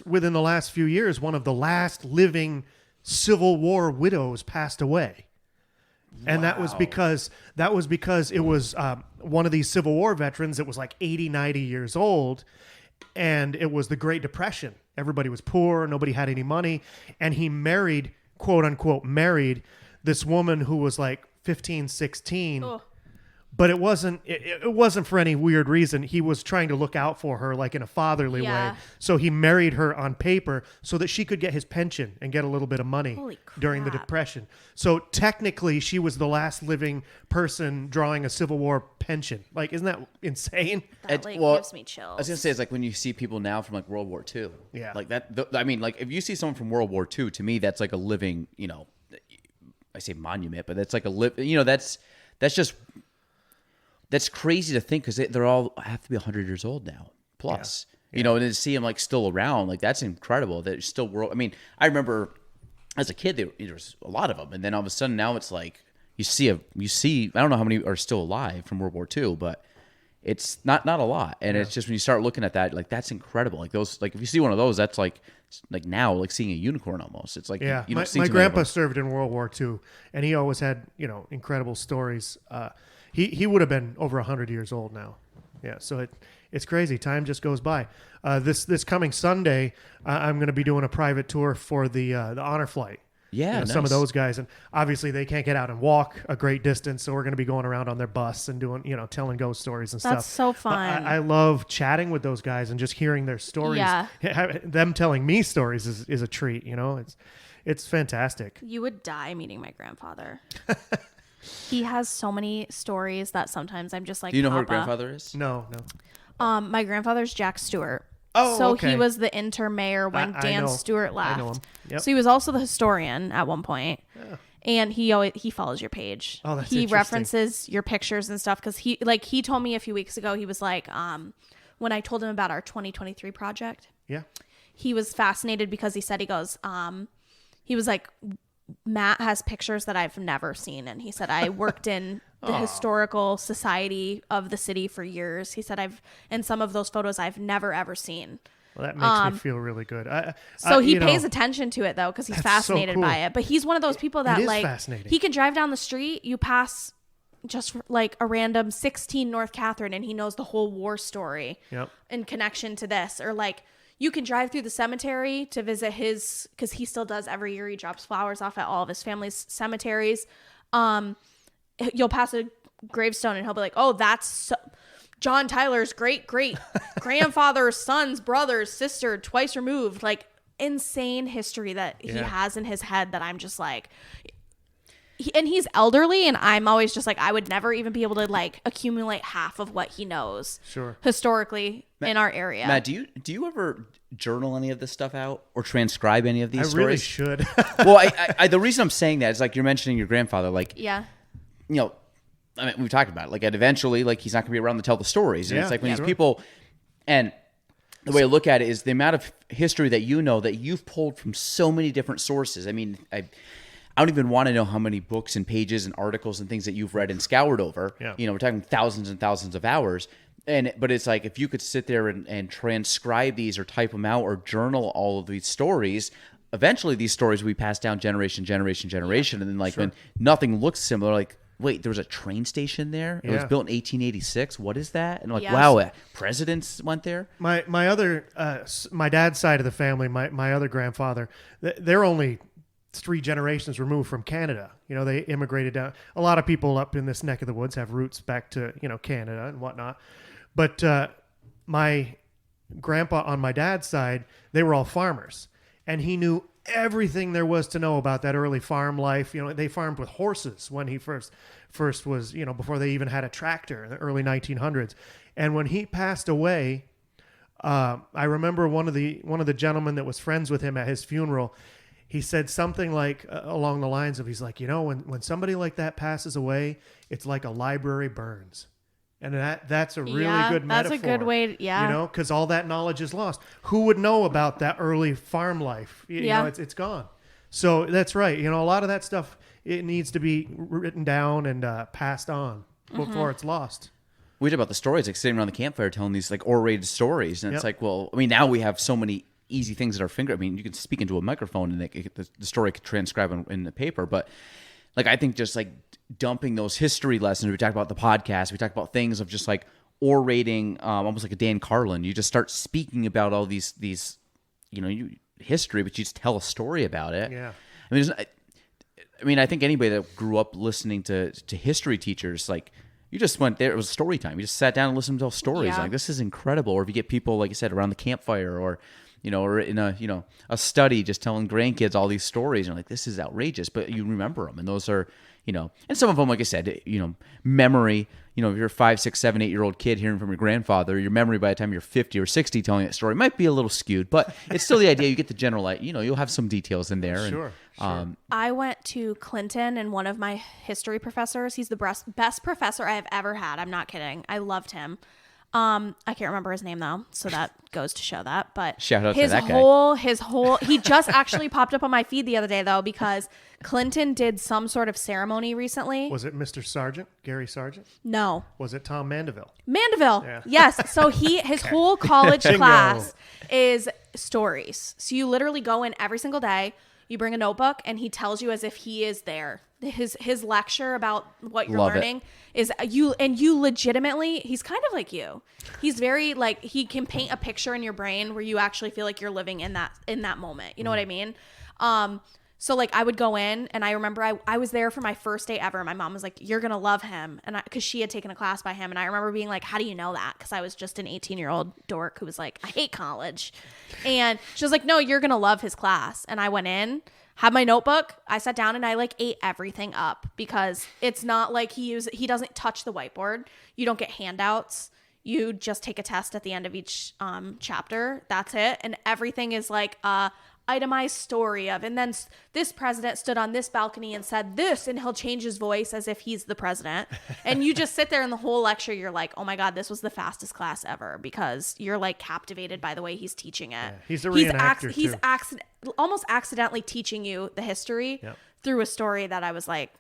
within the last few years, one of the last living Civil War widows passed away. And that was because it was one of these Civil War veterans that was like 80, 90 years old. And it was the Great Depression. Everybody was poor. Nobody had any money. And he married, quote unquote, this woman who was like 15, 16. Ugh. But it wasn't for any weird reason. He was trying to look out for her like in a fatherly Yeah. way. So he married her on paper so that she could get his pension and get a little bit of money Holy during the crap. Depression. So technically she was the last living person drawing a Civil War pension. Like, isn't that insane? That like well, gives me I chills. was gonna say it's like when you see people now from like World War II. Yeah. Like that. I mean, like if you see someone from World War II, to me that's like a living, I say monument, but that's like a that's just. That's crazy to think because they're all have to be 100 years old now plus. And to see them like still around, like that's incredible. That it's still world. I mean, I remember as a kid there was a lot of them, and then all of a sudden now it's like you see. I don't know how many are still alive from World War II, but it's not a lot. And it's just when you start looking at that, like that's incredible. Like those, like if you see one of those, that's like now like seeing a unicorn almost. It's like Yeah, you don't see my too many of grandpa them. served in World War II, and he always had incredible stories. He would have been over 100 years old now. Yeah, so it's crazy. Time just goes by. This coming Sunday, I'm going to be doing a private tour for the honor flight. Yeah, some of nice. those guys, and obviously they can't get out and walk a great distance, so we're going to be going around on their bus and doing telling ghost stories and That's stuff. so But fun. I love chatting with those guys and just hearing their stories. Yeah. Them telling me stories is a treat. It's fantastic. You would die meeting my grandfather. He has so many stories that sometimes I'm just like, Do you know who her Papa. grandfather is? No. My grandfather's Jack Stewart. Oh, so okay. he was the intermayor when I Dan know. Stewart left. I know him. Yep. So he was also the historian at one point. And he follows your page. Oh, that's he interesting. references your pictures and stuff because he told me a few weeks ago he was like when I told him about our 2023 project, Yeah. he was fascinated because he was like, Matt has pictures that I've never seen. And he said, I worked in the historical society of the city for years. He said, and some of those photos I've never, ever seen. Well, that makes me feel really good. So he pays attention to it though, because he's That's so fascinated cool. by it. But he's one of those people that is like, fascinating. he can drive down the street, you pass just like a random 16 North Catherine and he knows the whole war story Yep. in connection to this. Or like, you can drive through the cemetery to visit because he still does every year. He drops flowers off at all of his family's cemeteries. You'll pass a gravestone and he'll be like, oh, that's John Tyler's great grandfather's son's brother's sister twice removed. Like insane history that he has in his head that I'm just like, and he's elderly and I'm always just like, I would never even be able to like accumulate half of what he knows historically in our area. Matt, do you ever journal any of this stuff out or transcribe any of these I stories? really should. Well, I the reason I'm saying that is like you're mentioning your grandfather, like Yeah. I mean, we've talked about it. Like, and eventually, like he's not going to be around to tell the stories. And Yeah, it's like when sure. these people, and the way I look at it is the amount of history that that you've pulled from so many different sources. I mean, I don't even want to know how many books and pages and articles and things that you've read and scoured over. Yeah. We're talking thousands and thousands of hours. But it's like if you could sit there and transcribe these or type them out or journal all of these stories, eventually these stories will be passed down generation. And then like when nothing looks similar, like, wait, there was a train station there? It was Yeah. built in 1886. What is that? And I'm like, Yes. wow, presidents went there? My other my dad's side of the family, my other grandfather, they're only 3 generations removed from Canada. You know, they immigrated down. A lot of people up in this neck of the woods have roots back to, you know, Canada and whatnot. But my grandpa on my dad's side, they were all farmers. And he knew everything there was to know about that early farm life. You know, they farmed with horses when he first was, you know, before they even had a tractor in the early 1900s. And when he passed away, I remember one of the gentlemen that was friends with him at his funeral, he said something like along the lines of, he's like, you know, when somebody like that passes away, it's like a library burns. And that's a really good metaphor. That's a good way. Yeah. You know, because all that knowledge is lost. Who would know about that early farm life? You know, it's gone. So that's right. You know, a lot of that stuff, it needs to be written down and passed on before it's lost. We talk about the stories, like sitting around the campfire telling these like orated stories. And it's like, well, I mean, now we have so many easy things at our finger. I mean, you can speak into a microphone and the story could transcribe in the paper. But like, I think just like dumping those history lessons, we talk about the podcast, we talk about things of just like orating, almost like a Dan Carlin. You just start speaking about all these, you know, history, but you just tell a story about it. Yeah. I mean, I think anybody that grew up listening to history teachers, like, you just went there. It was story time. You just sat down and listened to tell stories. Yeah. Like, this is incredible. Or if you get people, like you said, around the campfire, or you know, or in a study, just telling grandkids all these stories, and like, this is outrageous. But you remember them, and those are, you know, and some of them, like I said, you know, memory. You know, if you're a 5, 6, 7, 8-year-old kid hearing from your grandfather, your memory by the time you're 50 or 60 telling that story might be a little skewed, but it's still the idea. You get the general, you know, you'll have some details in there. Sure. I went to Clinton, and one of my history professors, he's the best professor I have ever had. I'm not kidding. I loved him. I can't remember his name though, so that goes to show that. But shout out his to that guy. His whole he just actually popped up on my feed the other day though, because Clinton did some sort of ceremony recently. Was it Mr. Sargent, Gary Sargent? No. Was it Tom Mandeville? Mandeville. Yeah. Yes. So his whole college class is stories. So you literally go in every single day. You bring a notebook, and he tells you as if he is there. His lecture about what you're learning is you legitimately, he's kind of like you. He's very like, he can paint a picture in your brain where you actually feel like you're living in that moment. You know what I mean? So like I would go in, and I remember I was there for my first day ever. My mom was like, you're going to love him. And because she had taken a class by him. And I remember being like, how do you know that? Because I was just an 18-year-old dork who was like, I hate college. And she was like, no, you're going to love his class. And I went in, had my notebook. I sat down and I like ate everything up, because it's not like he doesn't touch the whiteboard. You don't get handouts. You just take a test at the end of each chapter. That's it. And everything is like itemized story of, and then this president stood on this balcony and said this, and he'll change his voice as if he's the president. And you just sit there, and the whole lecture you're like, oh my God, this was the fastest class ever, because you're like captivated by the way he's teaching it. Yeah, he's a reenactor He's too. Almost accidentally teaching you the history through a story that I was like,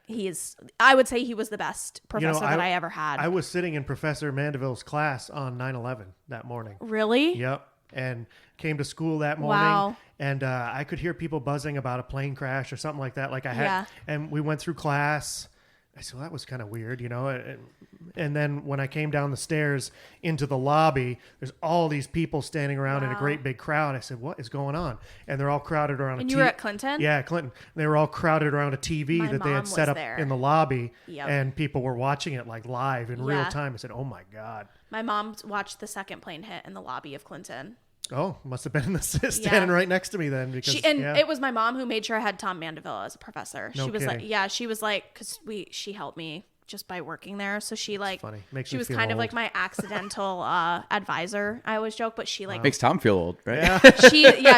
I would say he was the best professor that I ever had. I was sitting in Professor Mandeville's class on 9/11 that morning. Really? Yep. And came to school that morning. Wow. And I could hear people buzzing about a plane crash or something like that. Like I had, and we went through class. I said, well, that was kind of weird, you know? And then when I came down the stairs into the lobby, there's all these people standing around in a great big crowd. I said, what is going on? And they're all crowded around And you were at Clinton? Yeah, Clinton. They were all crowded around a TV that they had set up in the lobby. Yep. And people were watching it like live in real time. I said, oh my God. My mom watched the second plane hit in the lobby of Clinton. Oh, must have been standing right next to me then. Because it was my mom who made sure I had Tom Mandeville as a professor. No she was kidding. like, she was like, because she helped me just by working there. So she like, funny. Makes she me was feel kind of old. like my accidental advisor. I always joke, but she like Makes Tom feel old, right?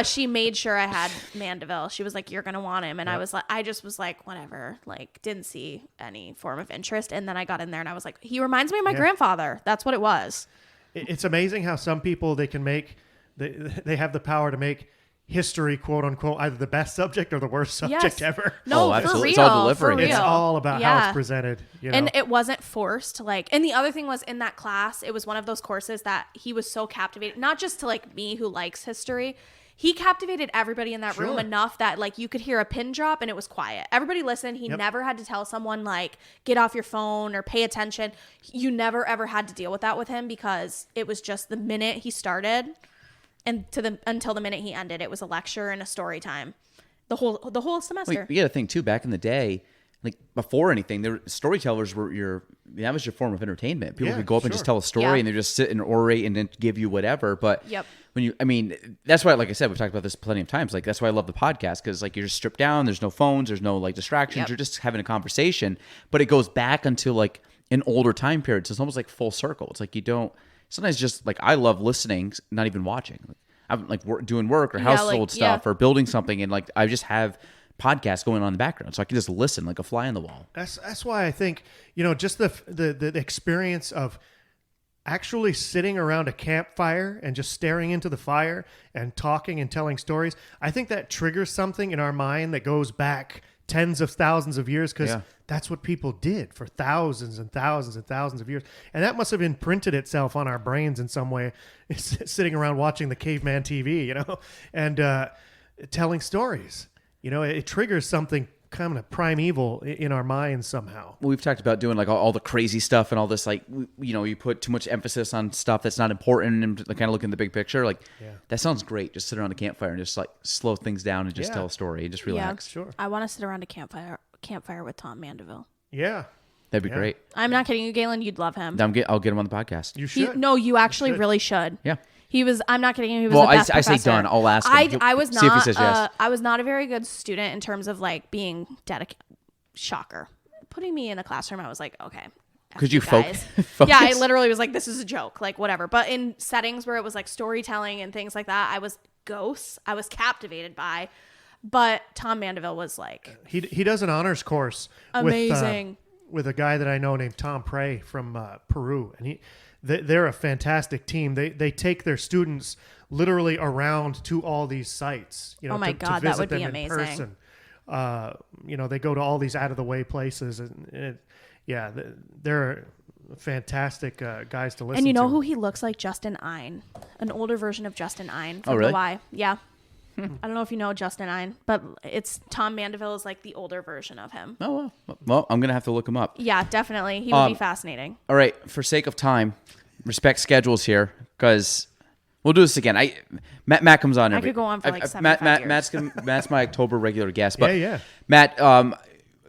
she made sure I had Mandeville. She was like, you're gonna want him, and I was like, I just was like, whatever, like didn't see any form of interest. And then I got in there, and I was like, he reminds me of my grandfather. That's what it was. It's amazing how some people they have the power to make history, quote unquote, either the best subject or the worst subject ever. No, absolutely. for real. It's all delivery. For real. It's all about how it's presented. You know? And it wasn't forced. Like, and the other thing was in that class, it was one of those courses that he was so captivated, not just to like me who likes history. He captivated everybody in that room enough that like you could hear a pin drop and it was quiet. Everybody listened. He never had to tell someone like, get off your phone or pay attention. You never ever had to deal with that with him, because it was just the minute he started and until the minute he ended, it was a lecture and a story time. the whole semester. Well, you got to think too. Back in the day, like before anything, storytellers were that was your form of entertainment. People could go up and just tell a story, and they just sit and orate and then give you whatever. But that's why, like I said, we've talked about this plenty of times. Like that's why I love the podcast, because like you're just stripped down. There's no phones. There's no like distractions. You're just having a conversation. But it goes back into like an older time period. So it's almost like full circle. It's like you don't. Sometimes just like I love listening, not even watching. Like, I'm like doing work or household stuff or building something, and like I just have podcast going on in the background, so I can just listen like a fly on the wall. That's why I think, just the experience of actually sitting around a campfire and just staring into the fire and talking and telling stories. I think that triggers something in our mind that goes back tens of thousands of years, because that's what people did for thousands and thousands and thousands of years, and that must have imprinted itself on our brains in some way. Sitting around watching the caveman TV, and telling stories. It triggers something kind of primeval in our minds somehow. We've talked about doing like all the crazy stuff and all this, like, you put too much emphasis on stuff that's not important and kind of look in the big picture. Like, that sounds great. Just sit around a campfire and just like slow things down and just tell a story and just relax. Sure. I want to sit around a campfire with Tom Mandeville. Yeah. That'd be great. I'm not kidding you, Galen. You'd love him. I'll get him on the podcast. You should. You actually really should. Yeah. I'm not kidding you. He was Well, the best I say professor. done. I'll ask him. I was See if he not. says yes. I was not a very good student in terms of like being dedicated. Shocker. Putting me in a classroom, I was like, okay. Could you guys. focus? Yeah, I literally was like, this is a joke, like whatever. But in settings where it was like storytelling and things like that, I was captivated by. But Tom Mandeville was like, he does an honors course amazing with a guy that I know named Tom Prey from Peru, and they're a fantastic team. They take their students literally around to all these sites. Oh my God, to visit that would be them amazing. in person. They go to all these out of the way places, and they're fantastic guys to listen to. And you know who he looks like? Justin Ein, an older version of Justin Ein from really? the Y. Yeah. I don't know if you know Justin Ein, but it's Tom Mandeville is like the older version of him. Oh, well, I'm going to have to look him up. Yeah, definitely. He would be fascinating. All right. For sake of time, respect schedules here, because we'll do this again. Matt comes on. I could go on for like 75 years. Matt's my October regular guest. But yeah. Matt, a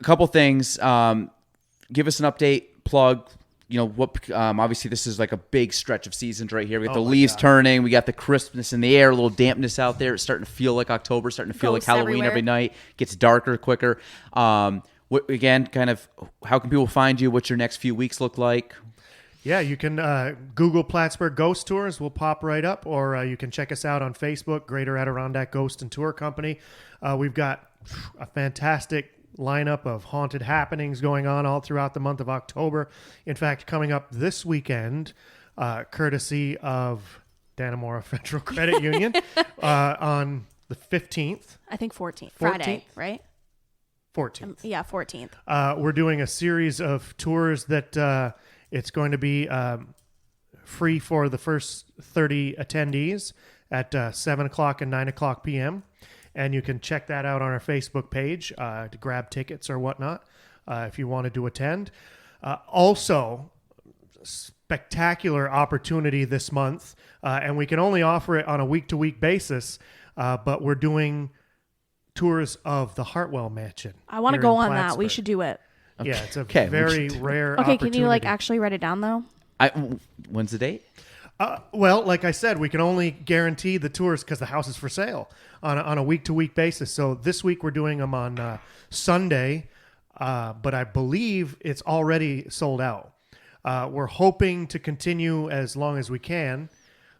couple things. Give us an update, plug. Obviously this is like a big stretch of seasons right here. We got the leaves turning. We got the crispness in the air, a little dampness out there. It's starting to feel like October, starting to feel like Halloween everywhere. every night. Gets darker quicker. Again, kind of how can people find you? What's your next few weeks look like? Yeah, you can Google Plattsburgh Ghost Tours. We'll pop right up. Or you can check us out on Facebook, Greater Adirondack Ghost and Tour Company. We've got a fantastic lineup of haunted happenings going on all throughout the month of October. In fact, coming up this weekend, courtesy of Dannemora Federal Credit Union, on the 15th. I think 14th. Friday, right? 14th. Yeah, 14th. We're doing a series of tours that it's going to be free for the first 30 attendees at 7 o'clock and 9 o'clock p.m., and you can check that out on our Facebook page to grab tickets or whatnot if you wanted to attend. Also, spectacular opportunity this month, and we can only offer it on a week-to-week basis, but we're doing tours of the Hartwell Mansion. I want to go on that. We should do it. Yeah, it's a very rare Okay, opportunity. can you like actually write it down though? When's the date? Well, like I said, we can only guarantee the tours because the house is for sale on a week-to-week basis. So this week we're doing them on Sunday, but I believe it's already sold out. We're hoping to continue as long as we can,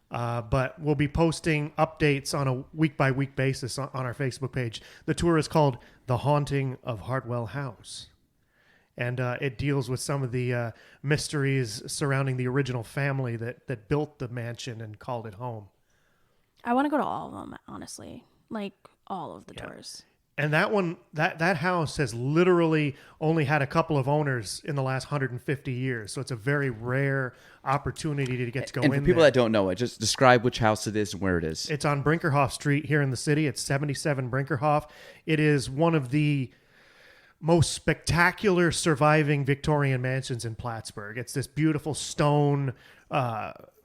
but we'll be posting updates on a week-by-week basis on our Facebook page. The tour is called The Haunting of Hartwell House. And it deals with some of the mysteries surrounding the original family that built the mansion and called it home. I want to go to all of them, honestly. Like all of the tours. And that one, that house has literally only had a couple of owners in the last 150 years. So it's a very rare opportunity to get to go in there. And for people that don't know it, just describe which house it is and where it is. It's on Brinkerhoff Street here in the city. It's 77 Brinkerhoff. It is one of the most spectacular surviving Victorian mansions in Plattsburgh. It's this beautiful stone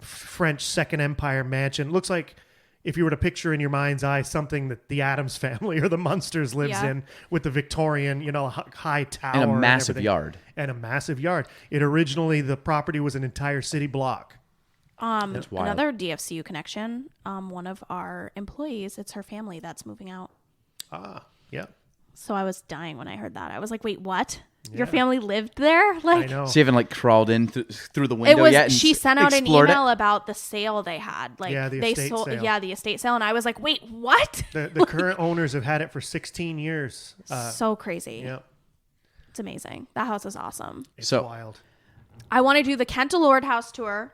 French Second Empire mansion. It looks like if you were to picture in your mind's eye something that the Addams family or the Munsters lives Yeah. in, with the Victorian, high tower And a massive everything. yard. And a massive yard. The property was an entire city block. That's wild. Another DFCU connection. One of our employees, it's her family that's moving out. Yeah. So I was dying when I heard that. I was like, wait, what? Your family lived there? I know. So you haven't like crawled in through the It window was. yet? And She sent out an explored email about the sale they had. Like Yeah, the they estate sold. sale. Yeah, the estate sale, and I was like, wait, what? The current owners have had it for 16 years. So crazy. Yeah. It's amazing. That house is awesome. It's So- wild. I want to do the Kent Lord house tour,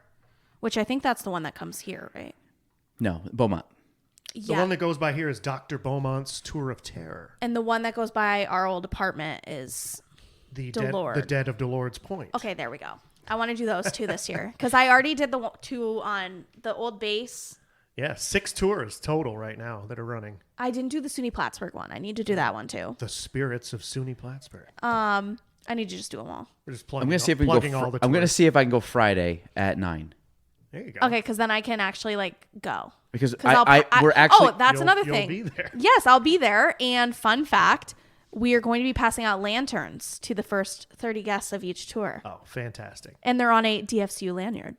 which I think that's the one that comes here, right? No, Beaumont. The one that goes by here is Dr. Beaumont's Tour of Terror. And the one that goes by our old apartment is The Delord. Dead of Delord's Point. okay. There we go. I want to do those two this year because I already did the two on the old base. Yeah, 6 tours total right now that are running. I didn't do the SUNY Plattsburgh one. I need to do that one too. The Spirits of SUNY Plattsburgh. I need to just do them all. We're just I'm plugging, gonna see if we can plugging go. all the I'm gonna tours. see if I can go Friday at 9 There you go. Okay, because then I can actually like go. because I'll we're actually. Oh, that's You'll- another you'll thing. be there. Yes, I'll be there. And fun fact, we are going to be passing out lanterns to the first 30 guests of each tour, Oh, fantastic. and they're on a DFCU lanyard.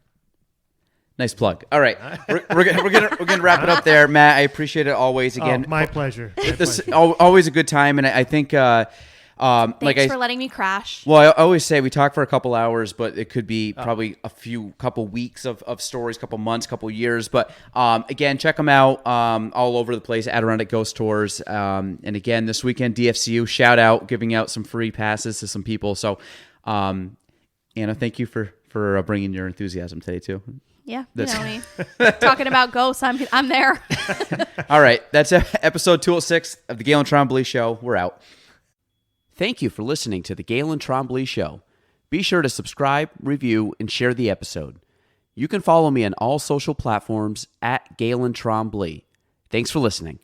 Nice plug. All right, we're gonna wrap it up there, Matt. I appreciate it always. Again, Oh, my pleasure. My this pleasure. always a good time, and I think Thanks for letting me crash. Well, I always say we talk for a couple hours, but it could be probably couple weeks of stories, couple months, couple years. But again, check them out all over the place, Adirondack Ghost Tours. And again, this weekend, DFCU, shout out, giving out some free passes to some people. So, Anna, thank you for bringing your enthusiasm today, too. Yeah, you know me. Talking about ghosts, I'm there. All right, that's episode 206 of the Galen Trombley Show. We're out. Thank you for listening to the Galen Trombley Show. Be sure to subscribe, review, and share the episode. You can follow me on all social platforms at Galen Trombley. Thanks for listening.